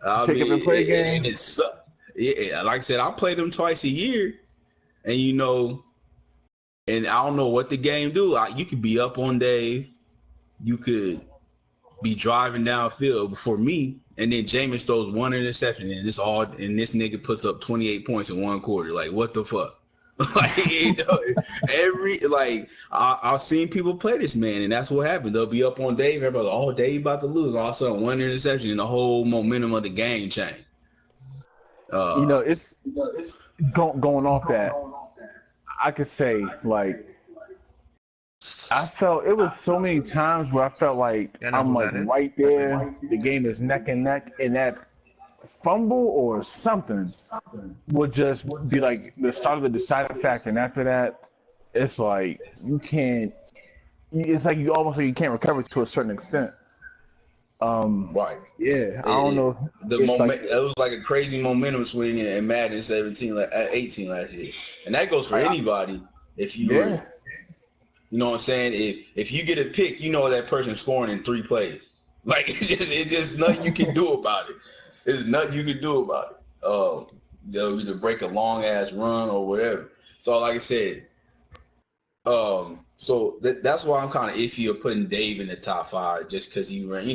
up and play game. Yeah, like I said, I play them twice a year, and and I don't know what the game do. You could be up on Dave, you could be driving downfield before me, and then Jameis throws 1 interception, and this nigga puts up 28 points in 1 quarter. Like, what the fuck? I've seen people play this man, and that's what happened. They'll be up on Dave, everybody like, oh, Dave about to lose. All of a sudden, 1 interception, and the whole momentum of the game changed. It's going off that. I could say, like, I felt it was so many times where I felt like I'm like right there. The game is neck and neck, and that fumble or something would just be like the start of the deciding factor. And after that, it's like you can't. It's like you can't recover to a certain extent. Right. Yeah. I don't know. It was like a crazy momentum swing in Madden 18 last year, and that goes for anybody. If you you know what I'm saying? If you get a pick, that person's scoring in 3 plays. Like it's just nothing you can do about it. There's nothing you can do about it. They'll either break a long ass run or whatever. So like I said, so that's why I'm kind of iffy of putting Dave in the top 5, just because he ran.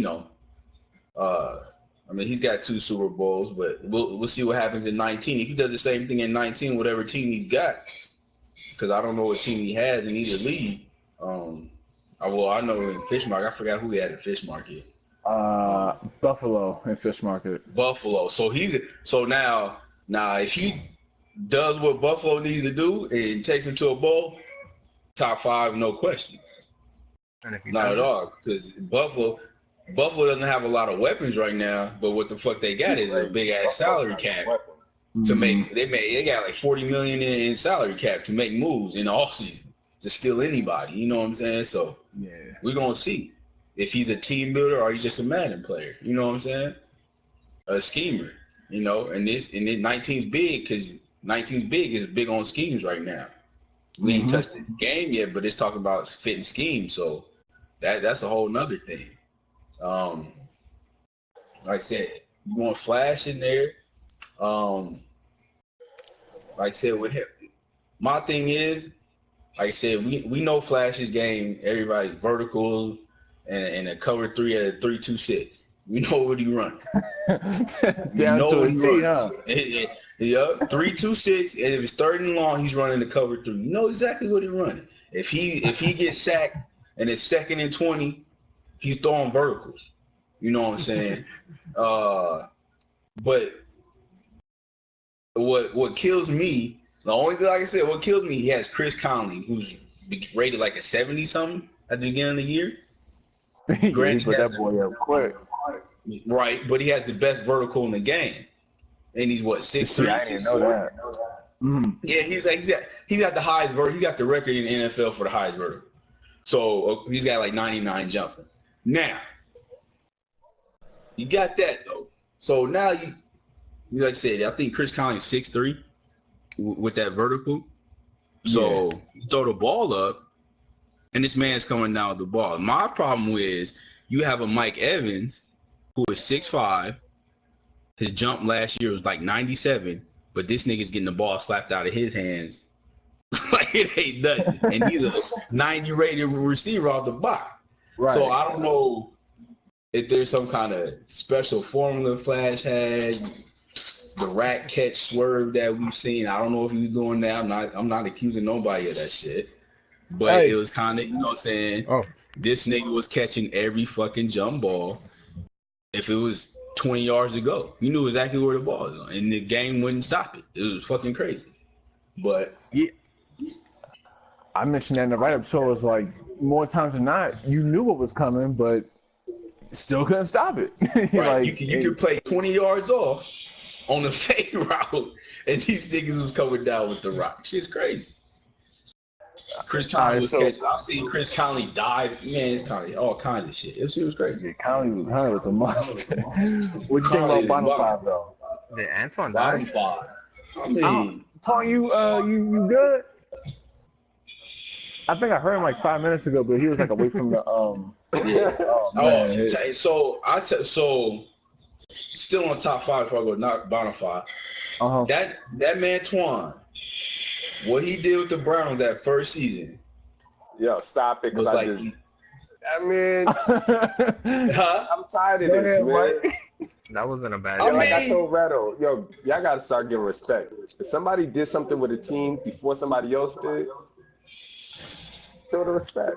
I mean, he's got 2 Super Bowls, but we'll see what happens in 19. If he does the same thing in 19, whatever team he's got, because I don't know what team he has in either league. I know in Fish Market, I forgot who he had in Fish Market. Buffalo in Fish Market. Buffalo. So now if he does what Buffalo needs to do and takes him to a bowl, top 5, no question. Not at all, because Buffalo doesn't have a lot of weapons right now, but what the fuck they got is a big ass salary cap to make. They got like $40 million in salary cap to make moves in the offseason to steal anybody. You know what I'm saying? So we're gonna see if he's a team builder or he's just a Madden player. You know what I'm saying? A schemer. And 19's big because 19's big on schemes right now. We ain't touched the game yet, but it's talking about fitting schemes. So that's a whole nother thing. Like I said, you want Flash in there. Like I said, with him, my thing is, like I said, we know Flash's game. Everybody's vertical and a cover 3 at a 3-2-6. We know what he runs. Down to a T, huh? Yep, 3-2-6, and if it's 3rd and long, he's running the cover 3. You know exactly what he's running. If he gets sacked and it's 2nd and 20, he's throwing verticals. You know what I'm saying? But what kills me, the only thing, like I said, what kills me, he has Chris Conley, who's rated like a 70-something at the beginning of the year. Granted, put that boy up quick. Right, but he has the best vertical in the game. And he's what, 6'3"? I didn't know that. Yeah, he's got the highest vertical. He got the record in the NFL for the highest vertical. So he's got like 99 jumping. Now, you got that though. So now you like I said, I think Chris Conley's 6'3" with that vertical. So you throw the ball up, and this man's coming down with the ball. My problem is you have a Mike Evans who is 6'5". His jump last year was like 97, but this nigga's getting the ball slapped out of his hands like it ain't nothing. And he's a 90 rated receiver off the box. Right. So I don't know if there's some kind of special formula Flash had. the rat catch swerve that we've seen. I don't know if he was doing that. I'm not accusing nobody of that shit. But Hey. it was kind of, you know what I'm saying? Oh. This nigga was catching every fucking jump ball. If it was 20 yards to go, you knew exactly where the ball was, and the game wouldn't stop it. It was fucking crazy. But yeah, I mentioned that in the write-up, so it was like more times than not, you knew what was coming, but still couldn't stop it. right, like, you could play 20 yards off on the fade route, and these niggas was coming down with the rock. Shit's crazy. Chris Conley was catching. I've seen Chris Conley dive. Man, it's Conley, all kinds of shit. It was crazy. Yeah, Conley was a monster. What you think about bottom five though? The Antoine bottom died. five. I mean, Tony, you good? I think I heard him like 5 minutes ago, but he was like away from the Yeah. So still on top five before I go not bottom five. That man Twan, what he did with the Browns that first season. Yo, stop it, because like, I'm tired of this, man. That wasn't a bad. I told Redo, yo, y'all gotta start giving respect. If somebody did something with a team before somebody else did, show the respect.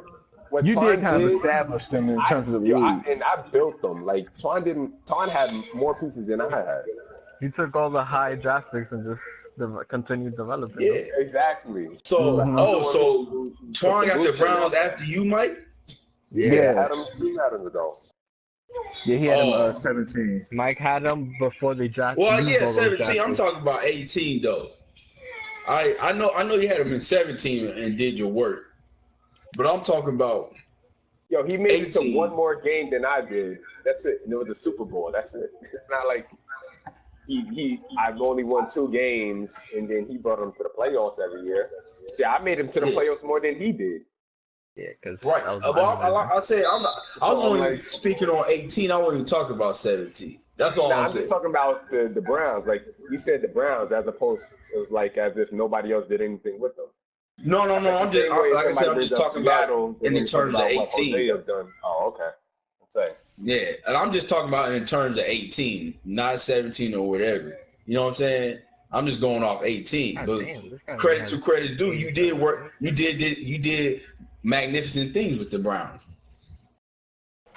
What you Twan did kind of establish them in terms of the league. I built them. Like Twan had more pieces than I had. You took all the high draft picks and just continued developing. Yeah, exactly. So so Twan got the Browns after you, Mike? Yeah. Had him 2 ago. Yeah, he had him 17. Mike had him before they drafted. Well, yeah, 17. I'm talking about 18 though. I know you had him in 17 and did your work. But I'm talking about he made 18. it to one more game than I did. That's it. And it was the Super Bowl. That's it. It's not like I've only won 2 games and then he brought him to the playoffs every year. See, I made him to the playoffs more than he did. Yeah, because right. I said I was only speaking on 18. I wasn't even talking about 17. That's all I'm saying. just talking about the Browns. Like you said, the Browns, as opposed to like as if nobody else did anything with them. No. I'm just talking about in terms of 18. Oh, okay. Say. Yeah, and I'm just talking about in terms of 18, not 17 or whatever. You know what I'm saying? I'm just going off 18. But credit to credit's due. You did work. You did magnificent things with the Browns.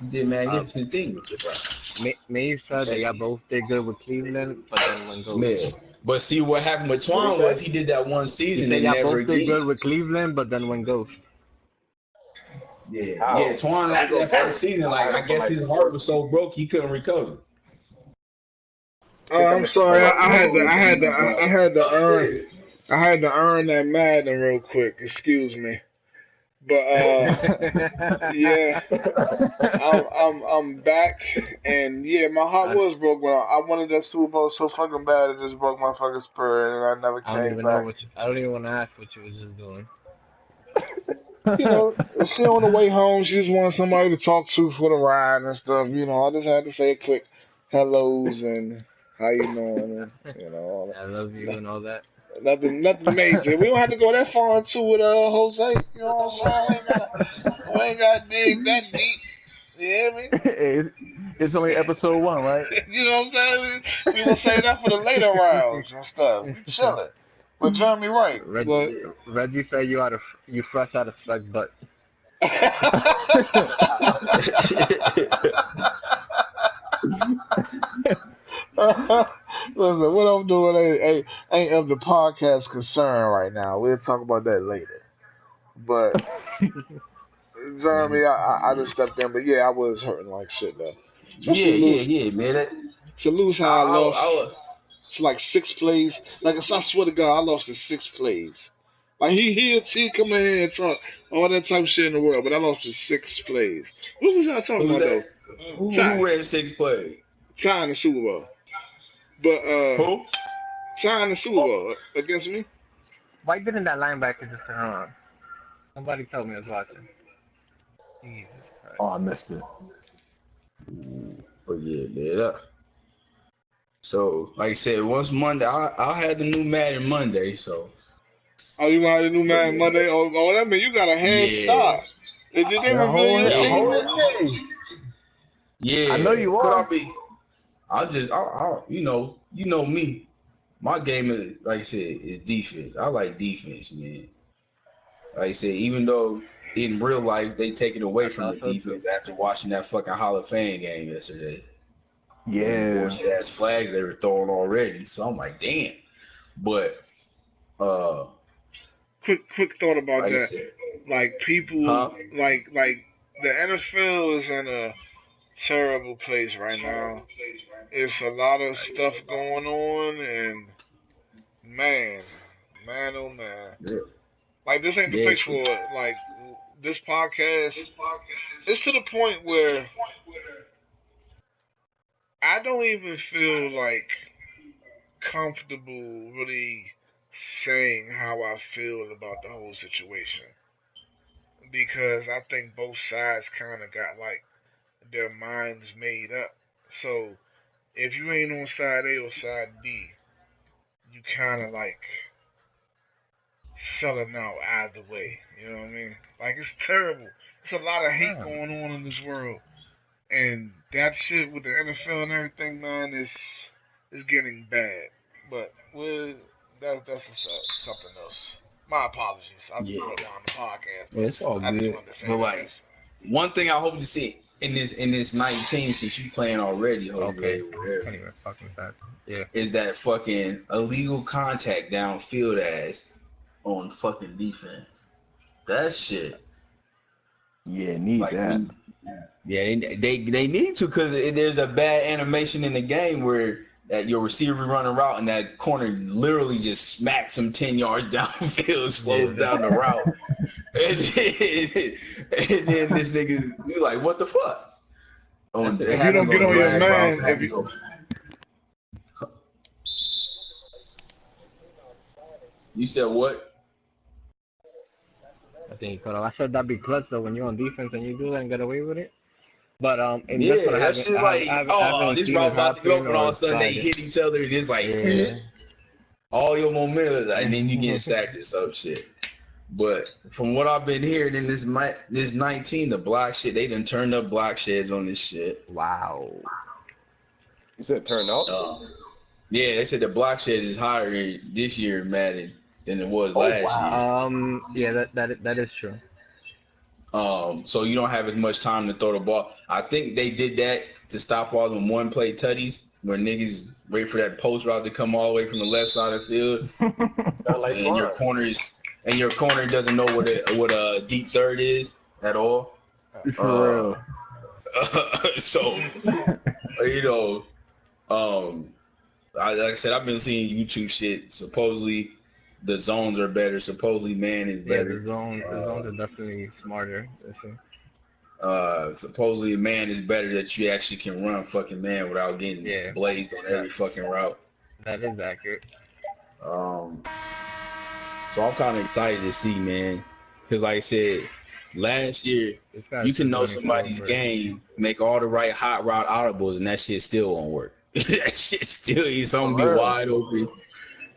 You did magnificent things with the Browns. Maeve said they got both did good with Cleveland, but then when goes. Man. But see what happened with Twan was he did that one season and never both did good with Cleveland, but then when ghost. Yeah, Twan after that first season, like I guess his heart was so broke he couldn't recover. Oh, I'm sorry. I had to earn that Madden real quick. Excuse me. But yeah, I'm back, and yeah, my heart was broke when I wanted that Super Bowl so fucking bad it just broke my fucking spirit, and I never came back. I don't even want to ask what you was just doing. You know, she on the way home, she just wanted somebody to talk to for the ride and stuff. You know, I just had to say a quick hellos and how you doing, and you know, all that. I love you and all that. Nothing major. We don't have to go that far into it, Jose. You know what I'm saying? We ain't got to dig that deep. You hear me? It's only episode 1, right? You know what I'm saying? We gonna say that for the later rounds and stuff. We chilling. But Jeremy, right? Reggie said you fresh out of spec butt. Listen, what I'm doing ain't of the podcast concern right now. We'll talk about that later. But Jeremy, I just stepped in, but yeah, I was hurting like shit though. Yeah, man. To lose how I lost, it's like 6 plays. Like I swear to God, I lost in 6 plays. Like he come in here and talk all that type of shit in the world, but I lost in 6 plays. What was y'all talking about though? Who ran 6 plays? Tying the Super Bowl. But who? Tying the Super Bowl against me. Why didn't that linebacker just turn on? Somebody told me I was watching. Jesus Christ. Oh, I missed it. But yeah, man. So, like I said, once Monday, I had the new Madden Monday, so. Oh, you got a new Madden Monday? Oh, that means you got a head start. Did they reveal your team? Yeah. I know you are. I'll you know me. My game is, like I said, is defense. I like defense, man. Like I said, even though in real life they take it away from the defense after watching that fucking Hall of Fame game yesterday. Yeah. Bullshit ass flags they were throwing already. So I'm like, damn. But quick thought about like I that. said, Like people like the NFL is in a terrible place right now. It's a lot of stuff going on, and man, oh man, like this ain't the place for like this podcast. It's to the point where I don't even feel like comfortable really saying how I feel about the whole situation, because I think both sides kind of got like their minds made up. So if you ain't on side A or side B, you kind of like selling out either way. You know what I mean? Like, it's terrible. There's a lot of hate going on in this world, and that shit with the NFL and everything, man, is getting bad. But that's something else. My apologies. I just put it on the podcast. Yeah, it's all good. But like, one thing I hope to see in this 19, since you playing already, is that fucking illegal contact downfield ass on fucking defense. That shit. Yeah, need like, that. Yeah, they need to, because there's a bad animation in the game where that your receiver running a route and that corner literally just smacks him 10 yards downfield, slows down the route. and then this nigga, you like, what the fuck? If you don't get on your man, You said what? I think you cut off. I said that'd be clutch though when you're on defense and you do that and get away with it. But yeah, that shit like, this route about to go, and all of a sudden they hit each other, and it's like all your momentum, and then you get sacked or some shit. But from what I've been hearing in this 19, the block shit, they done turned up block sheds on this shit. Wow. You said turn up? Yeah, they said the block shed is higher this year in Madden than it was last year. Yeah, that is true. So you don't have as much time to throw the ball. I think they did that to stop all them one-play tutties where niggas wait for that post route to come all the way from the left side of the field, like and your corner doesn't know what a deep third is at all. For real. So like I said, I've been seeing YouTube shit. Supposedly the zones are better. Supposedly man is better. Yeah, the zones are definitely smarter. Supposedly man is better, that you actually can run fucking man without getting blazed on every fucking route. That is accurate. So I'm kind of excited to see, man, because like I said, last year you can know somebody's game, make all the right hot route audibles, and that shit still won't work. That shit still, some be wide open.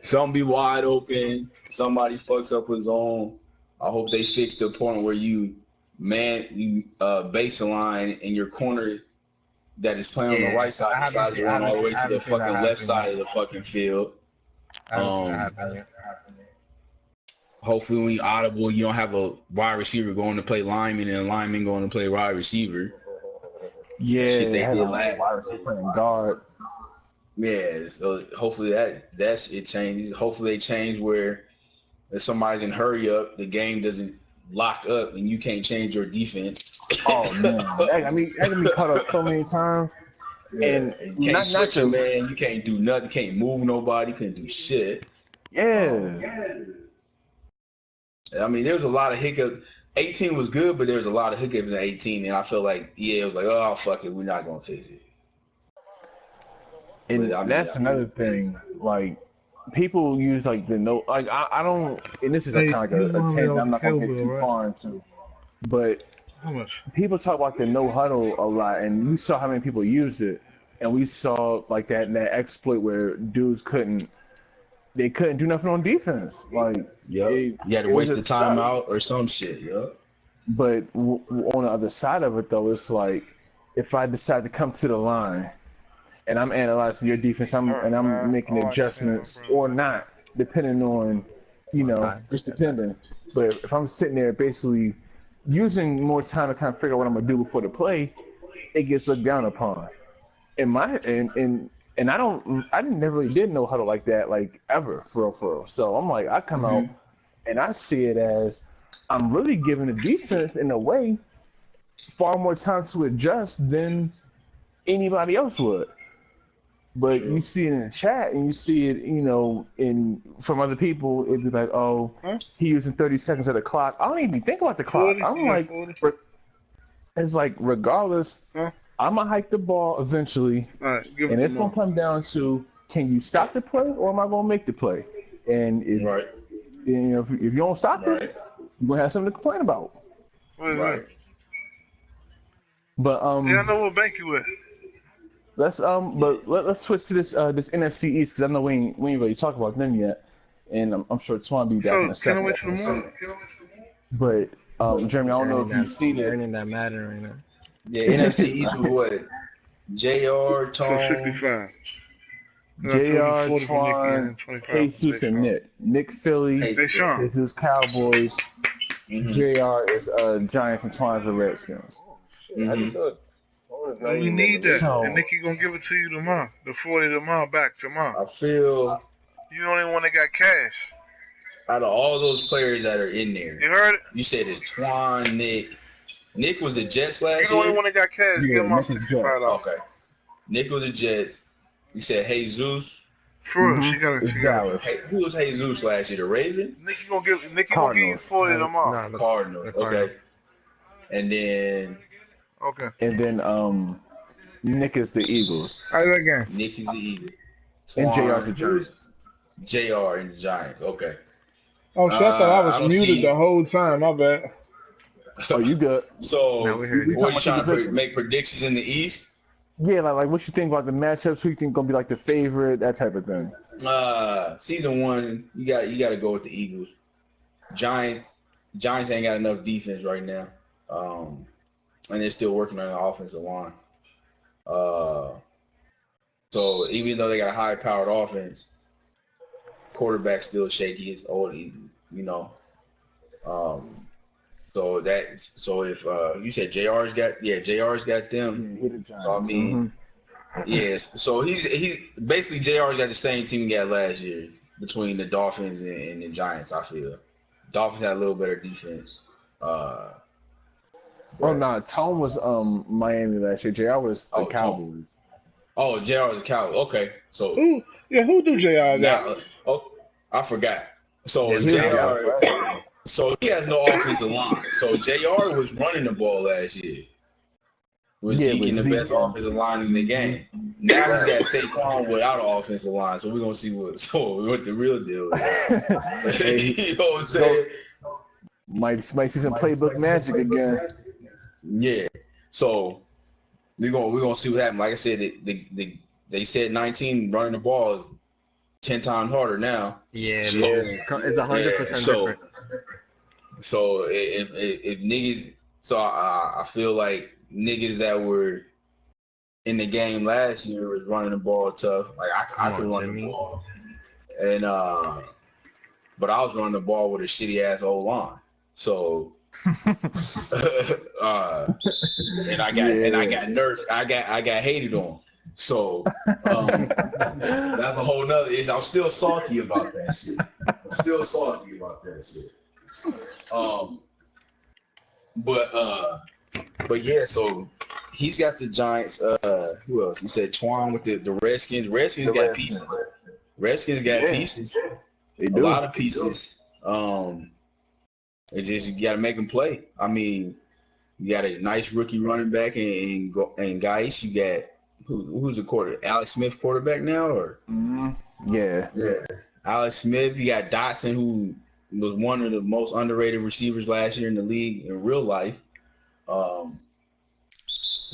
Some be wide open. Somebody fucks up his own. I hope they fix the point where you baseline and your corner that is playing on the right side decides to run all the way to the fucking left side of the fucking field. Hopefully when you audible, you don't have a wide receiver going to play lineman and a lineman going to play wide receiver. Yeah, shit they did last wide receiver playing guard. Yeah, so hopefully that shit changes. Hopefully they change where if somebody's in hurry up, the game doesn't lock up and you can't change your defense. Oh man, that got me caught up so many times. Yeah. And you can't switch it, man. You can't do nothing. Can't move nobody. Can't do shit. Yeah. I mean, there was a lot of hiccups. 18 was good, but there was a lot of hiccups in 18, and I feel like it was like, oh fuck it, we're not gonna fix it. And that's another thing. Like, people use like the no. Like I don't. And this is kind of like a tangent. I'm not gonna get too far into. But people talk about the no huddle a lot, and we saw how many people used it, and we saw like that exploit where dudes couldn't do nothing on defense. Like, you had to waste the timeout or some shit. Yeah. But on the other side of it, though, it's like if I decide to come to the line and I'm analyzing your defense. I'm making adjustments or not, depending on, just depending. But if I'm sitting there basically using more time to kind of figure out what I'm gonna do before the play, it gets looked down upon. And I never really did know how to like that, like ever, for real. So I'm like, I come out and I see it as I'm really giving the defense in a way far more time to adjust than anybody else would. But you see it in the chat and you see it, from other people, it'd be like, oh, he using 30 seconds of the clock. I don't even think about the clock. I'm like, it's like, regardless, I'm going to hike the ball eventually. And it's going to come down to, can you stop the play or am I going to make the play? And if you don't stop it, you're going to have something to complain about. Right. But I know what bank you with. Let's switch to this NFC East because I know we ain't really talked about them yet, and I'm sure Twan be back in a second. But Jeremy, I don't know if you see that. That matter right now. Yeah, NFC East was what? JR, Tom, 65. JR, Twan, Jesus, and Nick Philly. This is Cowboys. JR is Giants, and Twan's the Redskins. We need that. And Nicky gonna give it to you tomorrow. The 40 tomorrow, back tomorrow. I feel you the only one that got cash. Out of all those players that are in there, you heard it? You said it's Twan, Nick. Nick was the Jets last year. You the only one that got cash. Yeah, Give him $65. Okay. Nick was the Jets. You said Jesus. For real, she got Dallas. Hey, who was Jesus last year? The Ravens? Nicky gonna give you 40 tomorrow. The Cardinals. Okay. And then Nick is the Eagles. How that game? Nick is the Eagles. And JR's the Giants. JR and the Giants. Okay. Oh, shit, I thought I was muted the whole time. My bad. Oh, you good. So, what are you trying to make predictions in the East? Yeah, like what you think about the matchups? Who you think gonna be like the favorite? That type of thing. Season 1, you got to go with the Eagles. Giants ain't got enough defense right now, and they're still working on the offensive line. So even though they got a high-powered offense, quarterback's still shaky. It's old, So if you said JR's got them. So I mean, yes. So he's basically JR's got the same team he got last year between the Dolphins and the Giants. I feel Dolphins had a little better defense. Tom was Miami last year. JR was the Cowboys. Oh, JR was the Cowboys. Okay, so who do JR got? I forgot. So JR. So he has no offensive line. So JR was running the ball last year. With Zeke in the best offensive line in the game. Now he's got Saquon without an offensive line. So we're gonna see what the real deal is. You know what I'm saying? Might see some playbook magic again. Yeah. So we're gonna see what happens. Like I said, they said 19 running the ball is 10 times harder now. Yeah, it's 100% different. So if niggas, I feel like niggas that were in the game last year was running the ball tough. Like I could run the ball, and but I was running the ball with a shitty ass old line. So and I got nerfed. I got hated on. So that's a whole nother issue. I'm still salty about that shit. But yeah, so he's got the Giants. Who else? You said Twan with the Redskins. Redskins got pieces. They do. A lot of pieces. It just you got to make them play. I mean, you got a nice rookie running back and guys. You got who's the quarterback? Alex Smith quarterback now, or yeah. Alex Smith. You got Dotson, who was one of the most underrated receivers last year in the league in real life. You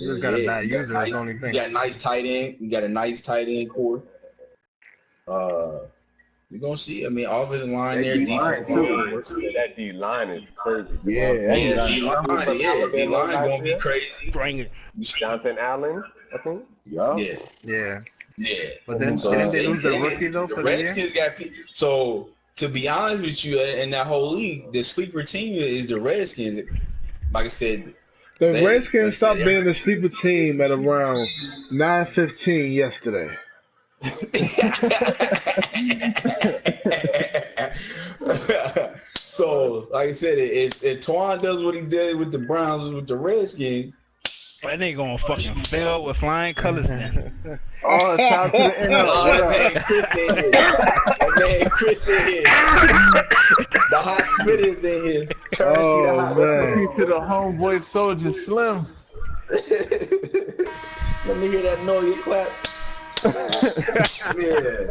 just got a bad user. That's the only thing. You got a nice tight end. You got a nice tight end core. You're gonna see. I mean, offensive line there, defensive line. That D line is crazy. D line gonna be crazy. Jonathan Allen. I think. Yeah. Yeah. Yeah. But then So didn't they lose the rookie though the for the year? Redskins got so to be honest with you, in that whole league, the sleeper team is the Redskins. Like I said, The Redskins stopped being the sleeper team at around 9:15 yesterday. So, like I said, if Twan does what he did with the Browns with the Redskins, that nigga gonna fucking fail with flying colors then. Oh, shout out to the NL. that man Chris in here. The hot spitters in here. Oh, the hot man. To the homeboy soldier Slim. Let me hear that noise clap. Yeah.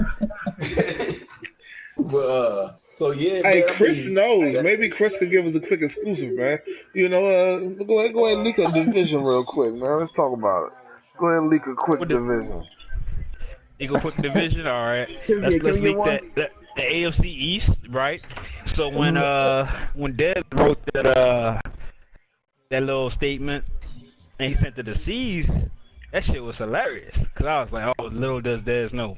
But, so yeah. Hey, man, Chris knows. Maybe Chris could give us a quick exclusive, man. You know, go ahead and leak a division real quick, man. Let's talk about it. Go ahead and leak a quick division. You go quick division, all right. Let's leak the AFC East, right? So when Dez wrote that little statement and he sent it to C's, that shit was hilarious. Cause I was like, oh, little does Dez know.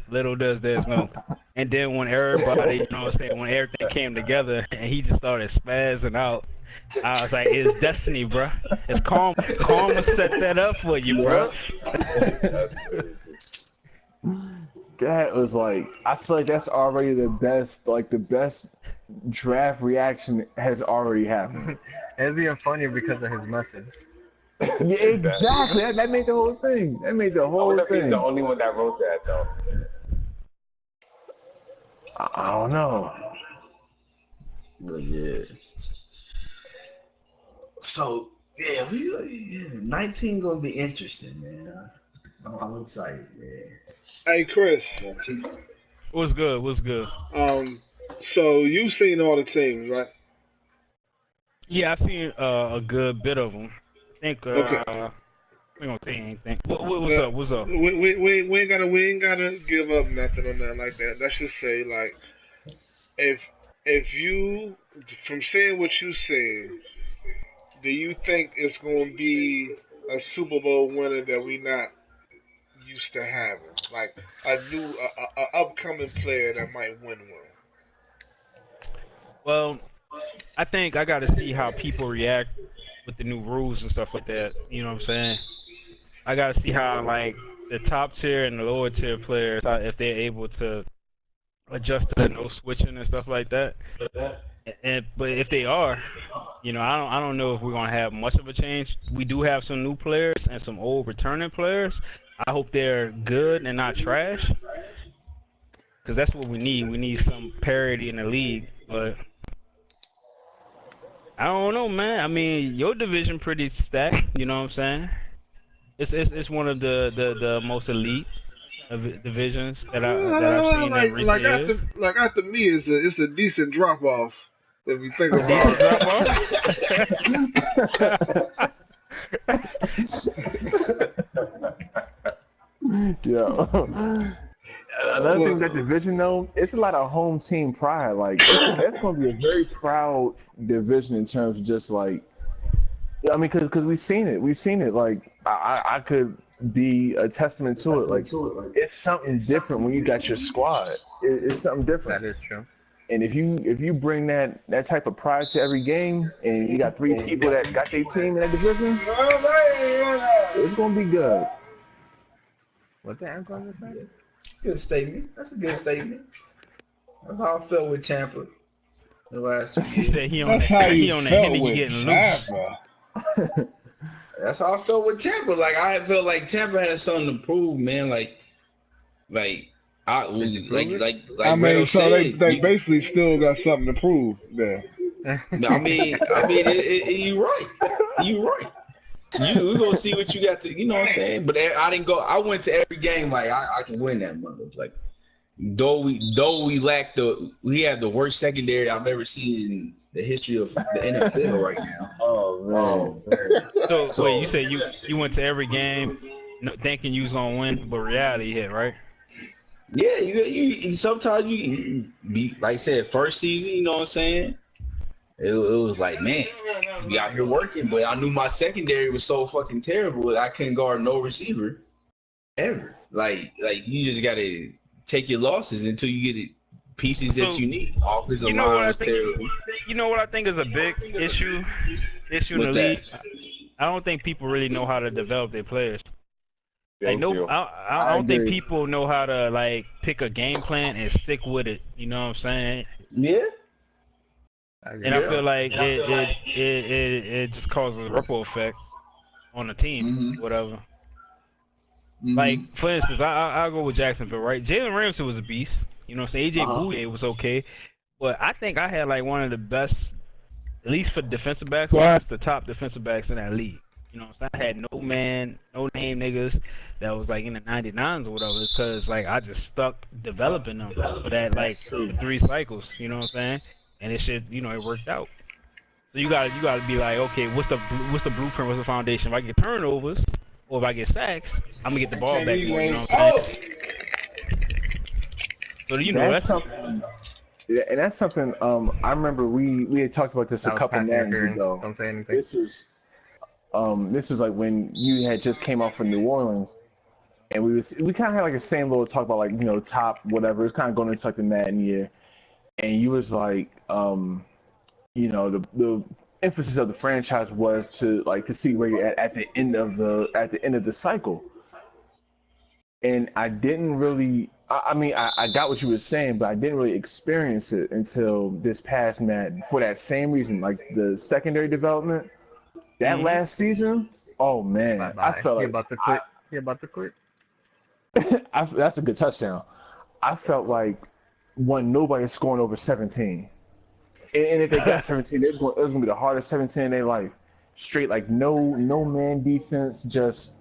And then when everybody, you know what I'm saying, when everything came together and he just started spazzing out, I was like, it's destiny, bro. It's karma set that up for you, bro. That was like, I feel like that's already the best draft reaction has already happened. It's even funnier because of his message. Yeah, exactly. That made the whole thing. That made the whole thing. He's the only one that wrote that, though. I don't know. But yeah. So yeah, 19 gonna be interesting, man. I'm excited, man. Hey, Chris. What's good? So you've seen all the teams, right? Yeah, I've seen a good bit of them. I think Okay. we don't say anything. What's up? We ain't gotta give up nothing or nothing like that. Let's just say, like, if you, from saying what you said, do you think it's gonna be a Super Bowl winner that we not used to having, like a upcoming player that might win one? Well, I think I got to see how people react with the new rules and stuff like that. You know what I'm saying? I got to see how, like, the top tier and the lower tier players, if they're able to adjust to the no switching and stuff like that. But if they are, you know, I don't know if we're gonna have much of a change. We do have some new players and some old returning players. I hope they're good and not trash, because that's what we need. We need some parity in the league. But I don't know, man. I mean, your division pretty stacked. You know what I'm saying? It's one of the most elite of divisions that I've seen in recent years. After me, it's a decent drop off if you think about it. Yeah. Another thing that division though, it's a lot of home team pride. Like that's going to be a very proud division in terms of just like, I mean, because we've seen it. Like I could be a testament to it. Like it's something different when you got your squad. It's something different. That is true. And if you bring that type of pride to every game, and you got 3 people that got their team in that division, it's going to be good. What the Antoine just said? Good statement. That's a good statement. That's how I felt with Tampa the last 2 years. He said he on the Henny getting loose. That's how I felt with Tampa. Like I felt like Tampa had something to prove, man. Like I mean, so said, they basically still got something to prove there. I mean, you're right. You're right. We gonna see what you got to, you know what I'm saying? But I didn't go. I went to every game like I can win that mother. Like though we had the worst secondary I've ever seen in the history of the NFL right now. Oh man. So wait, you said you went to every game thinking you was gonna win, but reality hit, right? Yeah, you sometimes you be like I said, first season, you know what I'm saying? It was like, man, we out here working, but I knew my secondary was so fucking terrible that I couldn't guard no receiver. ever. Like you just gotta take your losses until you get it pieces that you need. Offensive line was terrible. You know what I think is a big issue in the league? I don't think people really know how to develop their players. Like I don't think people know how to like pick a game plan and stick with it. You know what I'm saying? Yeah. And I feel like it just causes a ripple effect on the team, whatever. Like for instance, I'll go with Jacksonville, right? Jalen Ramsey was a beast. You know what I'm saying? AJ Bouye was okay, but I think I had like one of the best, at least for defensive backs, the top defensive backs in that league. You know what I'm saying? I had no name niggas that was like in the 99s or whatever, because like I just stuck developing them for that like 3 cycles. You know what I'm saying? And it should, you know, it worked out. So you gotta be like, okay, what's the blueprint? What's the foundation? If I get turnovers or if I get sacks, I'm gonna get the ball back. You know what I'm saying? So you know that's something. Yeah, and that's something. I remember we had talked about this a couple nights ago. Don't say anything. This is like when you had just came off from New Orleans, and we kind of had like the same little talk about like, you know, top whatever. It's kind of going into like the Madden year, and you was like, you know, the emphasis of the franchise was to see where you're at the end of the cycle, and I didn't really. I mean, I got what you were saying, but I didn't really experience it until this past Madden for that same reason, like the secondary development. That last season, oh man, I felt like He about to quit. That's a good touchdown. I felt like nobody's scoring over 17, and if they got 17, it was gonna be the hardest 17 in their life. Straight like no man defense, just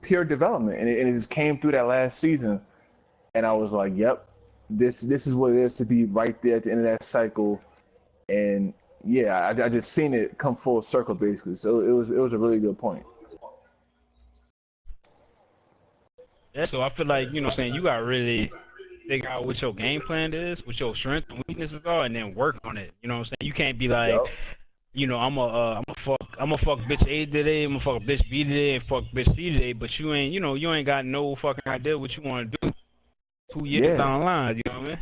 pure development, and it just came through that last season. And I was like, yep, this is what it is to be right there at the end of that cycle. And yeah, I just seen it come full circle basically. So it was a really good point. Yeah, so I feel like, you know what I'm saying, you gotta really figure out what your game plan is, what your strengths and weaknesses are, and then work on it. You know what I'm saying? You can't be like, you know, I'm a fuck bitch A today, I'm a fuck bitch B today, and fuck bitch C today, but you ain't got no fucking idea what you want to do 2 years down the line. You know what I mean?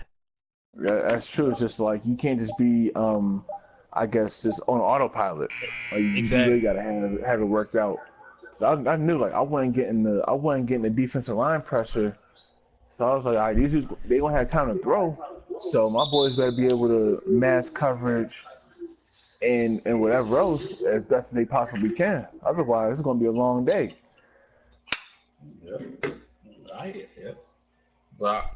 Yeah, that's true. It's just like you can't just be, I guess, just on autopilot. Like, you really gotta have it worked out. So I knew like I wasn't getting the defensive line pressure. So I was like, all right, these dudes, they gonna have time to throw. So my boys better be able to mass coverage and whatever else as best as they possibly can. Otherwise, it's gonna be a long day. Yeah, But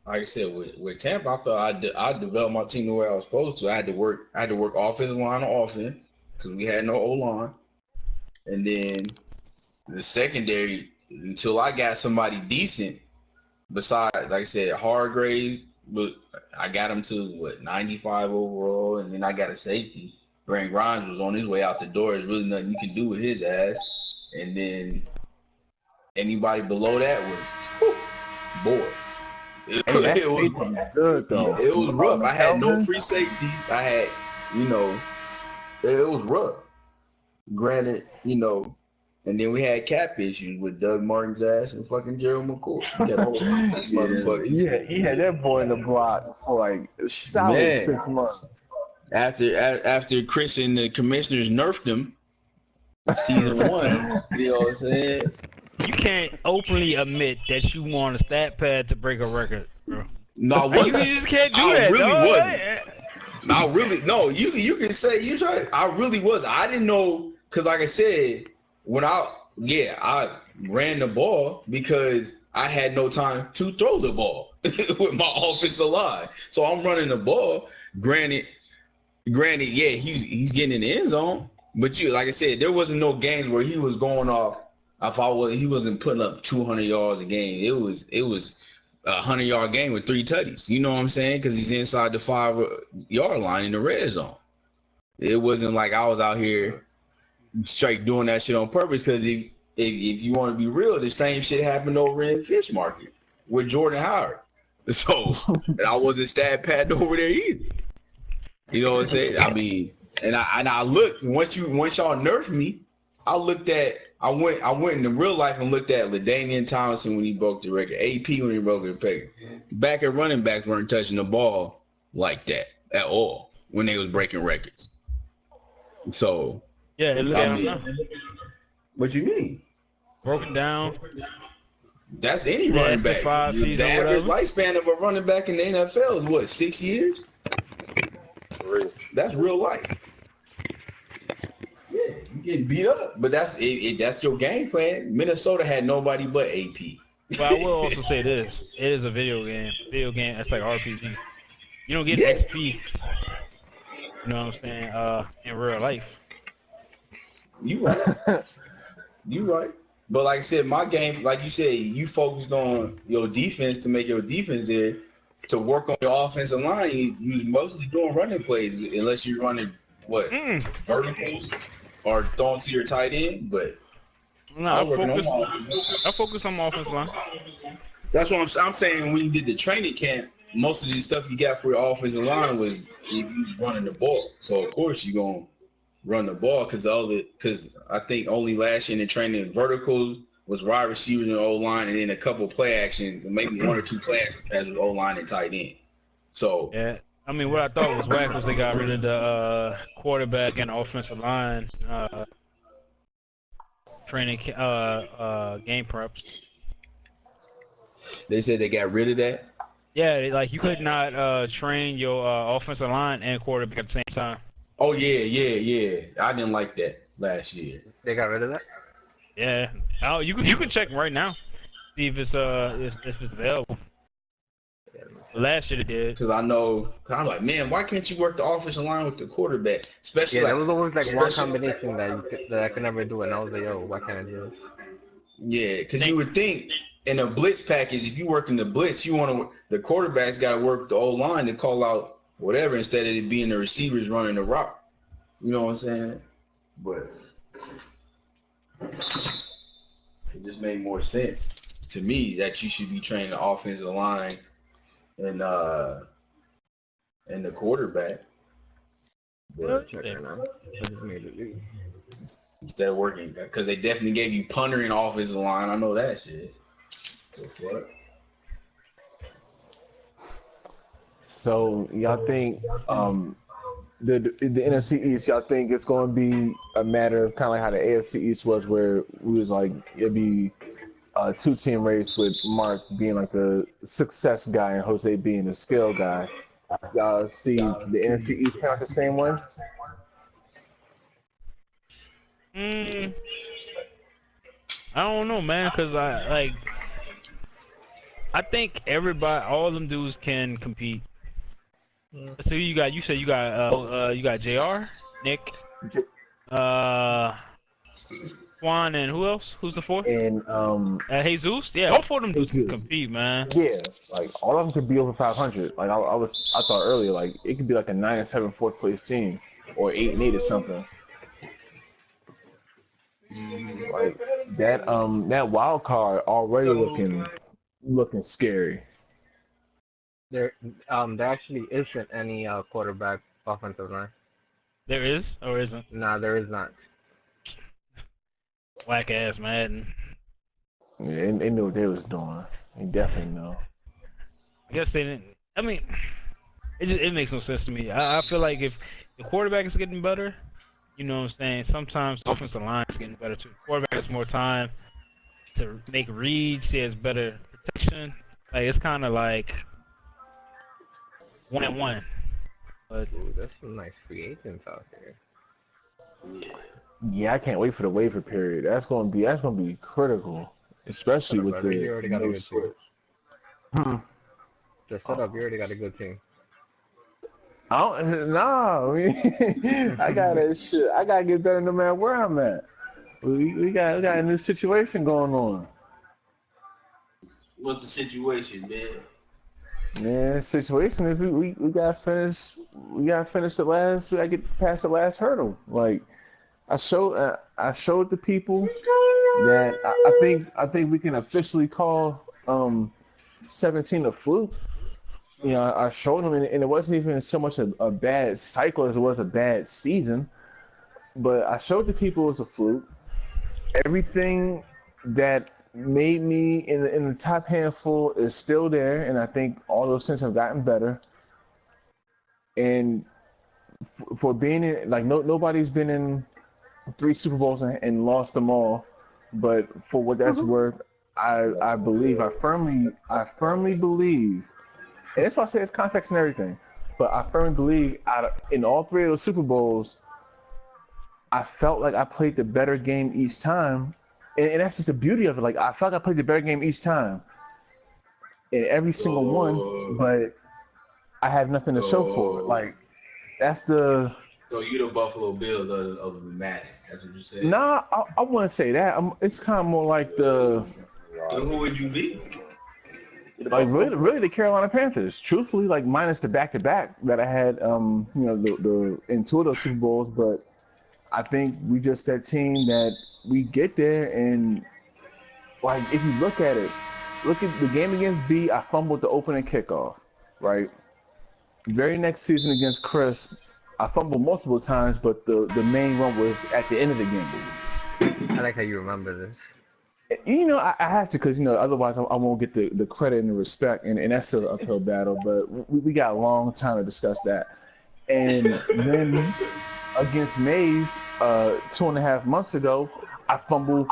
like I said, with Tampa, I felt I developed my team the way I was supposed to. I had to work offensive line on offense because we had no O-line, and then the secondary until I got somebody decent. Besides, like I said, Hargraves, but I got him to 95 overall, and then I got a safety. Brent Grimes was on his way out the door. There's really nothing you can do with his ass. And then anybody below that was, boy. It was good though. It was rough. I had no free safety. I had, it was rough. Granted, and then we had cap issues with Doug Martin's ass and fucking Gerald McCoy. He had that boy in the block for like a solid 6 months. After Chris and the commissioners nerfed him, season 1, you know what I'm saying? You can't openly admit that you want a stat pad to break a record, bro. No, I wasn't. You just can't do that. I really wasn't. I really no. You can say you tried. I really was. I didn't know because, like I said, when I ran the ball because I had no time to throw the ball with my offensive line. So I'm running the ball. Granted, yeah, he's getting in the end zone. But like I said, there wasn't no games where he was going off. He wasn't putting up 200 yards a game. It was a 100-yard game with 3 tutties. You know what I'm saying? Because he's inside the 5-yard line in the red zone. It wasn't like I was out here straight doing that shit on purpose. Because if you want to be real, the same shit happened over in Fish Market with Jordan Howard. So and I wasn't stat padding over there either. You know what I'm saying? I mean, and I looked once y'all nerfed me. I looked at I went into real life and looked at LaDainian Tomlinson when he broke the record, AP when he broke the record. Back at running backs weren't touching the ball like that at all when they was breaking records. So yeah, look at him now. What you mean? Broken down. That's any running back. The average lifespan of a running back in the NFL is what, 6 years? That's real life. Yeah, you getting beat up, but that's that's your game plan. Minnesota had nobody but AP. But I will also say this: it is a video game. Video game, that's like RPG. You don't get XP. You know what I'm saying? In real life. You right. You right. But like I said, my game, like you said, you focused on your defense to make your defense there. To work on your offensive line, you're mostly doing running plays, unless you're running verticals or throwing to your tight end. But no, I focus on my offensive line. That's what I'm saying. When you did the training camp, most of the stuff you got for your offensive line was you running the ball. So of course you're gonna run the ball because I think only last year in the training verticals was wide receivers and O-line, and then a couple play actions, maybe one or two play action passes with O-line and tight end. So yeah, I mean, what I thought was whack was they got rid of the quarterback and offensive line training game preps. They said they got rid of that. Yeah, like you could not train your offensive line and quarterback at the same time. Oh yeah. I didn't like that last year. They got rid of that. Yeah. Oh, you can check right now, see if it's available. Last year they did. Because I'm like, man, why can't you work the offensive line with the quarterback? Especially there was always like one combination that I could never do it, and I was like, yo, why can't I do this? Yeah, because you would think in a blitz package, if you work in the blitz, the quarterback's got to work the old line to call out whatever instead of it being the receivers running the route. You know what I'm saying? But it just made more sense to me that you should be training the offensive line and the quarterback. But instead of working, because they definitely gave you punter and offensive line. I know that shit. So what? So y'all think the NFC East, y'all think it's going to be a matter of kind of like how the AFC East was, where we was like it'd be a 2-team race with Mark being like the success guy and Jose being the skill guy. Y'all see the NFC East kind of the same way? I don't know, man, because I think everybody, all of them dudes can compete. So you got JR, Nick, Juan, and who else? Who's the fourth? And Jesus. Yeah, all four of them dudes can compete, man. Yeah, like all of them could be over 500. Like I thought earlier, like it could be like a 9-7 fourth place team, or 8-8 or something. Like that wild card already looking scary. There actually isn't any quarterback offensive line. There is or isn't? Nah, there is not. Whack ass Madden. Yeah, they knew what they was doing. They definitely know. I guess they didn't. I mean, it makes no sense to me. I feel like if the quarterback is getting better, you know what I'm saying, sometimes the offensive line is getting better too. The quarterback has more time to make reads. He has better protection. Like it's kind of like 1-1. But dude, there's some nice free agents out there. Yeah, I can't wait for the waiver period. That's gonna be critical, especially with the. You already got a good team. Just shut up. You already got a good team. I gotta shit. I gotta get better no matter where I'm at. We got a new situation going on. What's the situation, man? Man, the situation is we gotta finish. We gotta finish the last. We gotta get past the last hurdle. Like I showed the people that I think we can officially call 17 a fluke. You know, I showed them, and it wasn't even so much a bad cycle as it was a bad season. But I showed the people it was a fluke. everything that made me in the top handful is still there, and I think all those things have gotten better. And for being in, like, nobody's been in 3 Super Bowls and lost them all, but for what that's worth, I firmly believe, and that's why I say it's context and everything, but I firmly believe in all 3 of those Super Bowls, I felt like I played the better game each time, and that's just the beauty of it. Like, I felt like I played the better game each time in every single one, but I have nothing to show for it. Like, that's the... So you the Buffalo Bills of the Madden? That's what you said? Nah, I wouldn't say that. It's kind of more like the... So who would you be? Like, really the Carolina Panthers. Truthfully, like, minus the back-to-back that I had, you know, the in 2 of those Super Bowls, but I think we just that team that we get there, and, like, if you look at it, look at the game against B, I fumbled the opening kickoff, right? Very next season against Chris, I fumbled multiple times, but the main one was at the end of the game. I like how you remember this. You know, I have to, because, you know, otherwise I won't get the credit and the respect, and that's an uphill battle, but we got a long time to discuss that. And then against Mays 2.5 months ago, I fumbled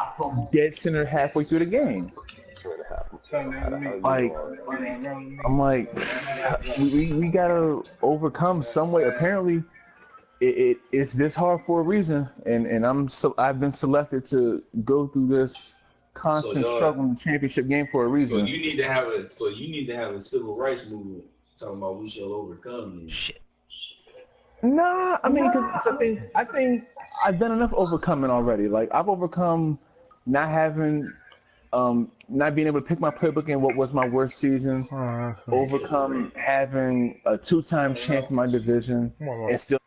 dead center halfway through the game. Like, I'm like, we gotta overcome some way. Apparently, it's this hard for a reason, and I've been selected to go through this constant struggle in the championship game for a reason. So you need to have a civil rights movement talking about we shall overcome this. Shit. Nah, I mean, because I think I've done enough overcoming already. Like, I've overcome not having, not being able to pick my playbook in what was my worst season. Overcome having a 2-time champ in my division and still